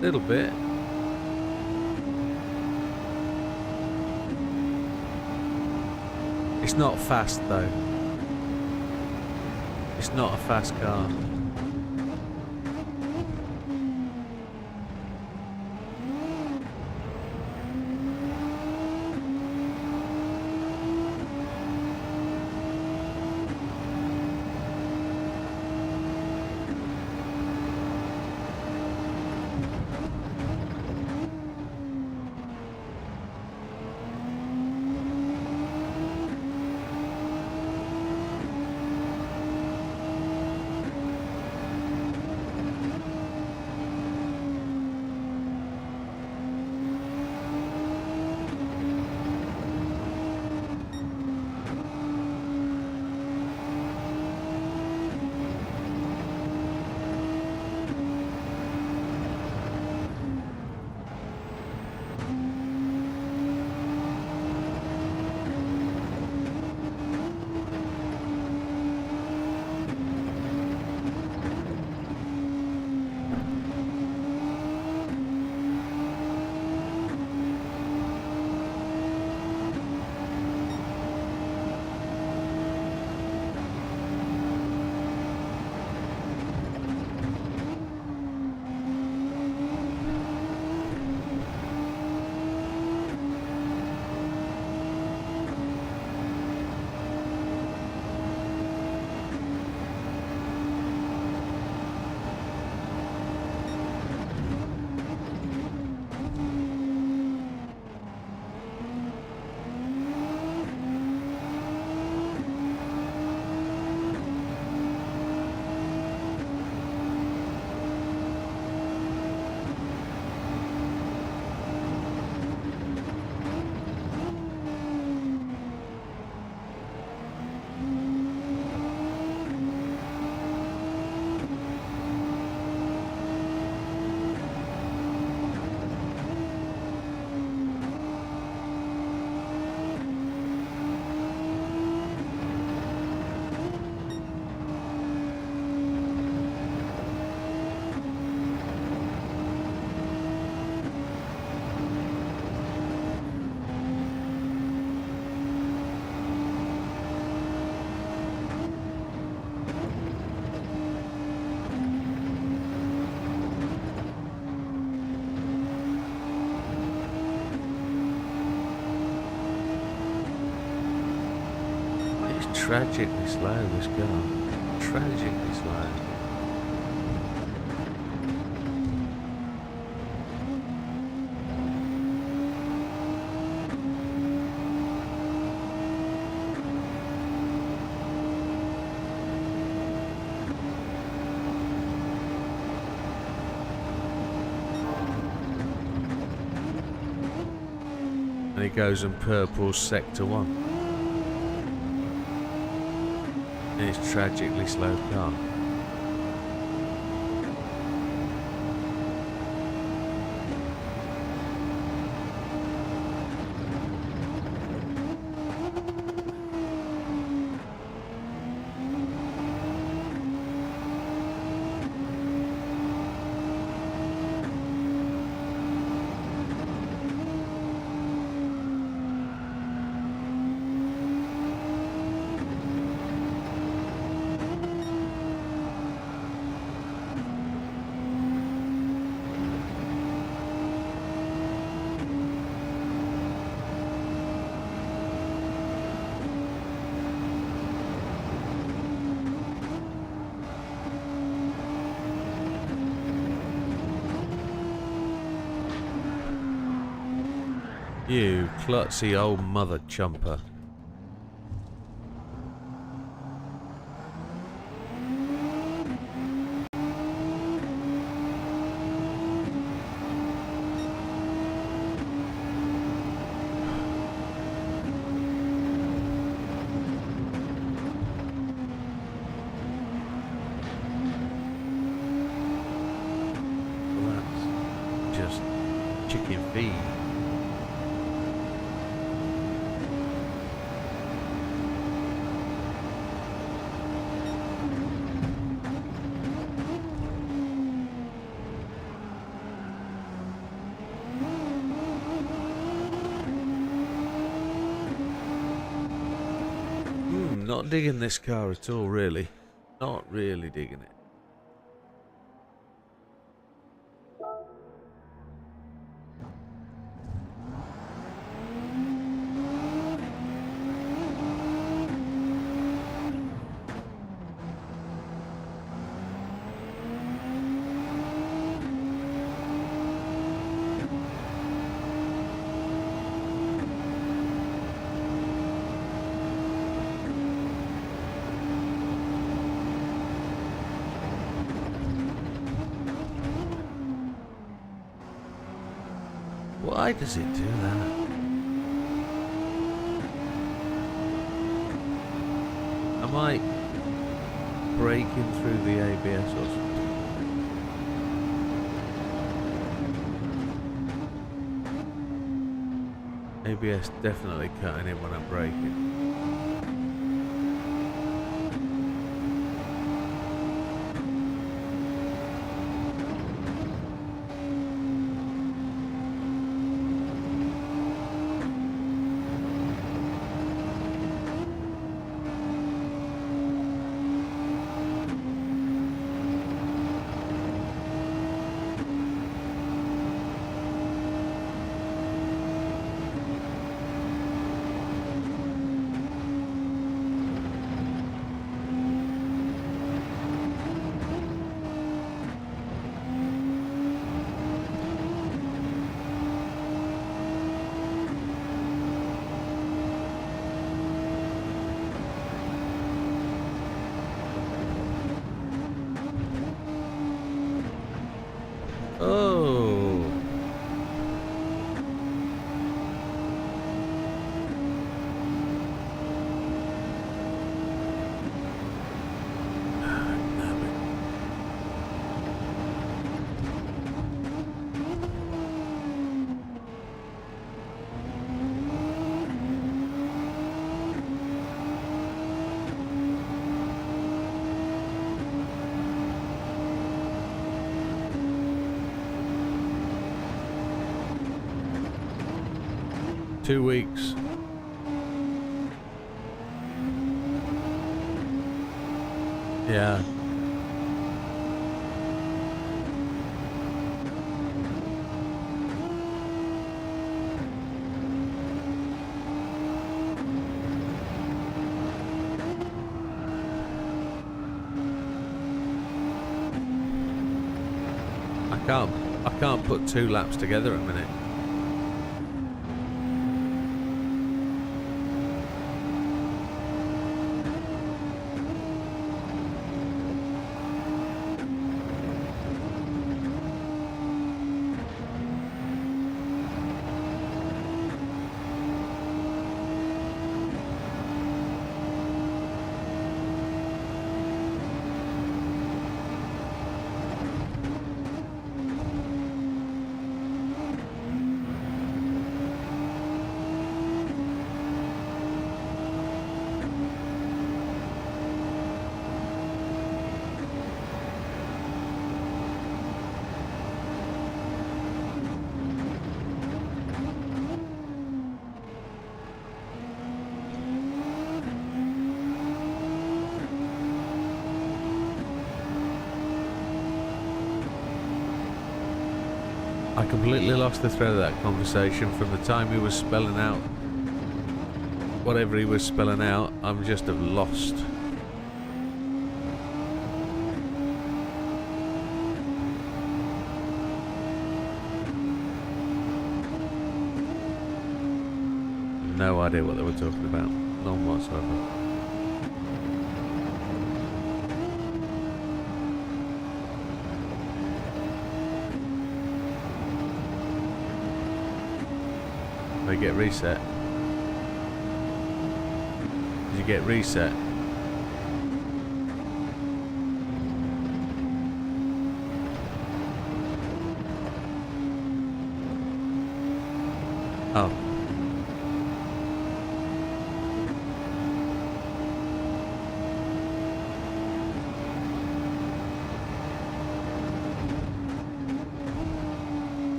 Little bit. It's not fast though. It's not a fast car. Tragically slow, this car. Tragically slow. And he goes and purples sector 1. It's tragically slow car. You klutzy old mother chumper. Well, that's just chicken feed. Not digging this car at all, really. Not really digging it. Why does it do that? Am I breaking through the ABS or something? ABS definitely cutting in when I'm braking. Oh. Damn it. 2 weeks. Yeah. I can't put 2 laps together a minute. I completely lost the thread of that conversation from the time he was spelling out whatever he was spelling out. I'm just lost. No idea what they were talking about. None whatsoever. They get reset. Did you get reset? Oh.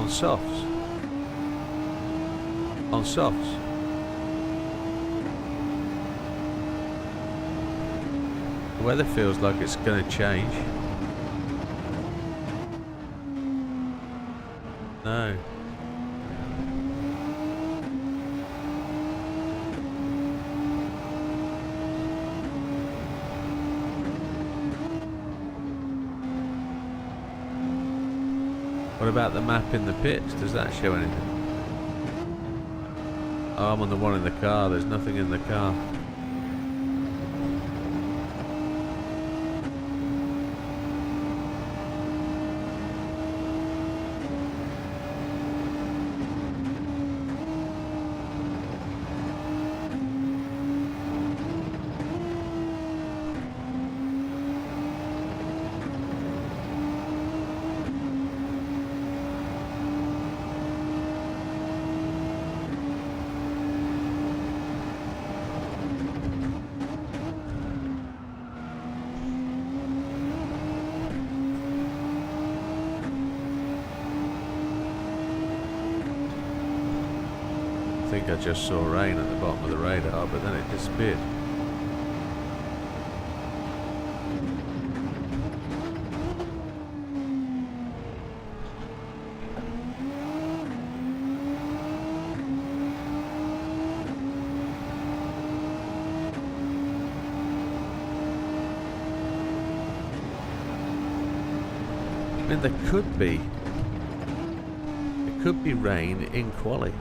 On softs. On softs. The weather feels like it's going to change. No. What about the map in the pitch? Does that show anything? Oh, I'm on the one in the car. There's nothing in the car. I think I just saw rain at the bottom of the radar, but then it disappeared. I mean, there could be rain in quali.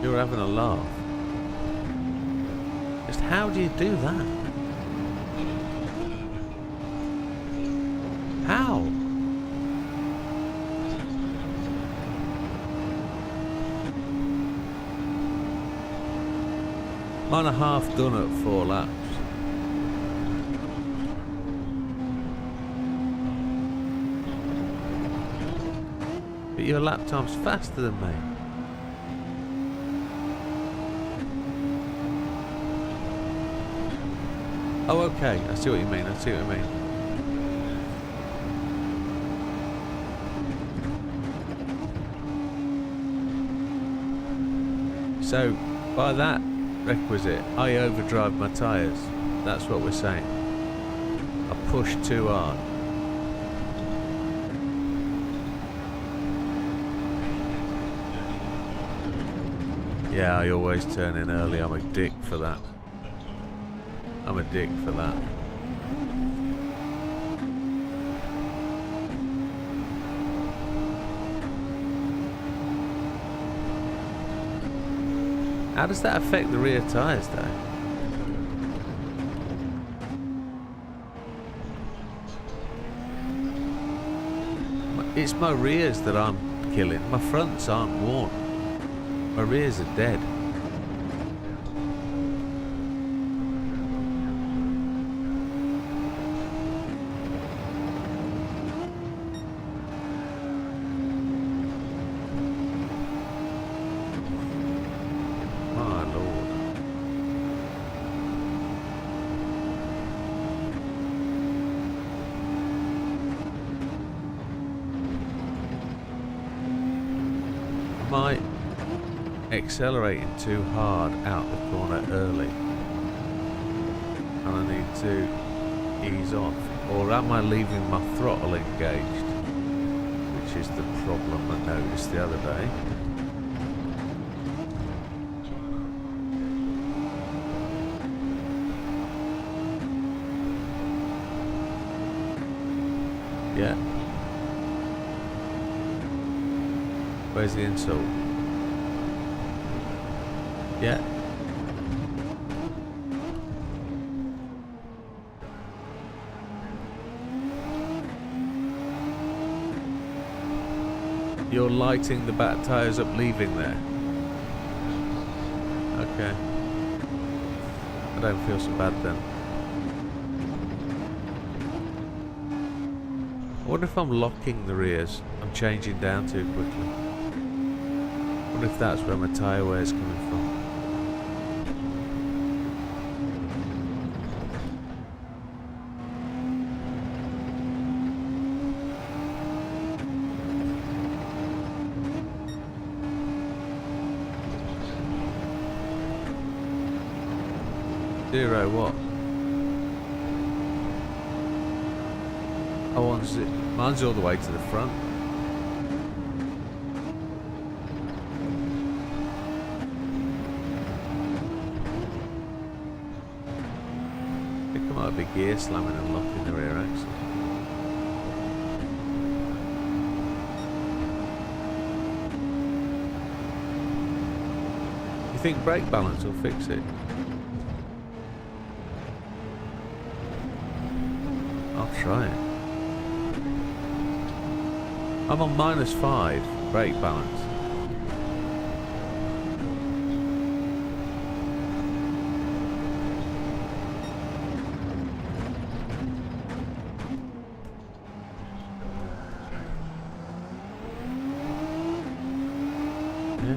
You're having a laugh. Just how do you do that? How? Mine are half done at 4 laps. But your lap time's faster than me. Oh, okay. I see what you mean. I see what you mean. So, by that requisite, I overdrive my tyres. That's what we're saying. I push too hard. Yeah, I always turn in early. I'm a dick for that. I'm a dick for that. How does that affect the rear tyres though? It's my rears that I'm killing. My fronts aren't worn. My rears are dead. Might accelerating too hard out the corner early and I need to ease off, or am I leaving my throttle engaged, which is the problem I noticed the other day. Yeah. Where's the insult? Yeah. You're lighting the back tyres up leaving there. Okay. I don't feel so bad then. I wonder if I'm locking the rears. I'm changing down too quickly. I wonder if that's where my tyre wear is coming from. 0 what? Oh, mine's all the way to the front. I think I might be gear slamming and locking the rear axle. You think brake balance will fix it? I'll try it. I'm on -5 brake balance. Yeah.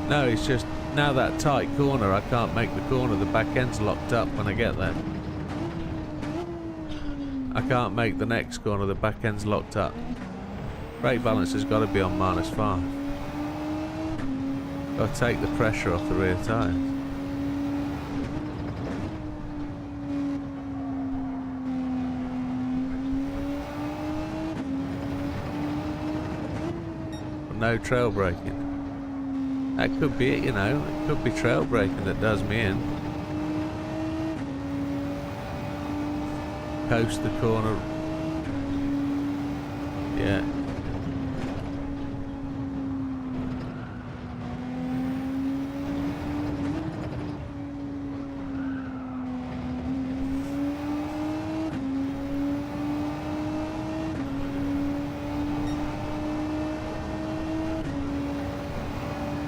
No, it's just now that tight corner, I can't make the corner. The back end's locked up when I get there. I can't make the next corner, the back end's locked up. Brake balance has got to be on -5. Got to take the pressure off the rear tyres. No trail braking. That could be it, you know. It could be trail braking that does me in. Coast the corner. Yeah.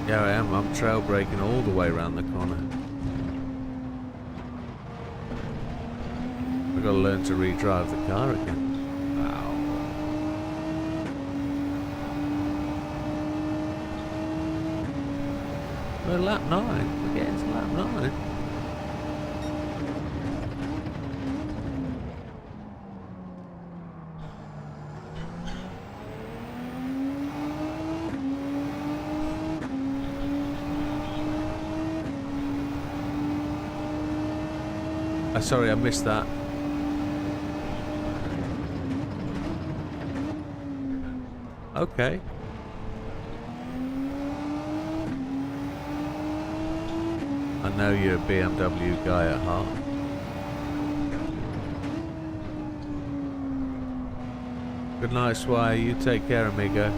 Yeah, I am. I'm trail braking all the way around the corner. I've got to learn to redrive the car again. Wow. We're lap 9. We're getting to lap 9. Sorry, I missed that. Okay. I know you're a BMW guy at heart. Good night, Swire. You take care, amigo.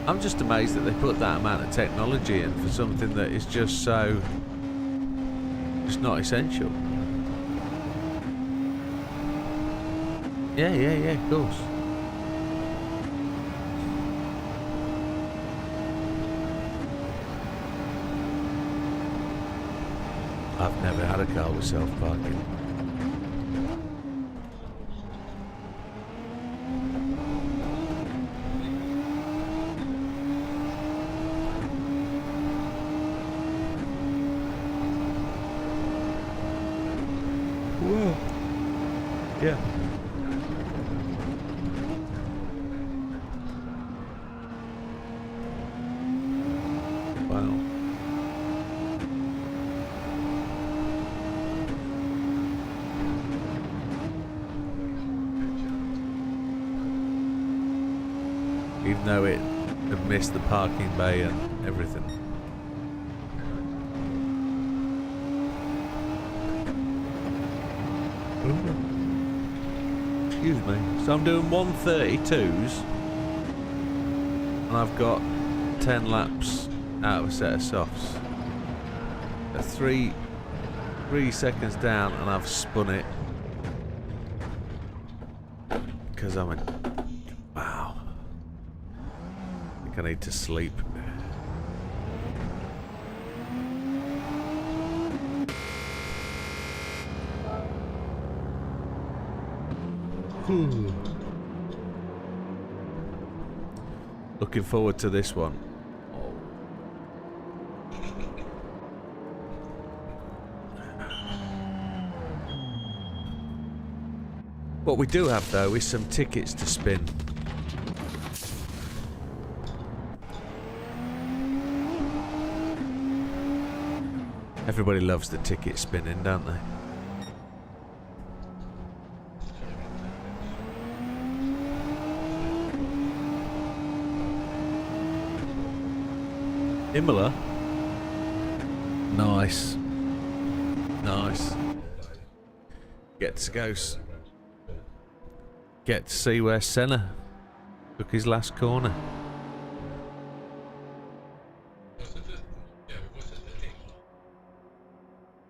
I'm just amazed that they put that amount of technology in for something that is just so... just not essential. Yeah, of course. I've never had a car with self-parking. Whoa. Yeah. Wow. Even though it had missed the parking bay and everything. Excuse me. So I'm doing 132s and I've got 10 laps out of a set of softs. That's 3 seconds down and I've spun it because I'm in... Wow. think I need to sleep. Looking forward to this one. What we do have though is some tickets to spin. Everybody loves the ticket spinning, don't they? Imola? Nice. Nice. Get to see where Senna took his last corner.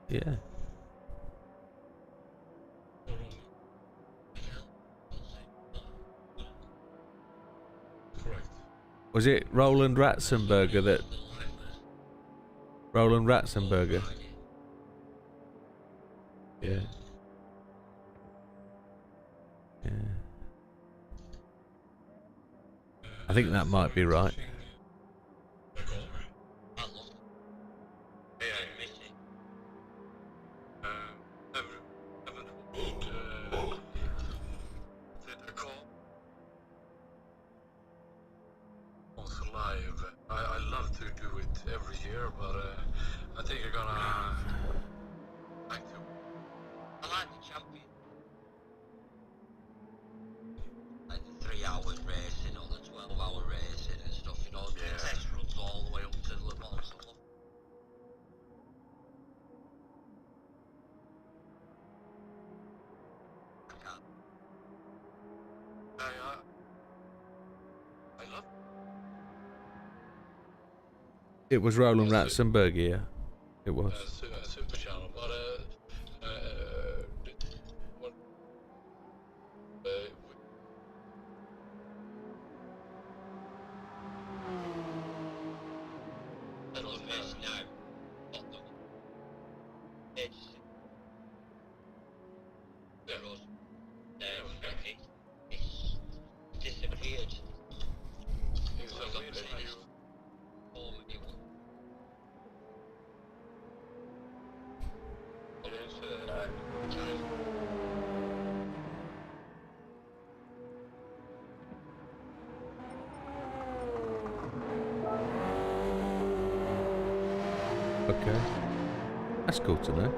Yeah. Was it Roland Ratzenberger that... Roland Ratzenberger? Yeah. Yeah. I think that might be right. I love to do it every year, but I think you're gonna like to. I like the champion. Like the 3 hours racing or the 12-hour racing and stuff, you know, the test runs all the way up to Le Mans. I love. It was Roland Ratzenberger, yeah. It was. Super channel, but what? I don't know now. Not the edge. There was. It's disappeared. It's so weird. Okay. That's cool to know.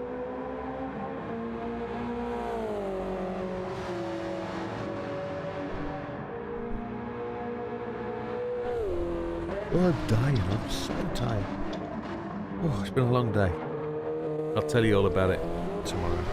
Oh, I'm dying. I'm so tired. Oh, it's been a long day. I'll tell you all about it tomorrow.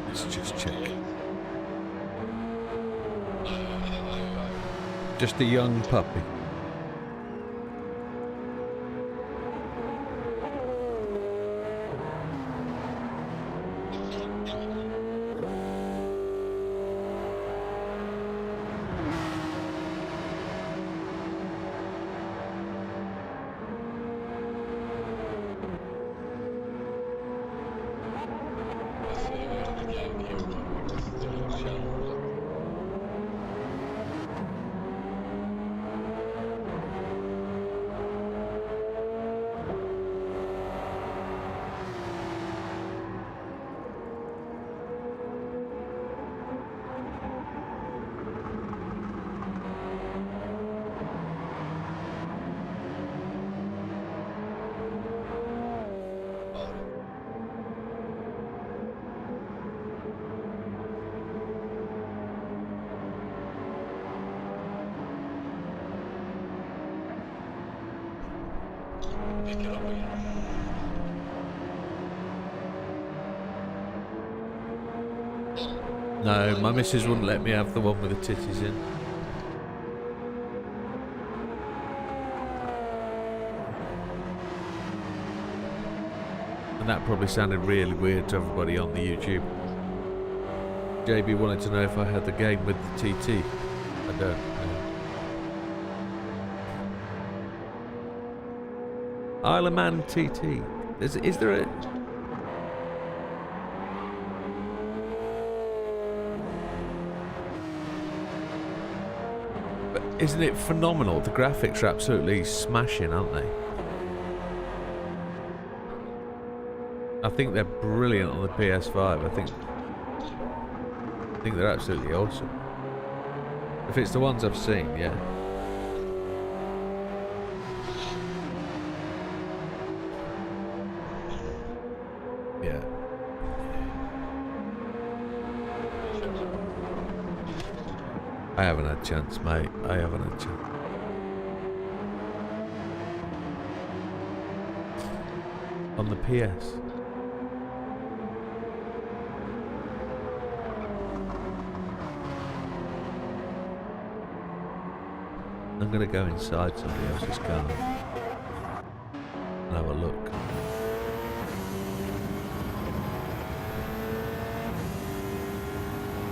Let's just check. Just a young puppy. pick it up again. No, my missus wouldn't let me have the one with the titties in. And that probably sounded really weird to everybody on the YouTube. JB wanted to know if I had the game with the TT. I don't know. Isle of Man TT. Is there a... But isn't it phenomenal? The graphics are absolutely smashing, aren't they? I think they're brilliant on the PS5. I think they're absolutely awesome. If it's the ones I've seen, yeah. Yeah. I haven't had a chance, mate. I haven't had a chance. On the PS. I'm gonna go inside somebody else's car and have a look.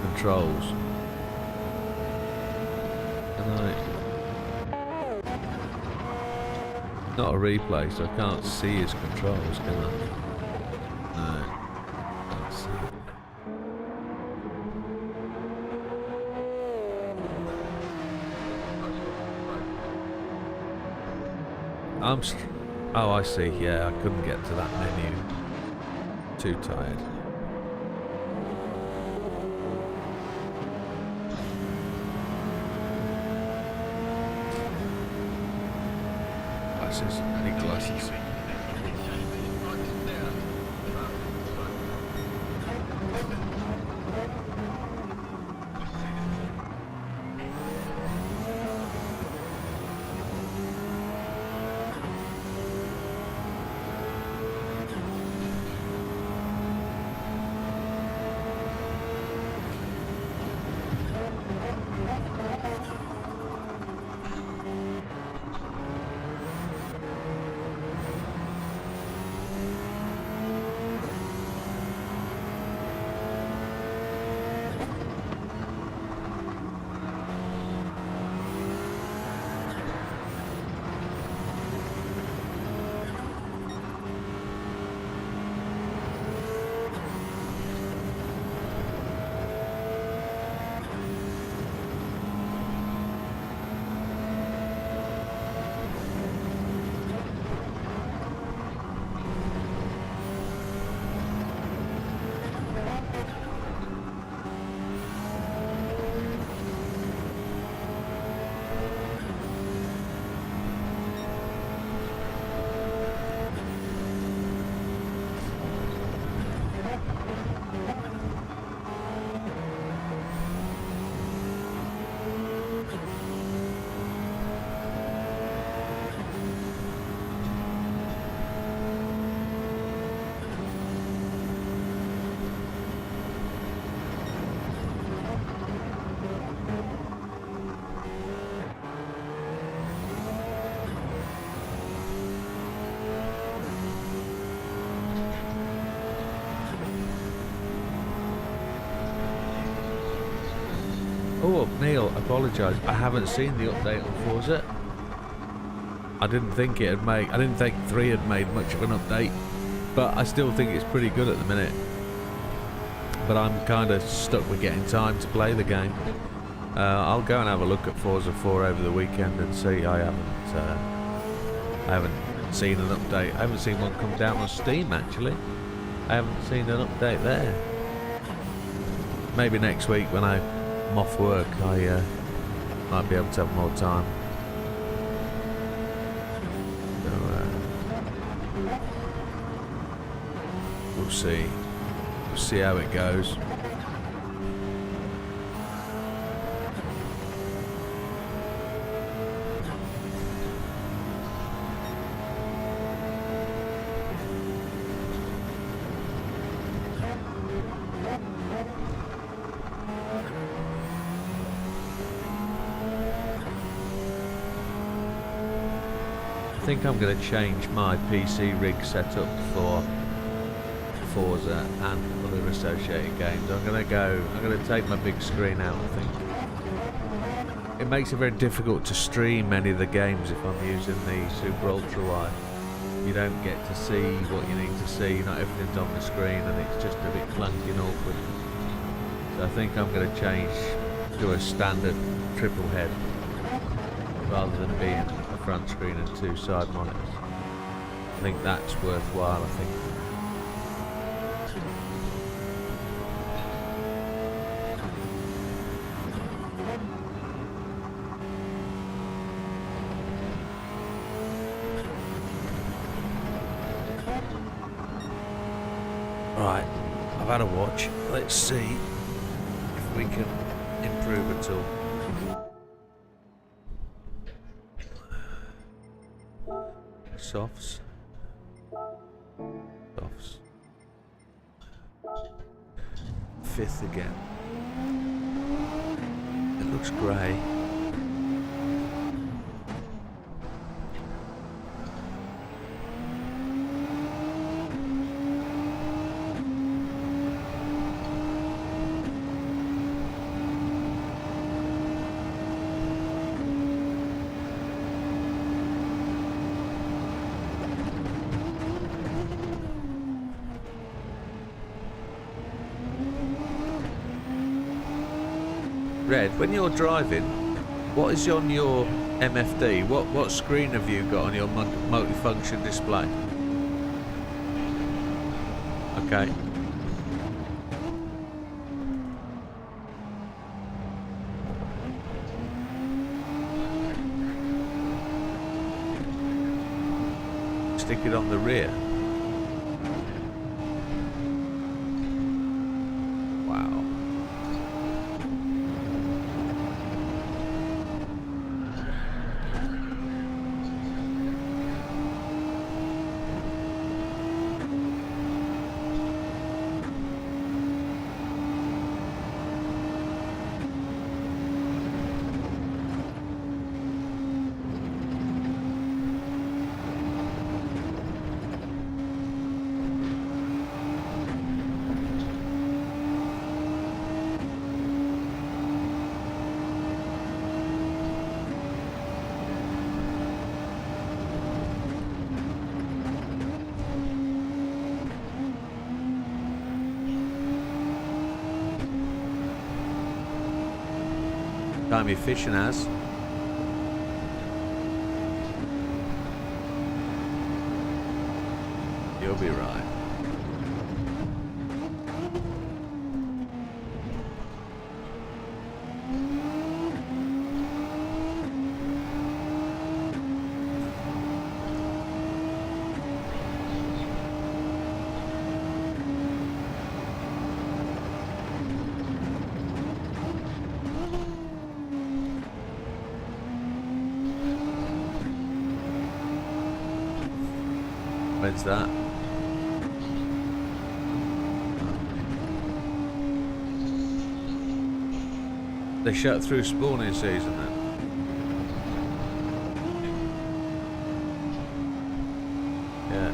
Controls. Can I? Not a replay, so I can't see his controls, can I? No. Can't see it. Oh, I see. Yeah, I couldn't get to that menu. Too tired. Glasses. I need glasses. Oh, Neil, apologise. I haven't seen the update on Forza. I didn't think 3 had made much of an update, but I still think it's pretty good at the minute. But I'm kind of stuck with getting time to play the game. I'll go and have a look at Forza 4 over the weekend and see. I haven't seen an update. I haven't seen one come down on Steam actually. I haven't seen an update there. Maybe next week when I'm off work, I might be able to have more time. So, we'll see. We'll see how it goes. think I'm going to change my PC rig setup for Forza and other associated games. I'm going to take my big screen out, I think. It makes it very difficult to stream many of the games if I'm using the super ultra wide. You don't get to see what you need to see, not everything's on the screen, and it's just a bit clunky and awkward. So I think I'm going to change to a standard triple head rather than being a front screen and two side monitors. I think that's worthwhile, I think. Right, I've had a watch. Let's see if we can improve at all. Softs. Softs. Fifth again. It looks grey. Red, when you're driving, what is on your MFD? What screen have you got on your multifunction display? Okay. Stick it on the rear. Wow. Time you're fishing as. You'll be right. When's that? They shut through spawning season then? Yeah.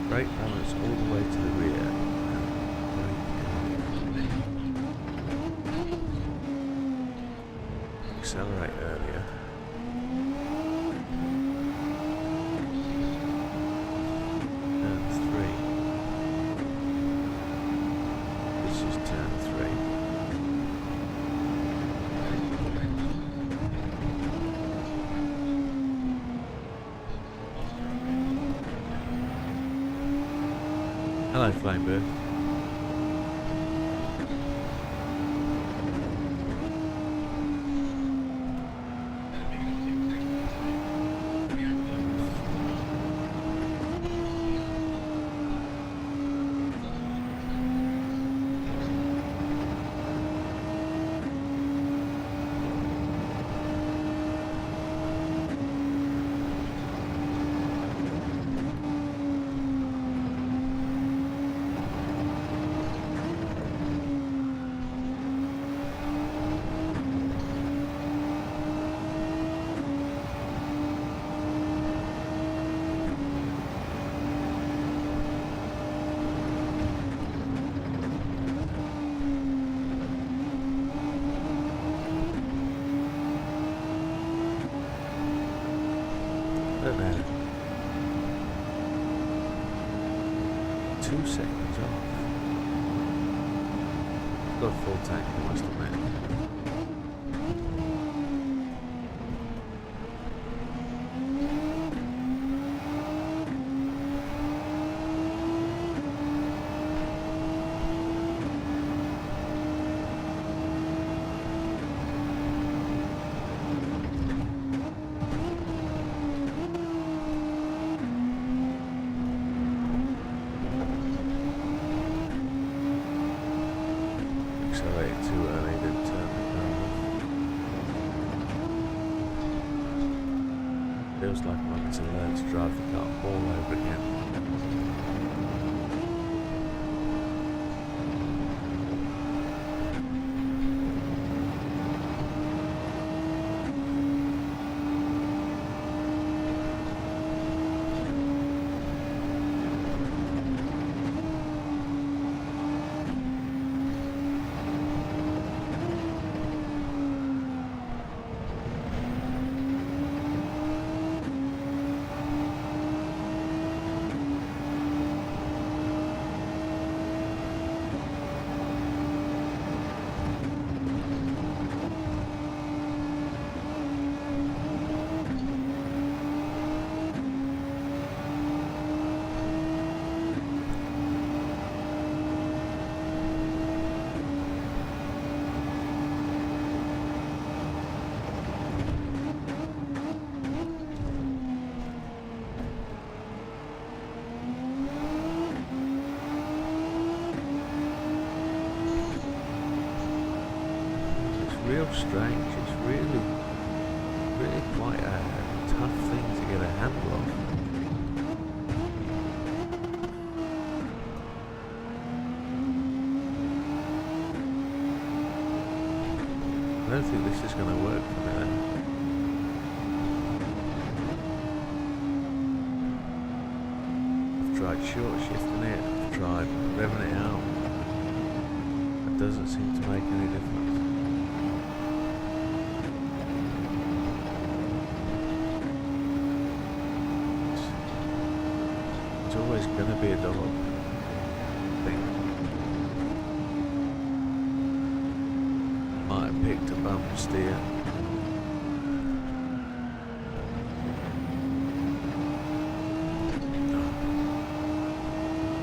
Brake balance all the way to the rear. Accelerate earlier. Turn 3. This is turn 3. Hello, Flamebird. Don't know. 2 seconds off. Got a full tank, I must admit. Accelerated too early, then turn the car off. Feels like I want to learn to drive the car all over again. Real strange. It's really quite a tough thing to get a handle on. I don't think this is going to work for me then. I've tried short shifting it, I've tried revving it out. It doesn't seem to make any difference. It's always going to be a dog thing. Might have picked a bump steer.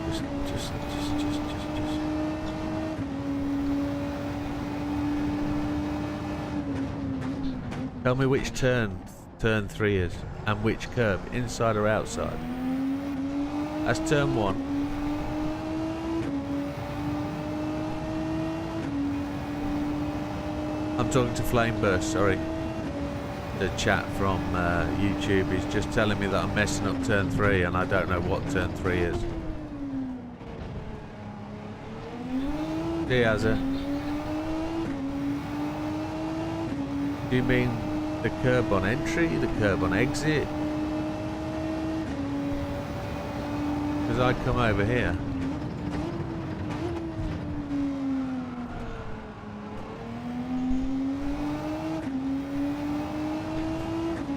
Just. Tell me which turn 3 is, and which curb, inside or outside. That's turn 1. I'm talking to Flameburst, sorry. The chat from YouTube is just telling me that I'm messing up turn 3 and I don't know what turn 3 is. Diazza. Do you mean the curb on entry, the curb on exit? Because I come over here.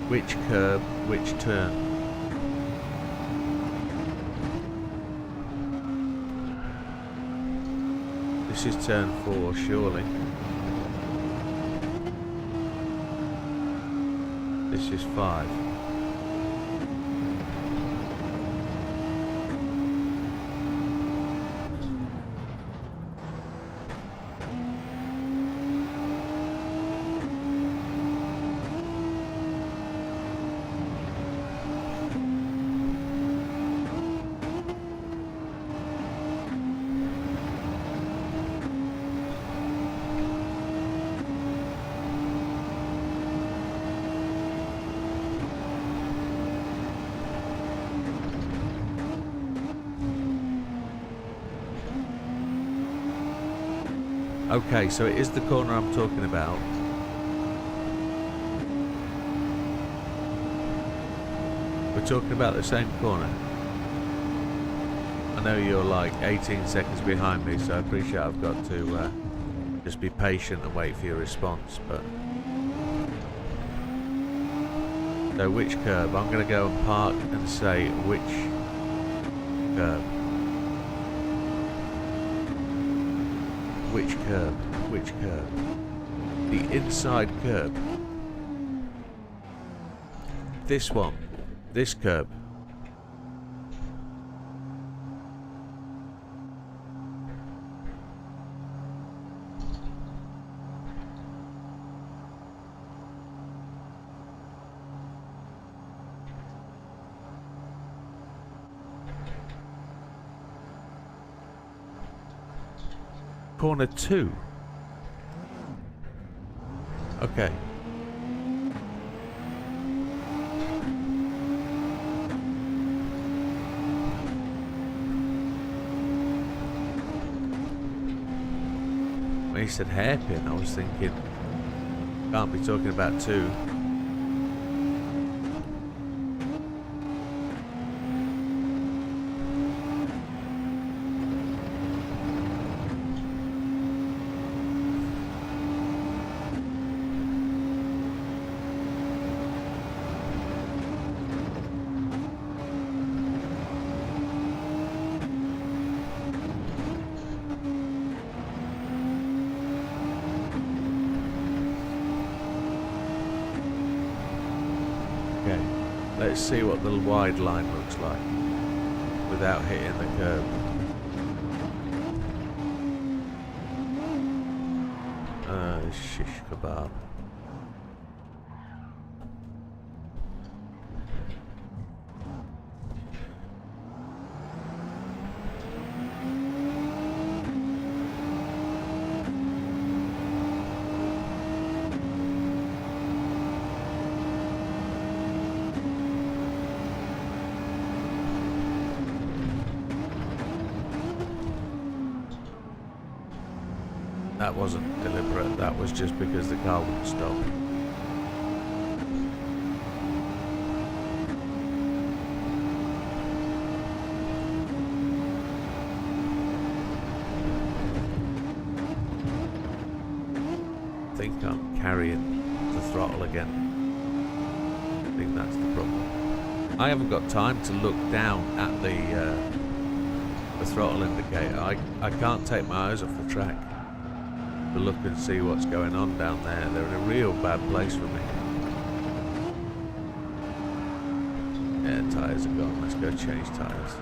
Which curb, which turn? This is turn 4, surely. This is 5. Okay, so it is the corner I'm talking about. We're talking about the same corner. I know you're like 18 seconds behind me, so I appreciate I've got to just be patient and wait for your response. But so which curb? I'm going to go and park and say which curb. Which curb? Which curb? The inside curb. This one. This curb. Corner 2. Okay. When he said hairpin, I was thinking, can't be talking about 2. Let's see what the wide line looks like without hitting the curb. Shish kebab. That wasn't deliberate, that was just because the car wouldn't stop. I think I'm carrying the throttle again. I think that's the problem. I haven't got time to look down at the throttle indicator. I can't take my eyes off the track to look and see what's going on down there. They're in a real bad place for me. Yeah, tyres are gone. Let's go change tyres.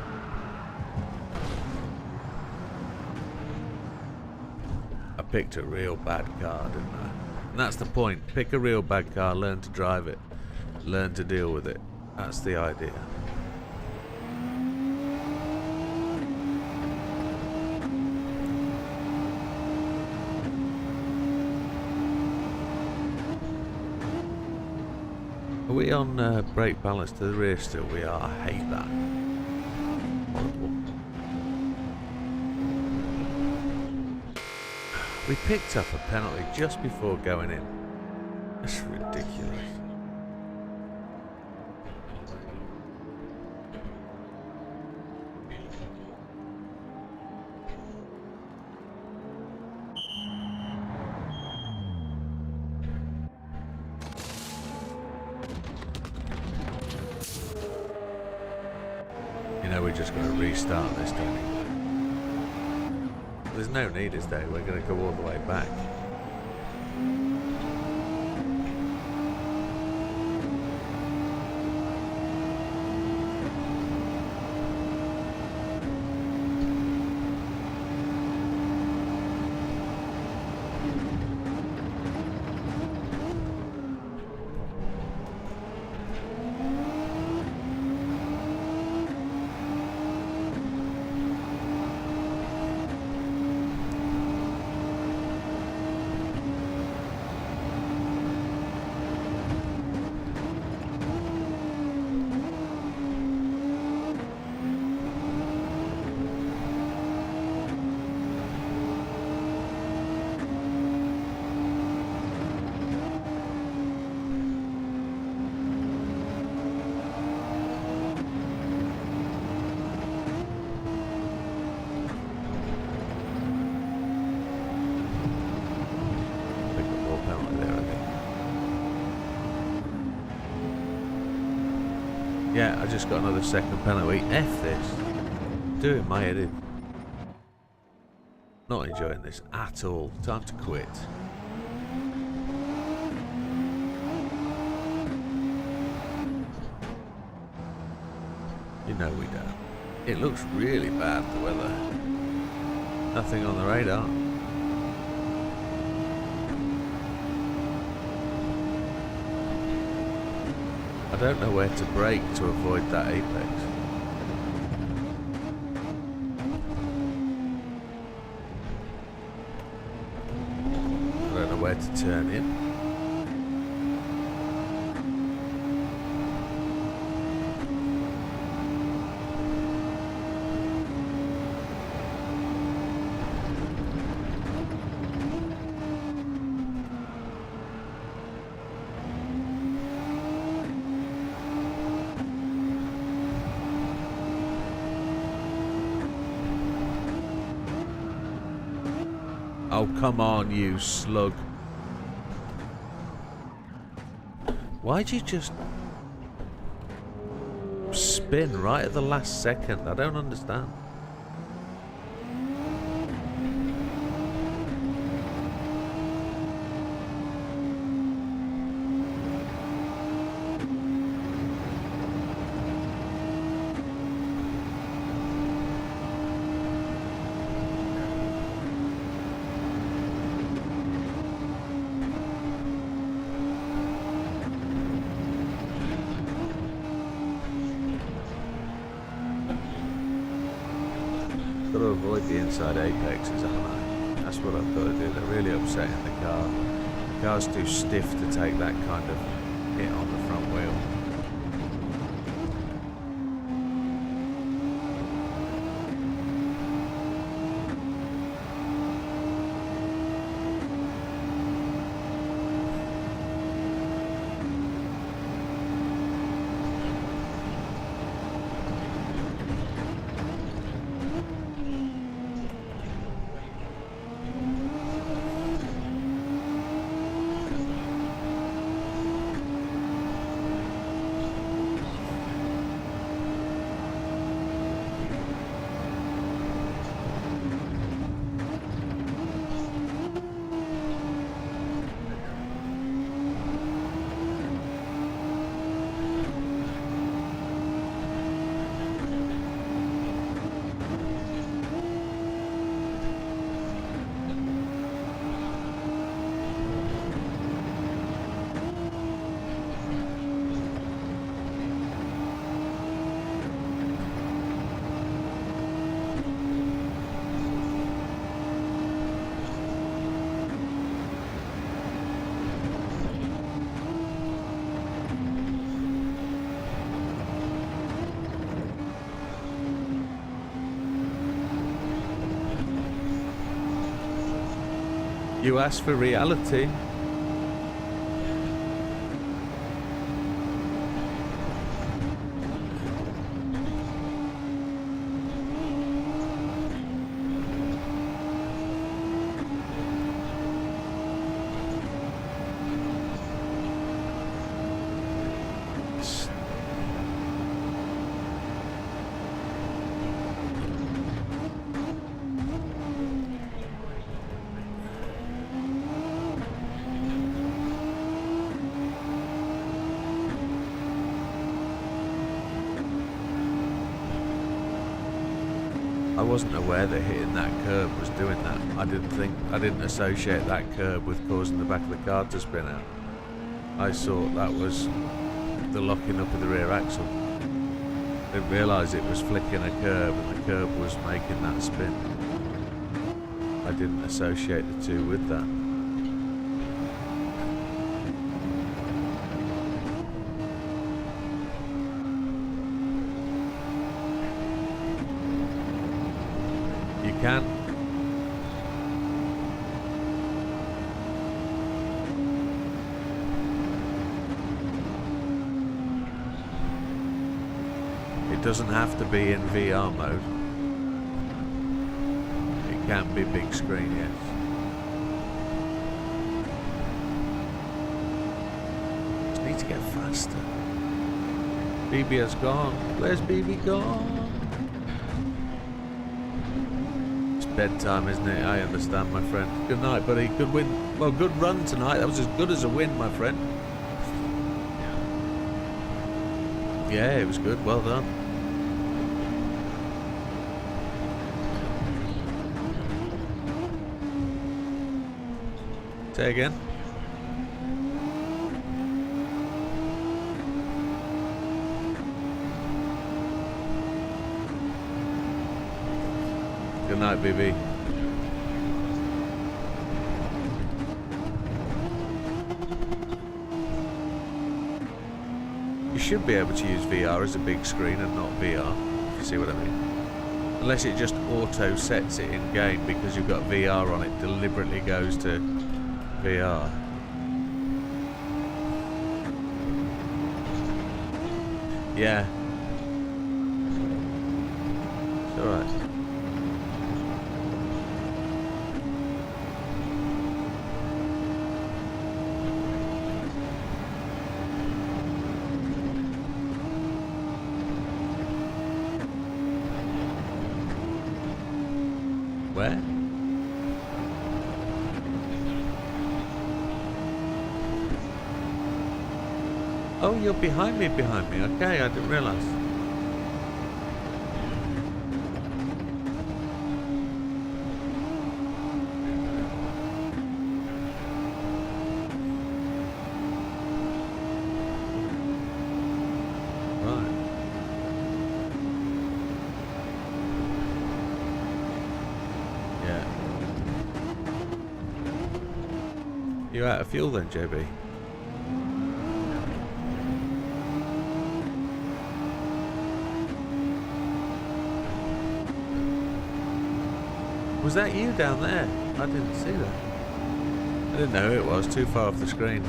I picked a real bad car, didn't I? And that's the point. Pick a real bad car, learn to drive it, learn to deal with it. That's the idea. Are we on brake balance to the rear still? We are. I hate that. Horrible. We picked up a penalty just before going in. That's ridiculous. We're just going to restart this, don't we? There's no need, is there? We're going to go all the way back. Yeah, I just got another second penalty. F this. Doing my head in. Not enjoying this at all. Time to quit. You know we don't. It looks really bad, the weather. Nothing on the radar. I don't know where to brake to avoid that apex. I don't know where to turn in. Oh, come on, you slug. Why'd you just spin right at the last second? I don't understand. Got to avoid the inside apexes, haven't I? That's what I've got to do. They're really upsetting the car. The car's too stiff to take that kind of hit on the front wheel. You asked for reality. I wasn't aware that hitting that curb was doing that. I didn't associate that curb with causing the back of the car to spin out. I thought that was the locking up of the rear axle. Didn't realise it was flicking a curb and the curb was making that spin. I didn't associate the two with that. You can. It doesn't have to be in VR mode. It can be big screen, yes. Just need to get faster. BB has gone. Where's BB gone? It's bedtime, isn't it? I understand, my friend. Good night, buddy. Good win. Well, good run tonight. That was as good as a win, my friend. Yeah, it was good. Well done. Say again. Good night, BB. You should be able to use VR as a big screen and not VR, if you see what I mean. Unless it just auto sets it in game because you've got VR on it, deliberately goes to VR. Yeah. It's alright. Where? Oh, you're behind me. Okay, I didn't realise. Right. Yeah. You're out of fuel then, JB? Was that you down there? I didn't see that. I didn't know who it was, too far off the screen.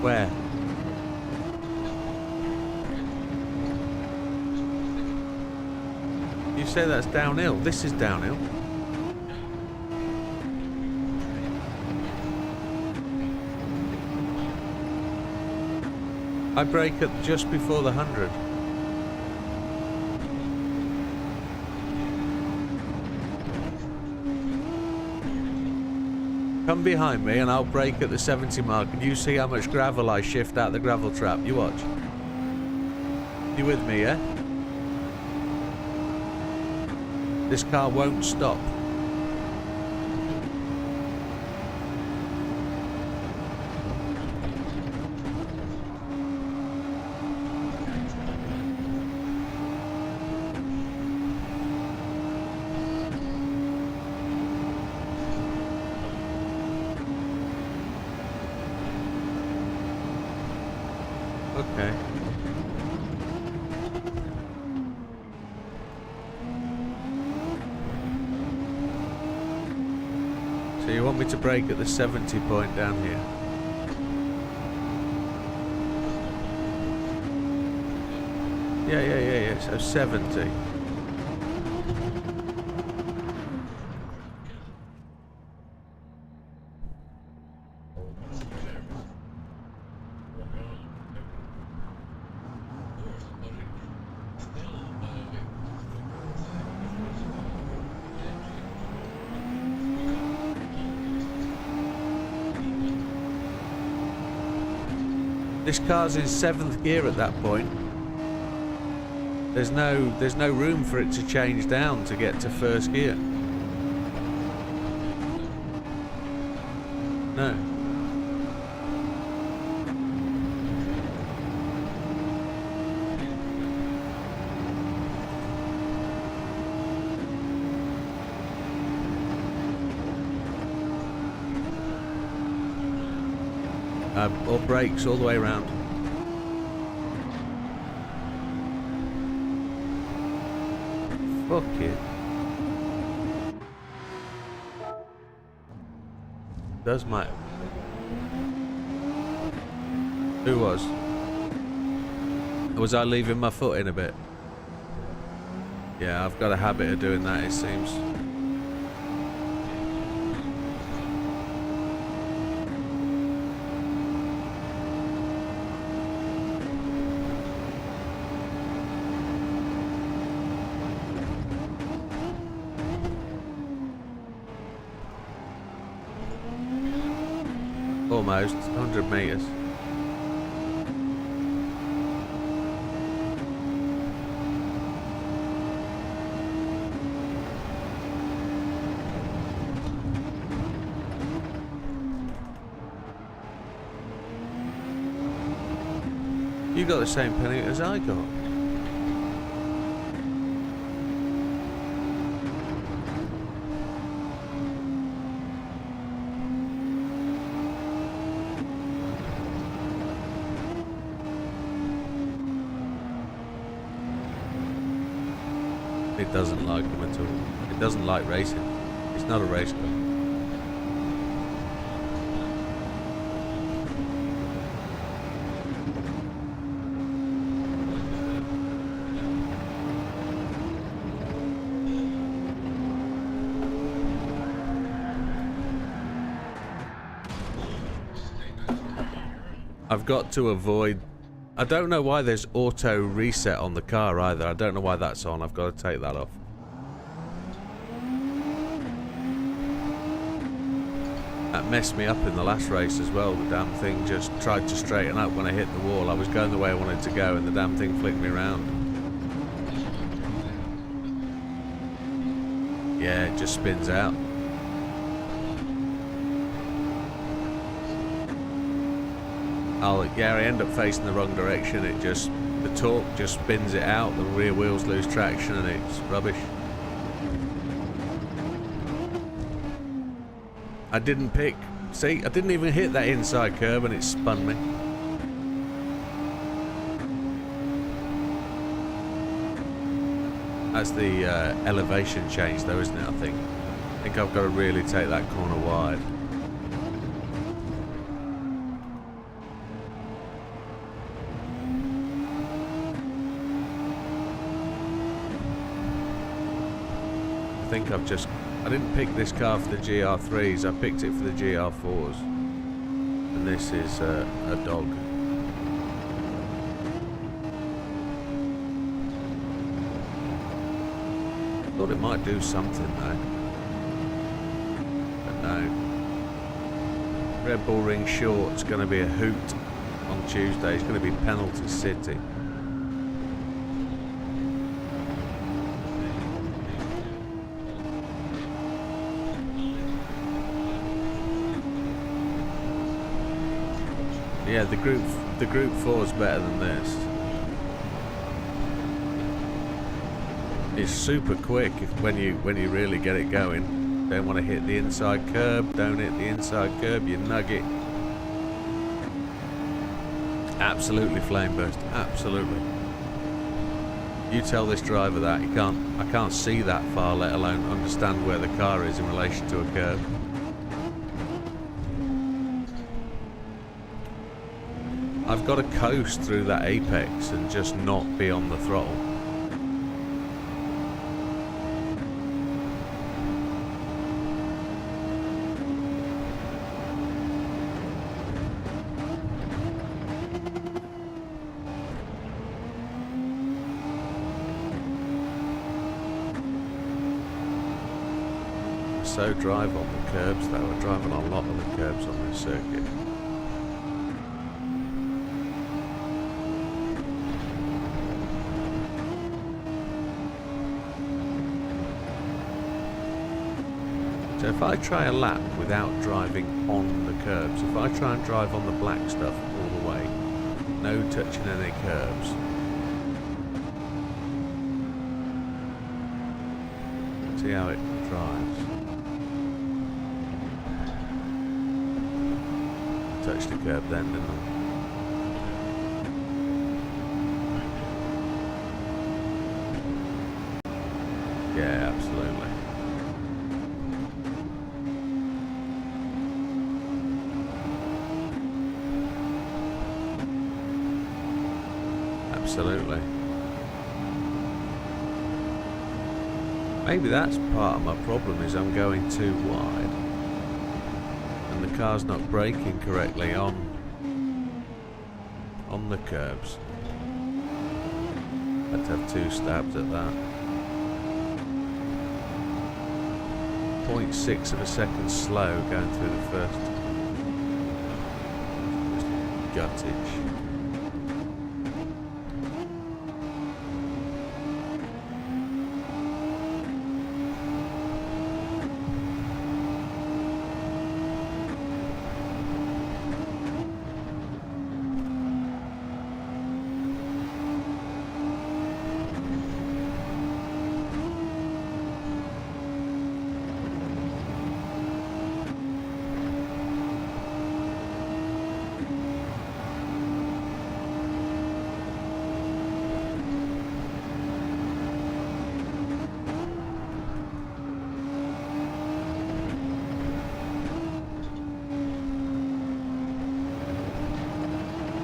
Where? You say that's downhill. This is downhill. I brake at just before the 100. Come behind me and I'll brake at the 70 mark and you see how much gravel I shift out the gravel trap. You watch. You with me, yeah? This car won't stop. Okay. So you want me to brake at the 70 point down here? Yeah. So 70. This car's in 7th gear at that point. There's no room for it to change down to get to 1st gear. No. Or brakes all the way around. Fuck it. Does my... Who was? Was I leaving my foot in a bit? Yeah, I've got a habit of doing that, it seems. Almost 100 meters. You got the same penny as I got. It doesn't like them at all. It doesn't like racing. It's not a race car. I've got to avoid... I don't know why there's auto reset on the car either. I don't know why that's on. I've got to take that off. That messed me up in the last race as well. The damn thing just tried to straighten up when I hit the wall. I was going the way I wanted to go and the damn thing flicked me around. Yeah, it just spins out. Yeah, I end up facing the wrong direction. It just, the torque just spins it out. The rear wheels lose traction and it's rubbish. I didn't pick, see, I didn't even hit that inside curb and it spun me. That's the elevation change though, isn't it, I think? I think I've got to really take that corner wide. I think I didn't pick this car for the GR3s, I picked it for the GR4s. And this is a dog. Thought it might do something though. But no. Red Bull Ring Short's going to be a hoot on Tuesday. It's going to be Penalty City. Yeah, the group 4 is better than this. It's super quick when you really get it going. Don't want to hit the inside curb. Don't hit the inside curb. You nugget. Absolutely flame burst. Absolutely. You tell this driver that I can't see that far, let alone understand where the car is in relation to a curb. I've got to coast through that apex and just not be on the throttle. So drive on the curbs though. I drive on a lot of the curbs on this circuit. So if I try a lap without driving on the curbs, if I try and drive on the black stuff all the way, no touching any curbs, see how it drives. Touch the curb then, didn't I? Yeah, absolutely. Absolutely. Maybe that's part of my problem, is I'm going too wide and the car's not braking correctly on the curbs. Let's have 2 stabs at that. 0.6 of a second slow going through the first. Guttage.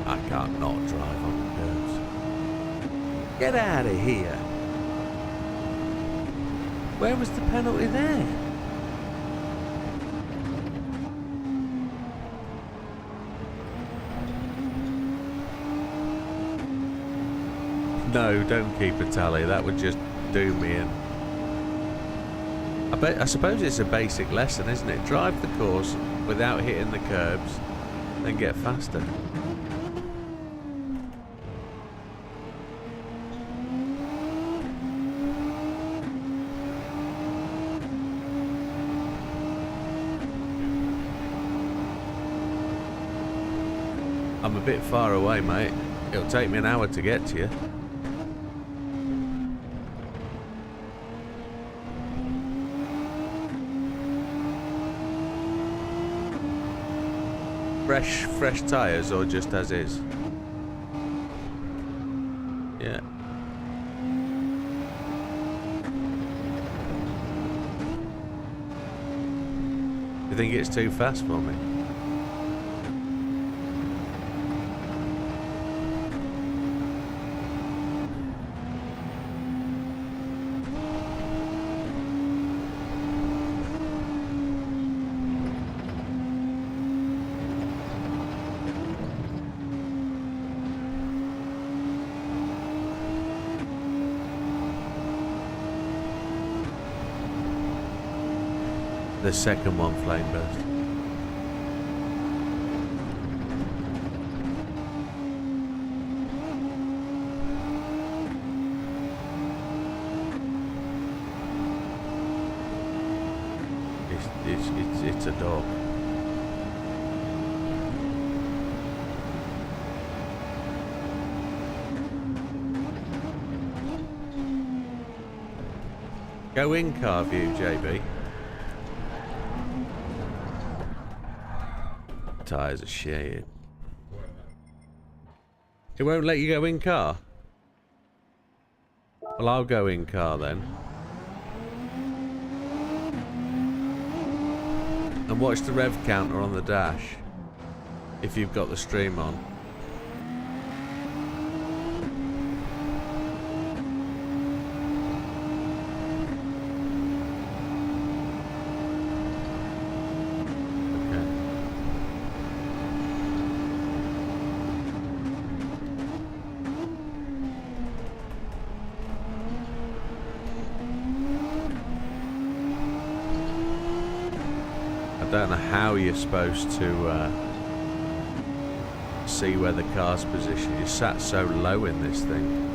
I can't not drive on the curves. Get out of here. Where was the penalty there? No, don't keep a tally. That would just do me in. I suppose it's a basic lesson, isn't it? Drive the course without hitting the curbs, then get faster. I'm a bit far away, mate. It'll take me an hour to get to you. Fresh tyres or just as is? Yeah. You think it's too fast for me? The second one flame burst. It's a dog. Go in car view, JB. Tyres are shit. It won't let you go in car? Well, I'll go in car then. And watch the rev counter on the dash if you've got the stream on. I don't know how you're supposed to see where the car's positioned. You're sat so low in this thing.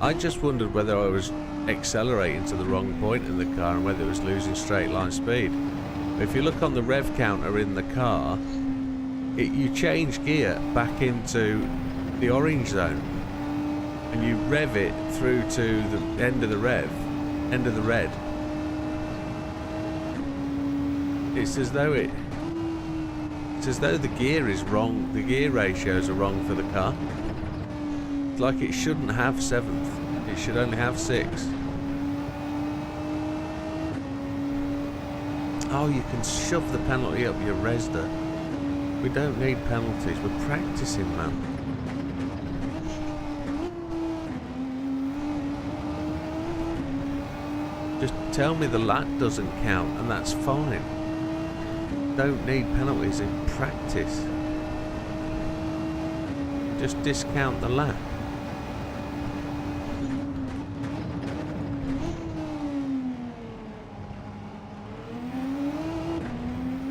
I just wondered whether I was accelerating to the wrong point in the car and whether it was losing straight line speed. If you look on the rev counter in the car, you change gear back into the orange zone and you rev it through to the end of the red. It's as though the gear is wrong, the gear ratios are wrong for the car. It's like it shouldn't have 7th, it should only have 6th. Oh, you can shove the penalty up your Resda. We don't need penalties. We're practicing, man. Just tell me the lap doesn't count, and that's fine. Don't need penalties in practice. Just discount the lap.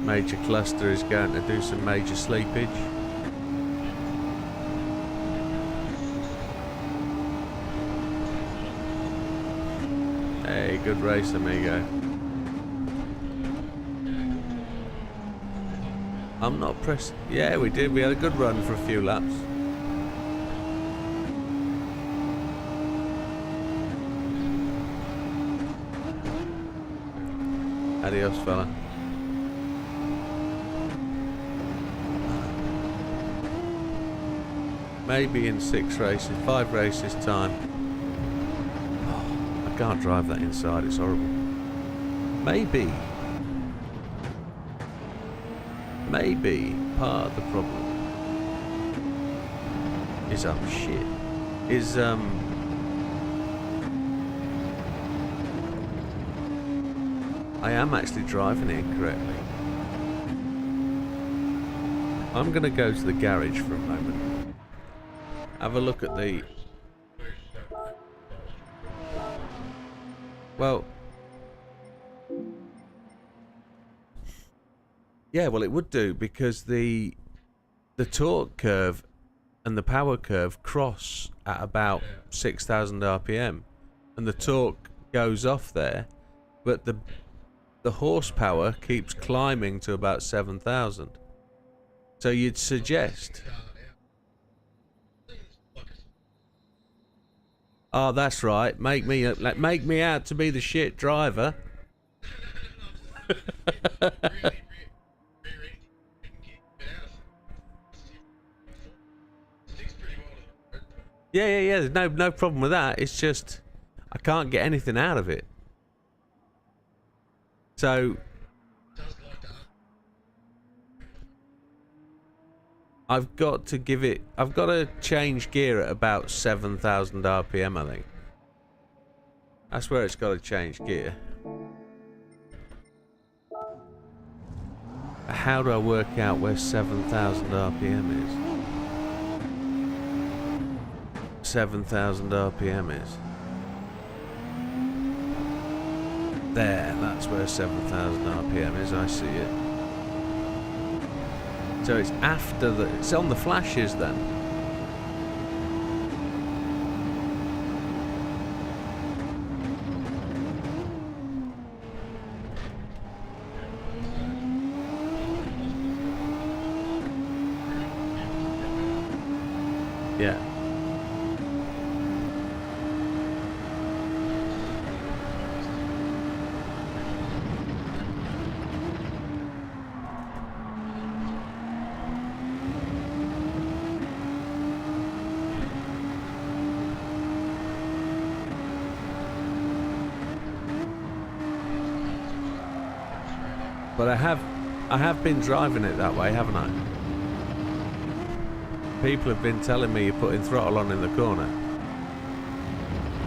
Major cluster is going to do some major sleepage. Hey, good race, amigo. I'm not pressed. Yeah, we did. We had a good run for a few laps. Adios, fella. Maybe in 5 races time. Oh, I can't drive that inside, it's horrible. Maybe part of the problem is I am actually driving it incorrectly. I'm gonna go to the garage for a moment. Have a look at the... Well... Yeah, well it would do, because the torque curve and the power curve cross at about 6,000 RPM. And the torque goes off there, but the horsepower keeps climbing to about 7,000. So you'd suggest... Oh, that's right. Make me out to be the shit driver. Yeah. There's no problem with that. It's just I can't get anything out of it. So I've got to change gear at about 7,000 RPM, I think. That's where it's got to change gear. How do I work out where 7,000 RPM is? 7,000 RPM is. There, that's where 7,000 RPM is, I see it. So it's after it's on the flashes then. Yeah. But I have been driving it that way, haven't I? People have been telling me you're putting throttle on in the corner.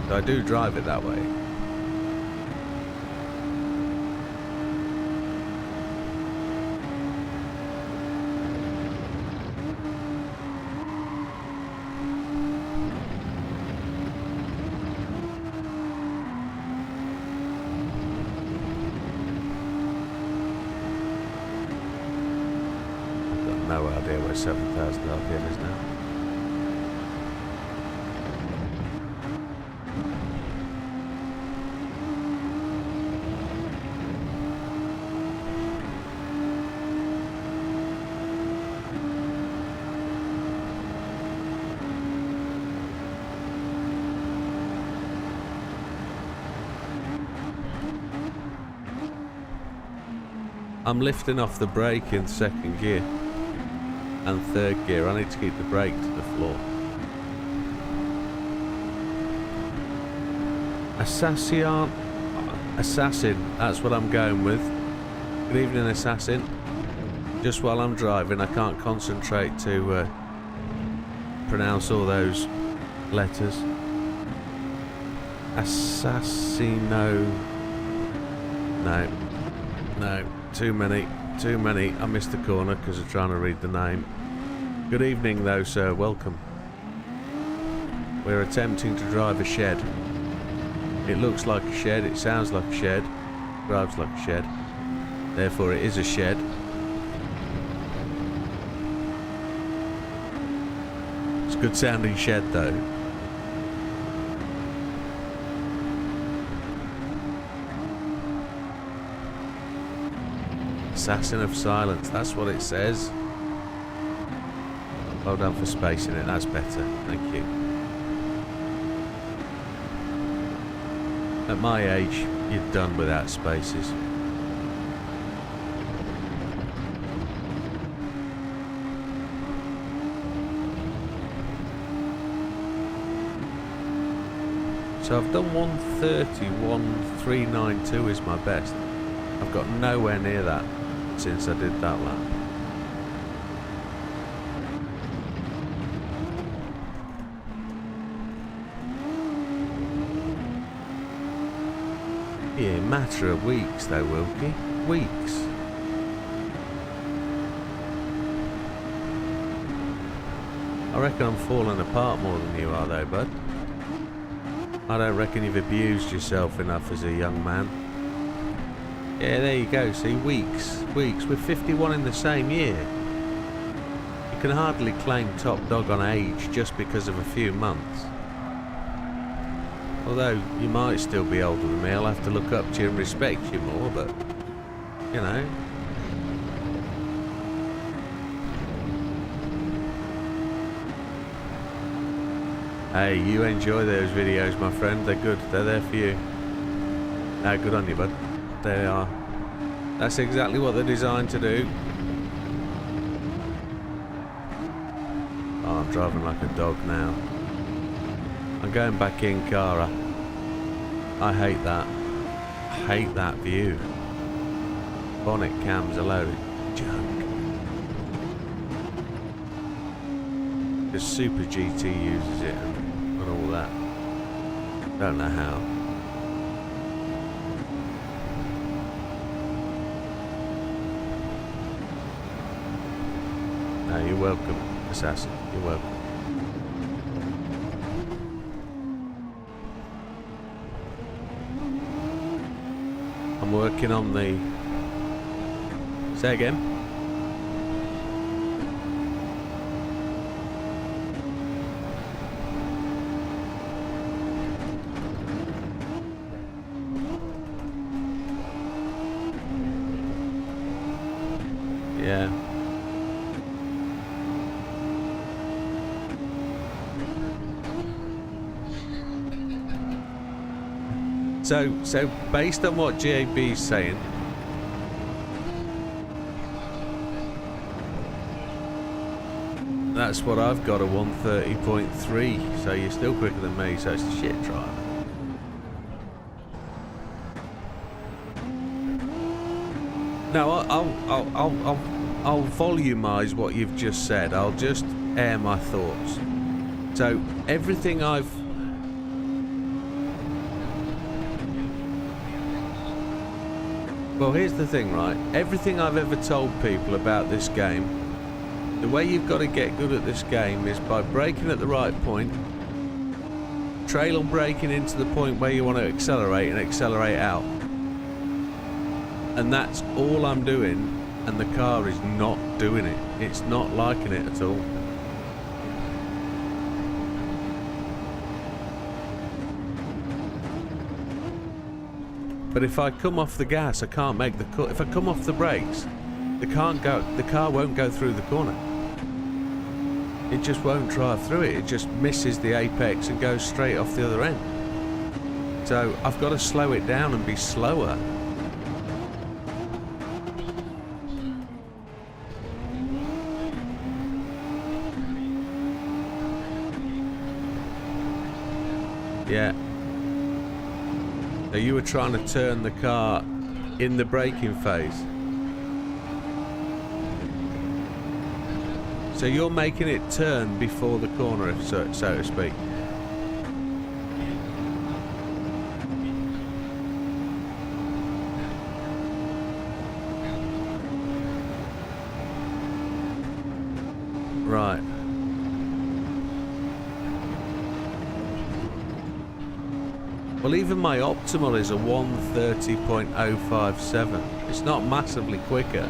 So I do drive it that way. No idea where 7,000 RPM is now. I'm lifting off the brake in second gear. And third gear. I need to keep the brake to the floor. Assassin, that's what I'm going with. Good evening, Assassin. Just while I'm driving, I can't concentrate to pronounce all those letters. Assassino. No, too many. I missed the corner because I'm trying to read the name. Good evening, though, sir. Welcome. We're attempting to drive a shed. It looks like a shed, it sounds like a shed, drives like a shed. Therefore, it is a shed. It's a good sounding shed, though. Assassin of Silence, that's what it says. Well done for spacing it, that's better. Thank you. At my age, you're done without spaces. So I've done 130, 1392 is my best. I've got nowhere near that since I did that lap. Yeah, matter of weeks though, Wilkie. Weeks. I reckon I'm falling apart more than you are though, bud. I don't reckon you've abused yourself enough as a young man. Yeah, there you go, see, weeks. We're 51 in the same year. You can hardly claim top dog on age just because of a few months. Although, you might still be older than me, I'll have to look up to you and respect you more, but, you know. Hey, you enjoy those videos, my friend, they're good, they're there for you. No, good on you, bud. They are. That's exactly what they're designed to do. Oh, I'm driving like a dog now. I'm going back in, Cara. I hate that. I hate that view. Bonnet cams a load of junk. Because Super GT uses it and all that. Don't know how. No, you're welcome, Assassin. You're welcome. I'm working on the... Say again? Yeah. So based on what JB's saying, that's what I've got, a 130.3. So you're still quicker than me. So it's a shit drive. No, I'll volumize what you've just said. I'll just air my thoughts. So everything I've... Well, here's the thing, right? Everything I've ever told people about this game, the way you've got to get good at this game is by braking at the right point, trail braking into the point where you want to accelerate and accelerate out. And that's all I'm doing, and the car is not doing it. It's not liking it at all. But if I come off the gas, I can't make the cut. If I come off the brakes, the car won't go through the corner. It just won't drive through it. It just misses the apex and goes straight off the other end. So I've got to slow it down and be slower. Yeah. So you were trying to turn the car in the braking phase. So you're making it turn before the corner, so to speak. Right. Well, even my optimal is a 130.057. It's not massively quicker.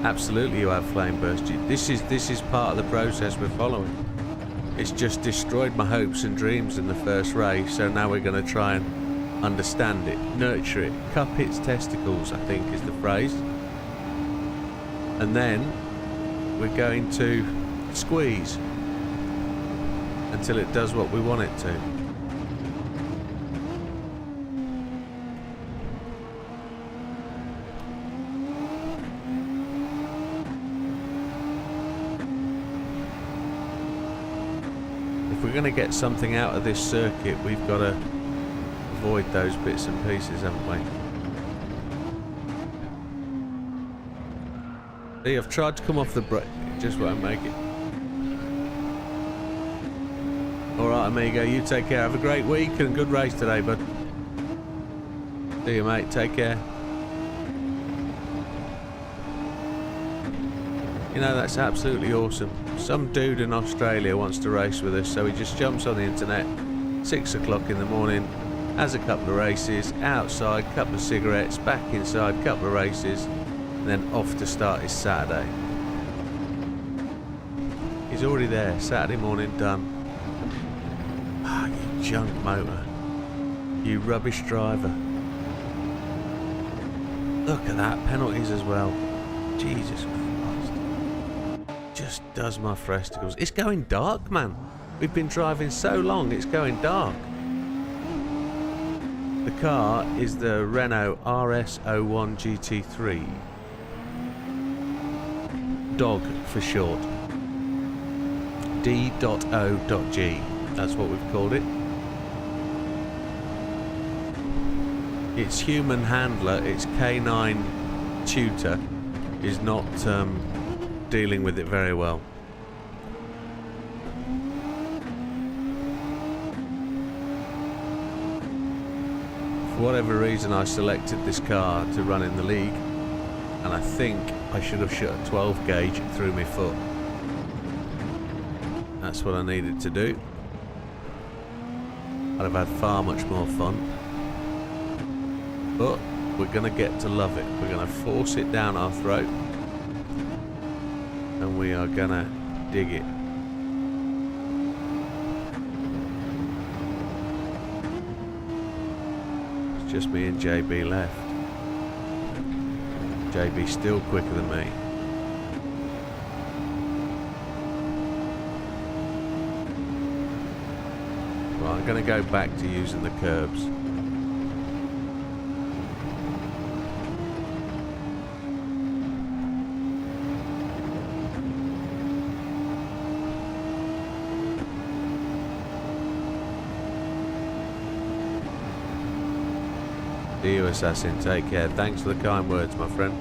Absolutely, you have flame burst. This is part of the process we're following. It's just destroyed my hopes and dreams in the first race, so now we're going to try and understand it, nurture it, cup its testicles, I think is the phrase. And then we're going to squeeze until it does what we want it to. If we're going to get something out of this circuit, we've got to avoid those bits and pieces, haven't we? See, I've tried to come off the brake, it just won't make it. Alright, amigo, you take care. Have a great week and good race today, bud. See you, mate. Take care. You know, that's absolutely awesome. Some dude in Australia wants to race with us, so he just jumps on the internet, 6 o'clock in the morning, has a couple of races, outside, couple of cigarettes, back inside, couple of races, and then off to start his Saturday. He's already there, Saturday morning done. Ah, you junk motor. You rubbish driver. Look at that, penalties as well. Jesus Christ. Just does my fresticles. It's going dark, man. We've been driving so long, it's going dark. The car is the Renault RS01 GT3. Dog for short. D.O.G. That's what we've called it. Its human handler, its K9 tutor, is not dealing with it very well. For whatever reason, I selected this car to run in the league, and I think I should have shot a 12 gauge through my foot. That's what I needed to do. I'd have had far much more fun. But we're going to get to love it. We're going to force it down our throat. And we are going to dig it. It's just me and JB left. JB's still quicker than me. Well, I'm going to go back to using the curbs. See you, Assassin. Take care. Thanks for the kind words, my friend.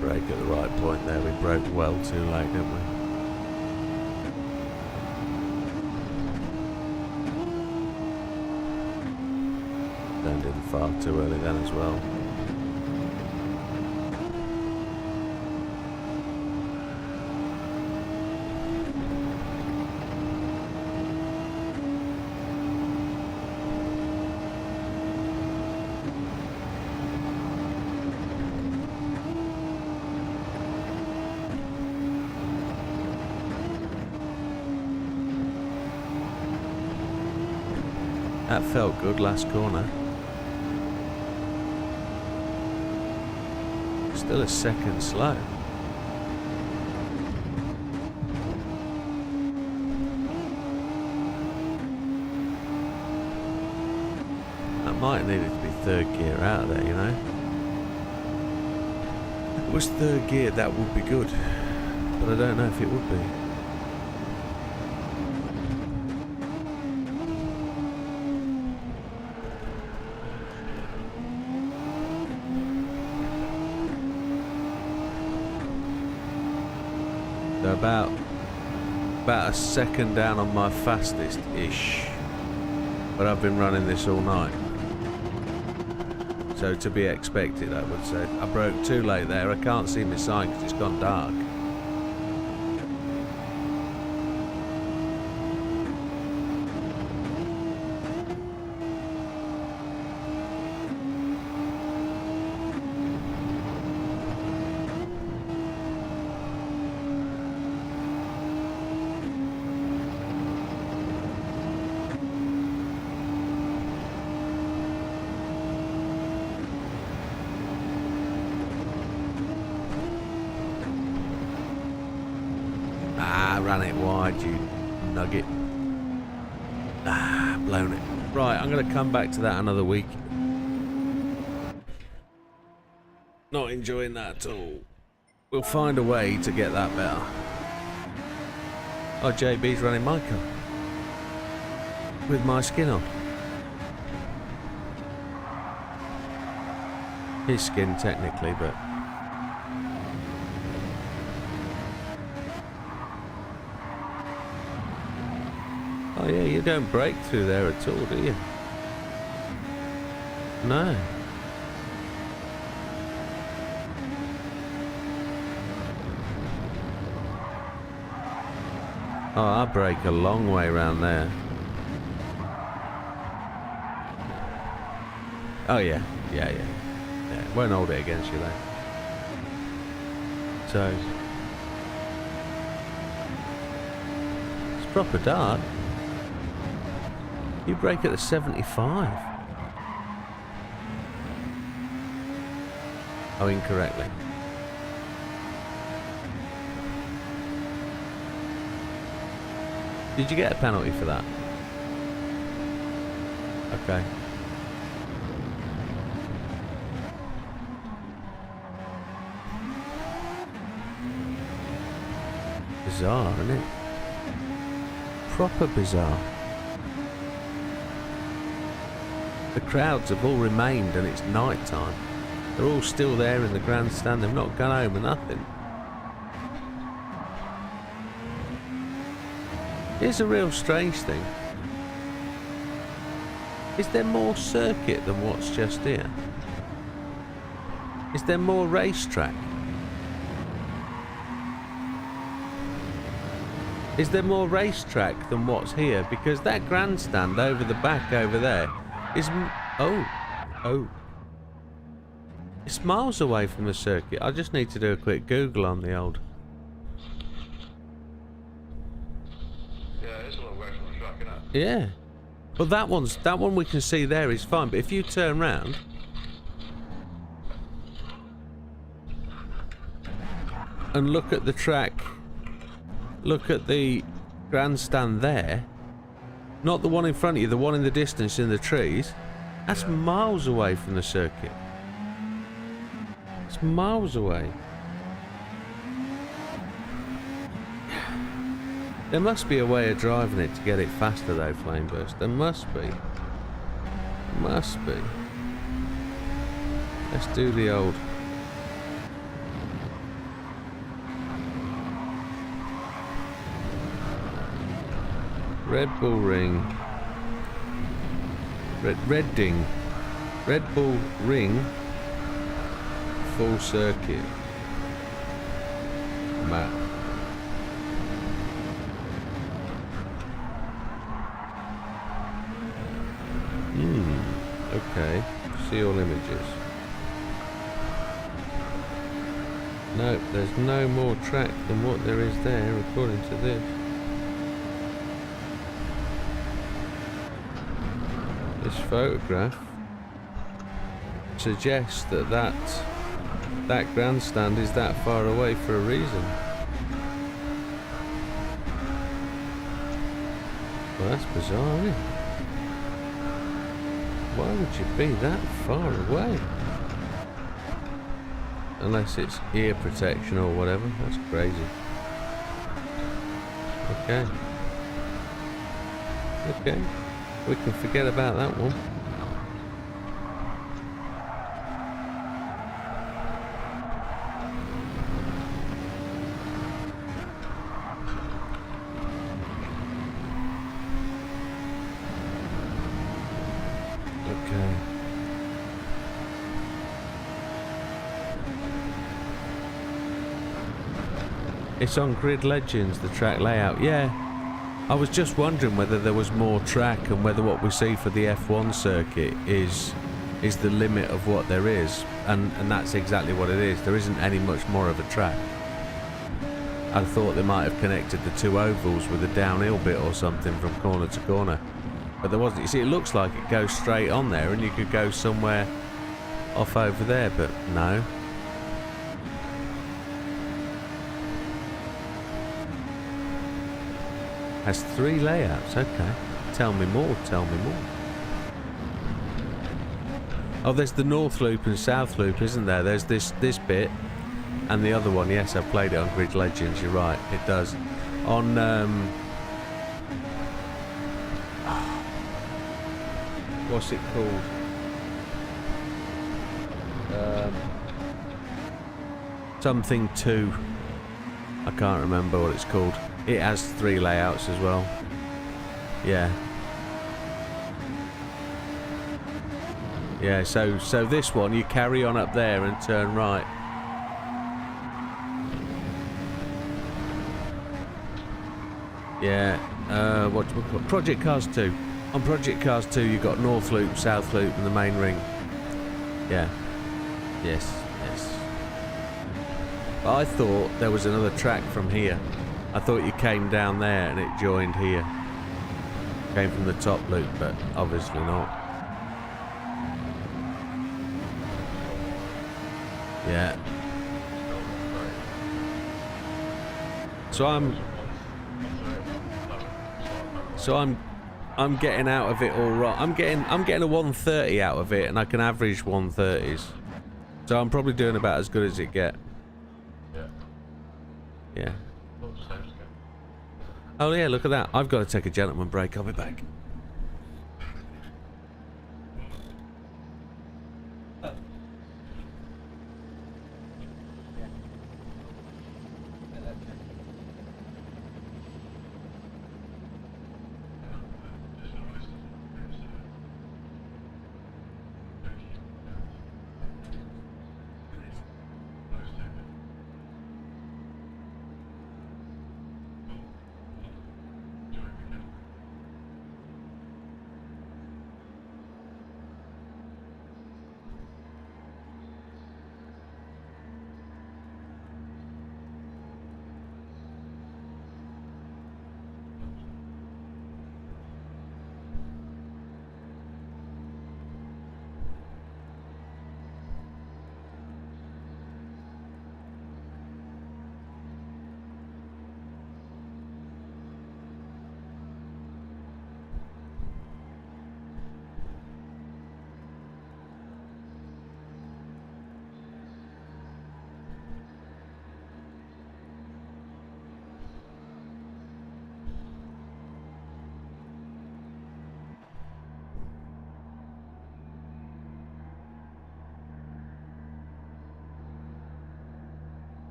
Brake at the right point there. We broke well too late, didn't we? Turned in far too early then as well. That felt good last corner. Still a second slow. That might need it to be third gear out of there, you know. If it was third gear, that would be good. But I don't know if it would be. So about a second down on my fastest-ish. But I've been running this all night. So to be expected, I would say. I broke too late there. I can't see my sign because it's gone dark. Ran it wide, you nugget. Blown it. Right, I'm going to come back to that another week. Not enjoying that at all. We'll find a way to get that better. Oh, JB's running my car. With my skin on. His skin technically, but... Oh yeah, you don't break through there at all, do you? No. Oh, I break a long way around there. Oh yeah, yeah. Won't hold it against you though. So... It's proper dark. You brake at the 75. Oh, incorrectly. Did you get a penalty for that? Okay. Bizarre, isn't it? Proper bizarre. The crowds have all remained and it's night time. They're all still there in the grandstand. They've not gone home or nothing. Here's a real strange thing. Is there more circuit than what's just here? Is there more racetrack? Is there more racetrack than what's here? Because that grandstand over the back over there is... Oh. It's miles away from the circuit. I just need to do a quick Google on the old... Yeah, it's a little way from the track, isn't it? Yeah. But that one we can see there is fine. But if you turn round... and look at the track... Look at the grandstand there. Not the one in front of you, the one in the distance in the trees. That's miles away from the circuit. It's miles away. There must be a way of driving it to get it faster though, Flameburst. There must be. Must be. Let's do the old... Red Bull Ring. Red Ding. Red Bull Ring. Full circuit. Map. Okay. See all images. No, there's no more track than what there is there according to this. This photograph suggests that that grandstand is that far away for a reason. Well, that's bizarre, isn't it? Why would you be that far away? Unless it's ear protection or whatever. That's crazy. Okay. Okay. We can forget about that one. Okay. It's on Grid Legends, the track layout. Yeah. I was just wondering whether there was more track and whether what we see for the F1 circuit is the limit of what there is. And that's exactly what it is. There isn't any much more of a track. I thought they might have connected the two ovals with a downhill bit or something from corner to corner. But there wasn't. You see, it looks like it goes straight on there and you could go somewhere off over there, but no. Has 3 layouts, okay. Tell me more, tell me more. Oh, there's the North Loop and South Loop, isn't there? There's this bit and the other one. Yes, I've played it on Grid Legends, you're right, it does. On, what's it called? Something 2. I can't remember what it's called. It has 3 layouts as well. Yeah. Yeah, so this one, you carry on up there and turn right. Yeah. What do we call it? Project Cars 2. On Project Cars 2, you've got North Loop, South Loop, and the main ring. Yeah. Yes, yes. But I thought there was another track from here. I thought you came down there and it joined here. Came from the top loop, but obviously not. Yeah. So I'm getting out of it all right. I'm getting a 130 out of it, and I can average 130s. So I'm probably doing about as good as it get. Yeah. Yeah. Oh yeah, look at that. I've got to take a gentleman break. I'll be back.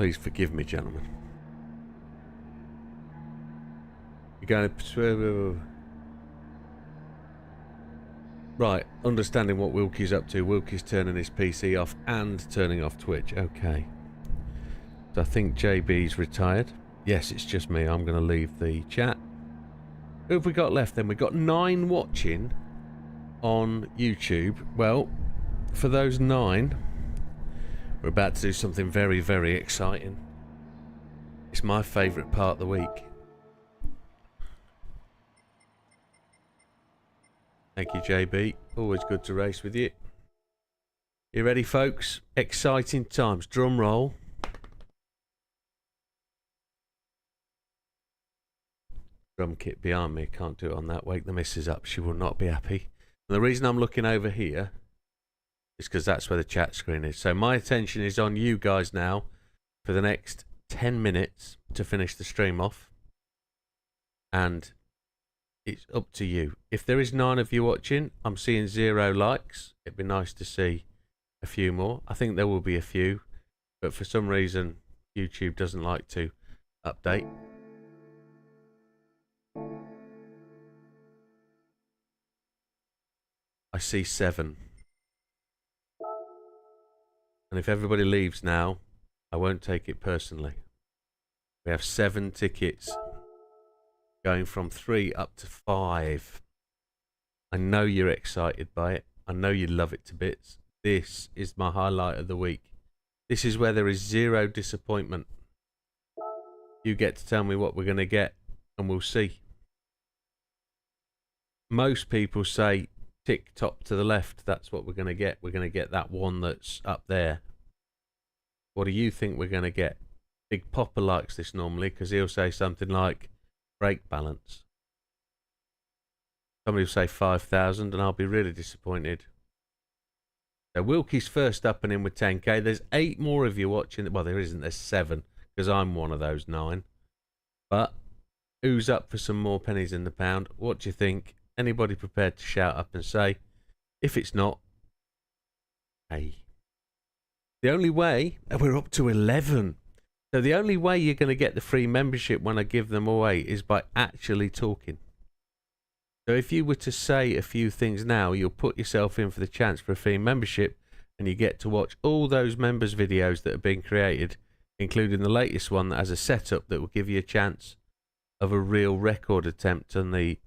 Please forgive me, gentlemen. You're going to... Right, understanding what Wilkie's up to. Wilkie's turning his PC off and turning off Twitch. Okay. So I think JB's retired. Yes, it's just me. I'm going to leave the chat. Who have we got left then? We've got 9 watching on YouTube. Well, for those 9, we're about to do something very, very exciting. It's my favourite part of the week. Thank you, JB. Always good to race with you. You ready, folks? Exciting times. Drum roll. Drum kit behind me. Can't do it on that. Wake the missus up. She will not be happy. And the reason I'm looking over here is because that's where the chat screen is. So my attention is on you guys now for the next 10 minutes to finish the stream off. And it's up to you. If there is 9 of you watching, I'm seeing 0 likes. It'd be nice to see a few more. I think there will be a few, but for some reason YouTube doesn't like to update. I see 7. And if everybody leaves now, I won't take it personally. We have 7 tickets. Going from 3 up to 5. I know you're excited by it. I know you love it to bits. This is my highlight of the week. This is where there is 0 disappointment. You get to tell me what we're going to get, and we'll see. Most people say tick top to the left. That's what we're going to get. We're going to get that one that's up there. What do you think we're going to get? Big Popper likes this normally because he'll say something like brake balance. Somebody will say 5,000 and I'll be really disappointed. So Wilkie's first up and in with 10k. There's 8 more of you watching. Well, there isn't. There's 7 because I'm one of those 9. But who's up for some more pennies in the pound? What do you think? Anybody prepared to shout up and say? If it's not, hey. The only way, and we're up to 11. So the only way you're going to get the free membership when I give them away is by actually talking. So if you were to say a few things now, you'll put yourself in for the chance for a free membership, and you get to watch all those members' videos that have been created, including the latest one that has a setup that will give you a chance of a real record attempt on the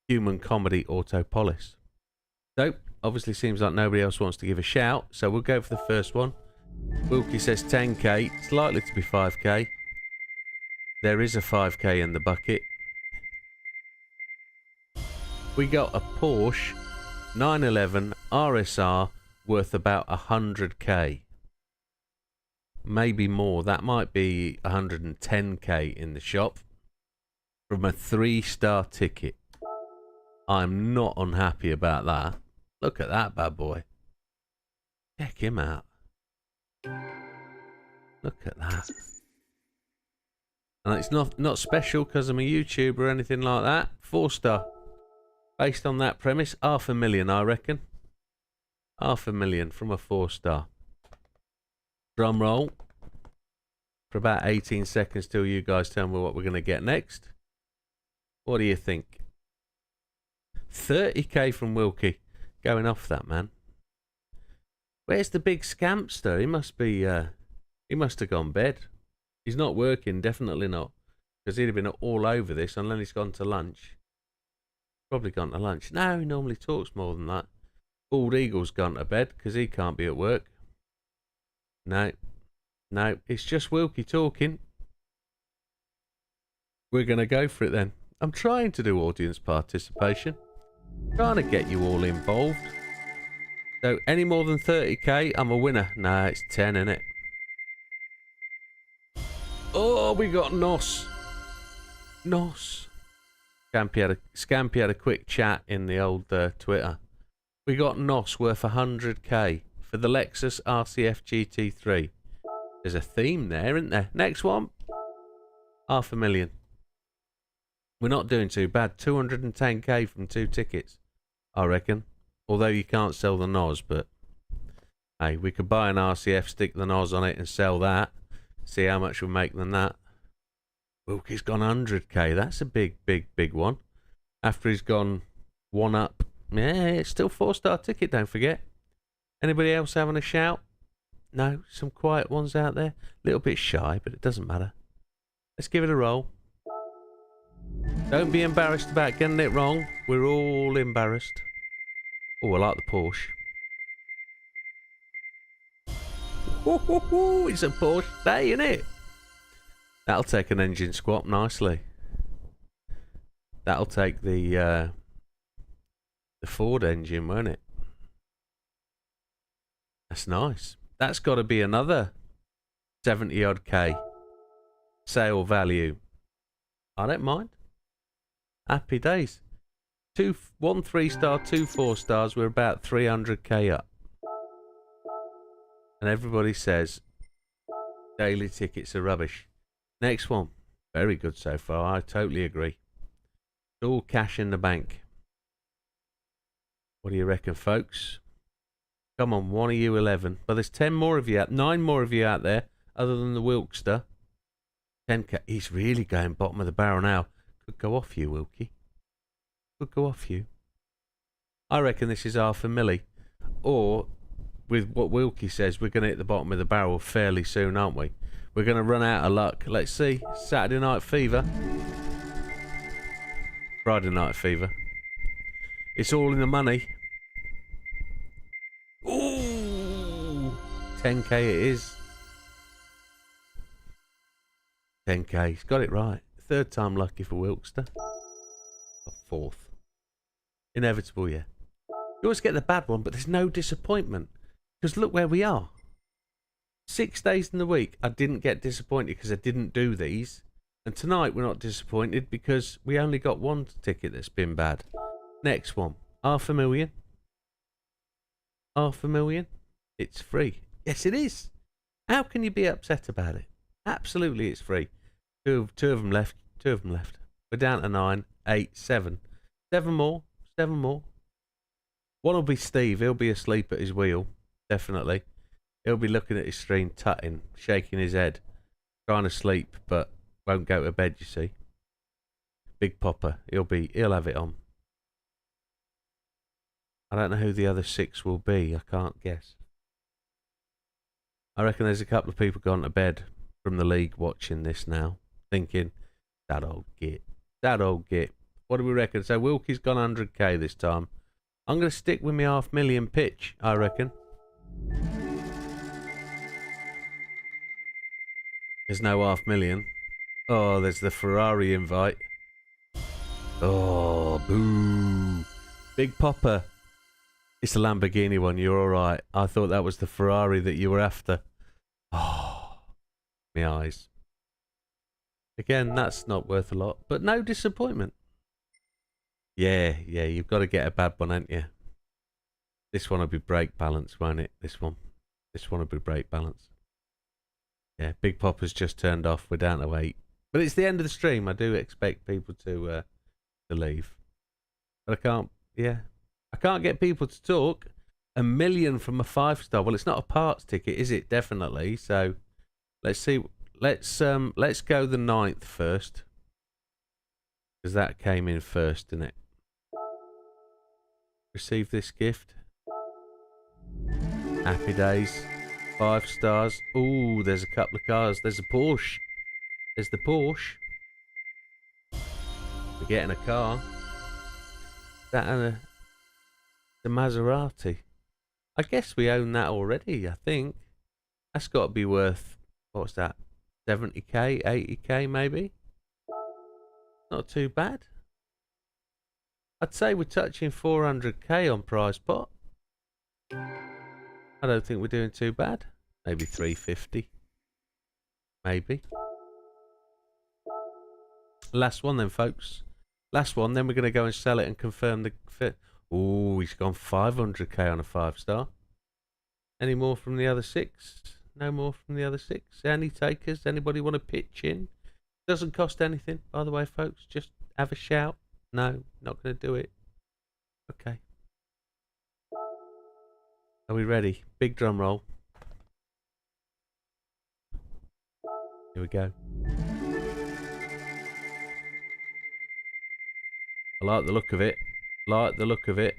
human comedy Autopolis. So obviously seems like nobody else wants to give a shout, so we'll go for the first one. Wilkie says 10k. It's likely to be 5k. There is a 5k in the bucket. We got a Porsche 911 RSR worth about 100k. Maybe more. That might be 110k in the shop. From a 3-star ticket. I'm not unhappy about that. Look at that bad boy. Check him out. Look at that. And it's not special because I'm a YouTuber or anything like that. 4-star. Based on that premise, 500,000 I reckon. 500,000 from a 4-star. Drum roll. For about 18 seconds till you guys tell me what we're going to get next. What do you think? 30k from Wilkie. Going off that, man. Where's the big scampster? He must be, he must have gone bed. He's not working, definitely not. Because he'd have been all over this unless he's gone to lunch. Probably gone to lunch. No, he normally talks more than that. Bald Eagle's gone to bed because he can't be at work. No. No, it's just Wilkie talking. We're going to go for it then. I'm trying to do audience participation. Trying to get you all involved. So, any more than 30k, I'm a winner. Nah, it's 10, innit? Oh, we got Nos. Nos. Scampy had a quick chat in the old Twitter. We got Nos worth 100k for the Lexus RCF GT3. There's a theme there, isn't there? Next one. 500,000. We're not doing too bad. 210k from 2 tickets, I reckon. Although you can't sell the Nos, but Hey, we could buy an RCF, stick the NOS on it and sell that. See how much we make than that. Wilkie's gone 100k. That's a big one. After he's gone one up. Yeah, it's still 4-star ticket, don't forget. Anybody else having a shout? No, some quiet ones out there. A little bit shy, but it doesn't matter. Let's give it a roll. Don't be embarrassed about getting it wrong. We're all embarrassed. Oh, I like the Porsche. Ooh, it's a Porsche day, isn't it? That'll take an engine squat nicely. That'll take the Ford engine, won't it? That's nice. That's got to be another 70 odd K sale value. I don't mind. Happy days. 1 3-star, 2 4-stars. We're about 300k up. And everybody says daily tickets are rubbish. Next one. Very good so far. I totally agree. It's all cash in the bank. What do you reckon, folks? Come on, one of you 11. But there's 10 more of you out. 9 more of you out there, other than the Wilkster. 10k. He's really going bottom of the barrel now. Could go off you, Wilkie. Could go off you. I reckon this is half a milli. Or, with what Wilkie says, we're going to hit the bottom of the barrel fairly soon, aren't we? We're going to run out of luck. Let's see. Saturday Night Fever. Friday Night Fever. It's all in the money. Ooh! 10k it is. 10k. He's got it right. Third time lucky for Wilkster. Fourth. Inevitable, yeah. You always get the bad one, but there's no disappointment. Because look where we are. 6 days in the week, I didn't get disappointed because I didn't do these. And tonight we're not disappointed because we only got one ticket that's been bad. Next one. 500,000. 500,000. It's free. Yes, it is. How can you be upset about it? Absolutely, it's free. Two of them left. 2 of them left. We're down to 9, 8, 7. 7 more. 7 more. One will be Steve. He'll be asleep at his wheel. Definitely. He'll be looking at his screen, tutting, shaking his head, trying to sleep, but won't go to bed, you see. Big Popper. He'll have it on. I don't know who the other 6 will be. I can't guess. I reckon there's a couple of people gone to bed from the league watching this now, thinking, that old git. That old git. What do we reckon? So Wilkie's gone 100k this time. I'm going to stick with my 500,000 pitch, I reckon. There's no 500,000. Oh, there's the Ferrari invite. Oh, boo. Big Popper. It's a Lamborghini one, you're alright. I thought that was the Ferrari that you were after. Oh, my eyes. Again, that's not worth a lot, but no disappointment. Yeah, you've got to get a bad one, ain't you? This one will be brake balance, won't it? This one will be brake balance. Yeah, Big Popper's just turned off. We're down to 8. But it's the end of the stream. I do expect people to leave. But I can't get people to talk. 1 million from a 5-star. Well, it's not a parts ticket, is it? Definitely. So let's see. Let's go the 9th first. Because that came in first, didn't it? Receive this gift. Happy days. 5 stars. Ooh, there's a couple of cars. There's a Porsche. There's the Porsche. We're getting a car. That and the Maserati. I guess we own that already, I think. That's got to be worth, what's that? 70k, 80k maybe? Not too bad. I'd say we're touching 400k on prize pot. I don't think we're doing too bad. Maybe 350. Maybe. Last one then, folks. Last one, then we're going to go and sell it and confirm the fit. Ooh, he's gone 500k on a 5-star. Any more from the other 6? No more from the other 6? Any takers? Anybody want to pitch in? Doesn't cost anything, by the way, folks. Just have a shout. No, not going to do it. Okay. Are we ready? Big drum roll. Here we go. I like the look of it. Like the look of it.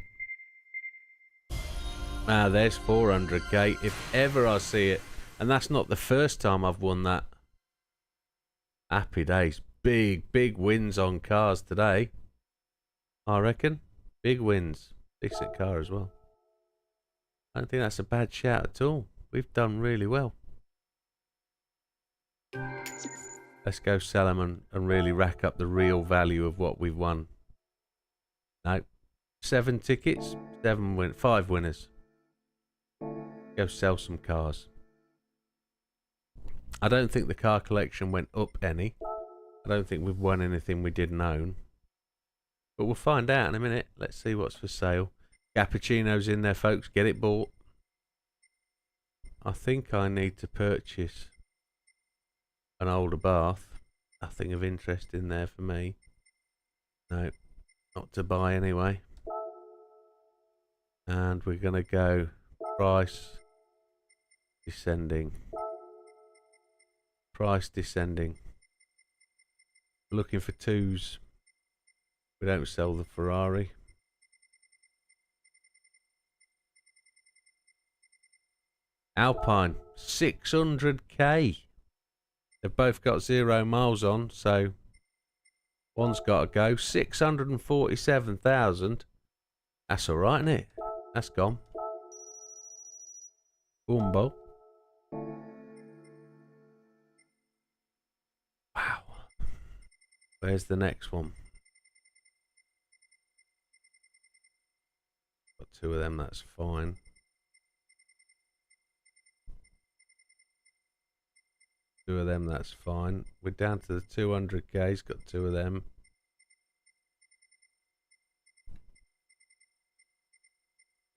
Ah, there's 400k, if ever I see it. And that's not the first time I've won that. Happy days. Big, big wins on cars today. I reckon. Big wins. Decent car as well. I don't think that's a bad shout at all. We've done really well. Let's go sell them and really rack up the real value of what we've won. No. 7 tickets, 5 winners. Go sell some cars. I don't think the car collection went up any. I don't think we've won anything we didn't own. But we'll find out in a minute. Let's see what's for sale. Cappuccino's in there, folks. Get it bought. I think I need to purchase an older bath. Nothing of interest in there for me. No, not to buy anyway. And we're going to go price descending. Price descending. We're looking for 2s. We don't sell the Ferrari. Alpine, 600k. They've both got 0 miles on, so one's got to go. 647,000. That's all right, isn't it? That's gone. Bumbo. Wow. Where's the next one? Got 2 of them, that's fine. Two of them, that's fine. We're down to the 200k's, got 2 of them.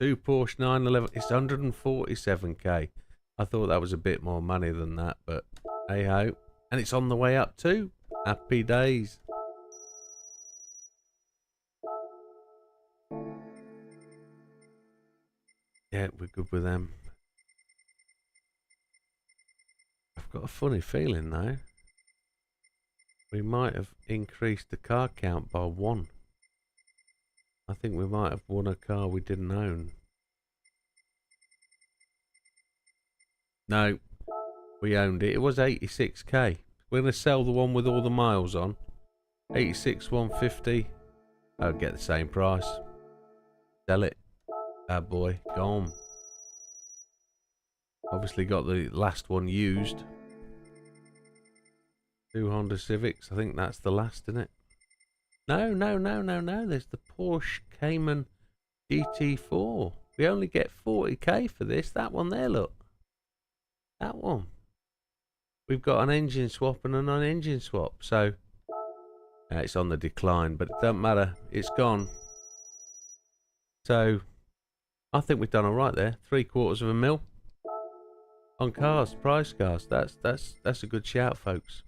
Two Porsche 911, it's 147k. I thought that was a bit more money than that, but hey ho. And it's on the way up too. Happy days. Yeah, we're good with them. I've got a funny feeling though. We might have increased the car count by 1. I think we might have won a car we didn't own. No, we owned it. It was 86k. We're going to sell the one with all the miles on. 86, 150. I'll get the same price. Sell it. Bad boy, gone. Obviously got the last one used. 2 Honda Civics. I think that's the last, isn't it? No. There's the Porsche Cayman GT4. We only get 40k for this. That one there, look. That one. We've got an engine swap and a non-engine swap. So, it's on the decline, but it doesn't matter. It's gone. So, I think we've done all right there. 750,000 on cars, price cars. That's a good shout, folks.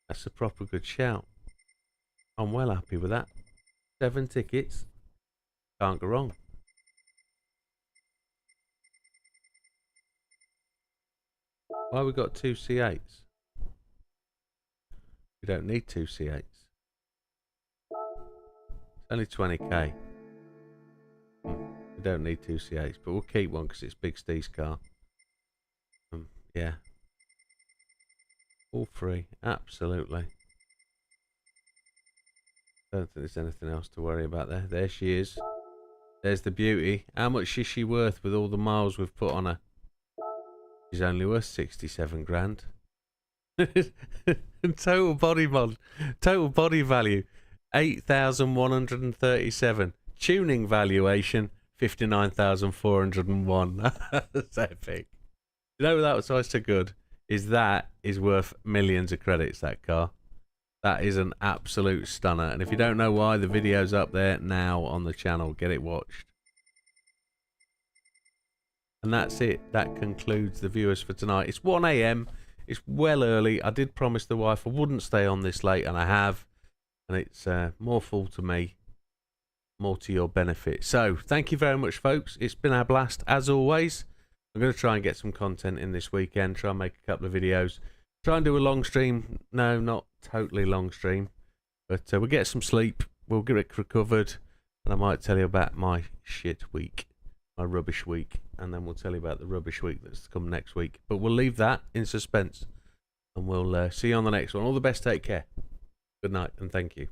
That's a proper good shout. I'm well happy with that. 7 tickets. Can't go wrong. Why we got 2 C8s? We don't need 2 C8s. It's only 20k. We don't need 2 C8s, but we'll keep one because it's Big Steve's car. Yeah. All free, absolutely. Don't think there's anything else to worry about there. There she is. There's the beauty. How much is she worth with all the miles we've put on her? She's only worth 67 grand. Total body value 8,137. Tuning valuation 59,401. That's epic. You know that was so good. That is worth millions of credits, that car. That is an absolute stunner. And if you don't know why, the video's up there now on the channel. Get it watched. And that's it. That concludes the viewers for tonight. It's 1 AM. It's well early. I did promise the wife I wouldn't stay on this late, and I have. And it's more full to me. more to your benefit. So thank you very much, folks. It's been our blast as always. I'm going to try and get some content in this weekend, try and make a couple of videos, try and do a long stream. No, not totally long stream, but we'll get some sleep, we'll get it recovered, and I might tell you about my shit week, my rubbish week, and then we'll tell you about the rubbish week that's to come next week. But we'll leave that in suspense, and we'll see you on the next one. All the best, take care, good night, and thank you.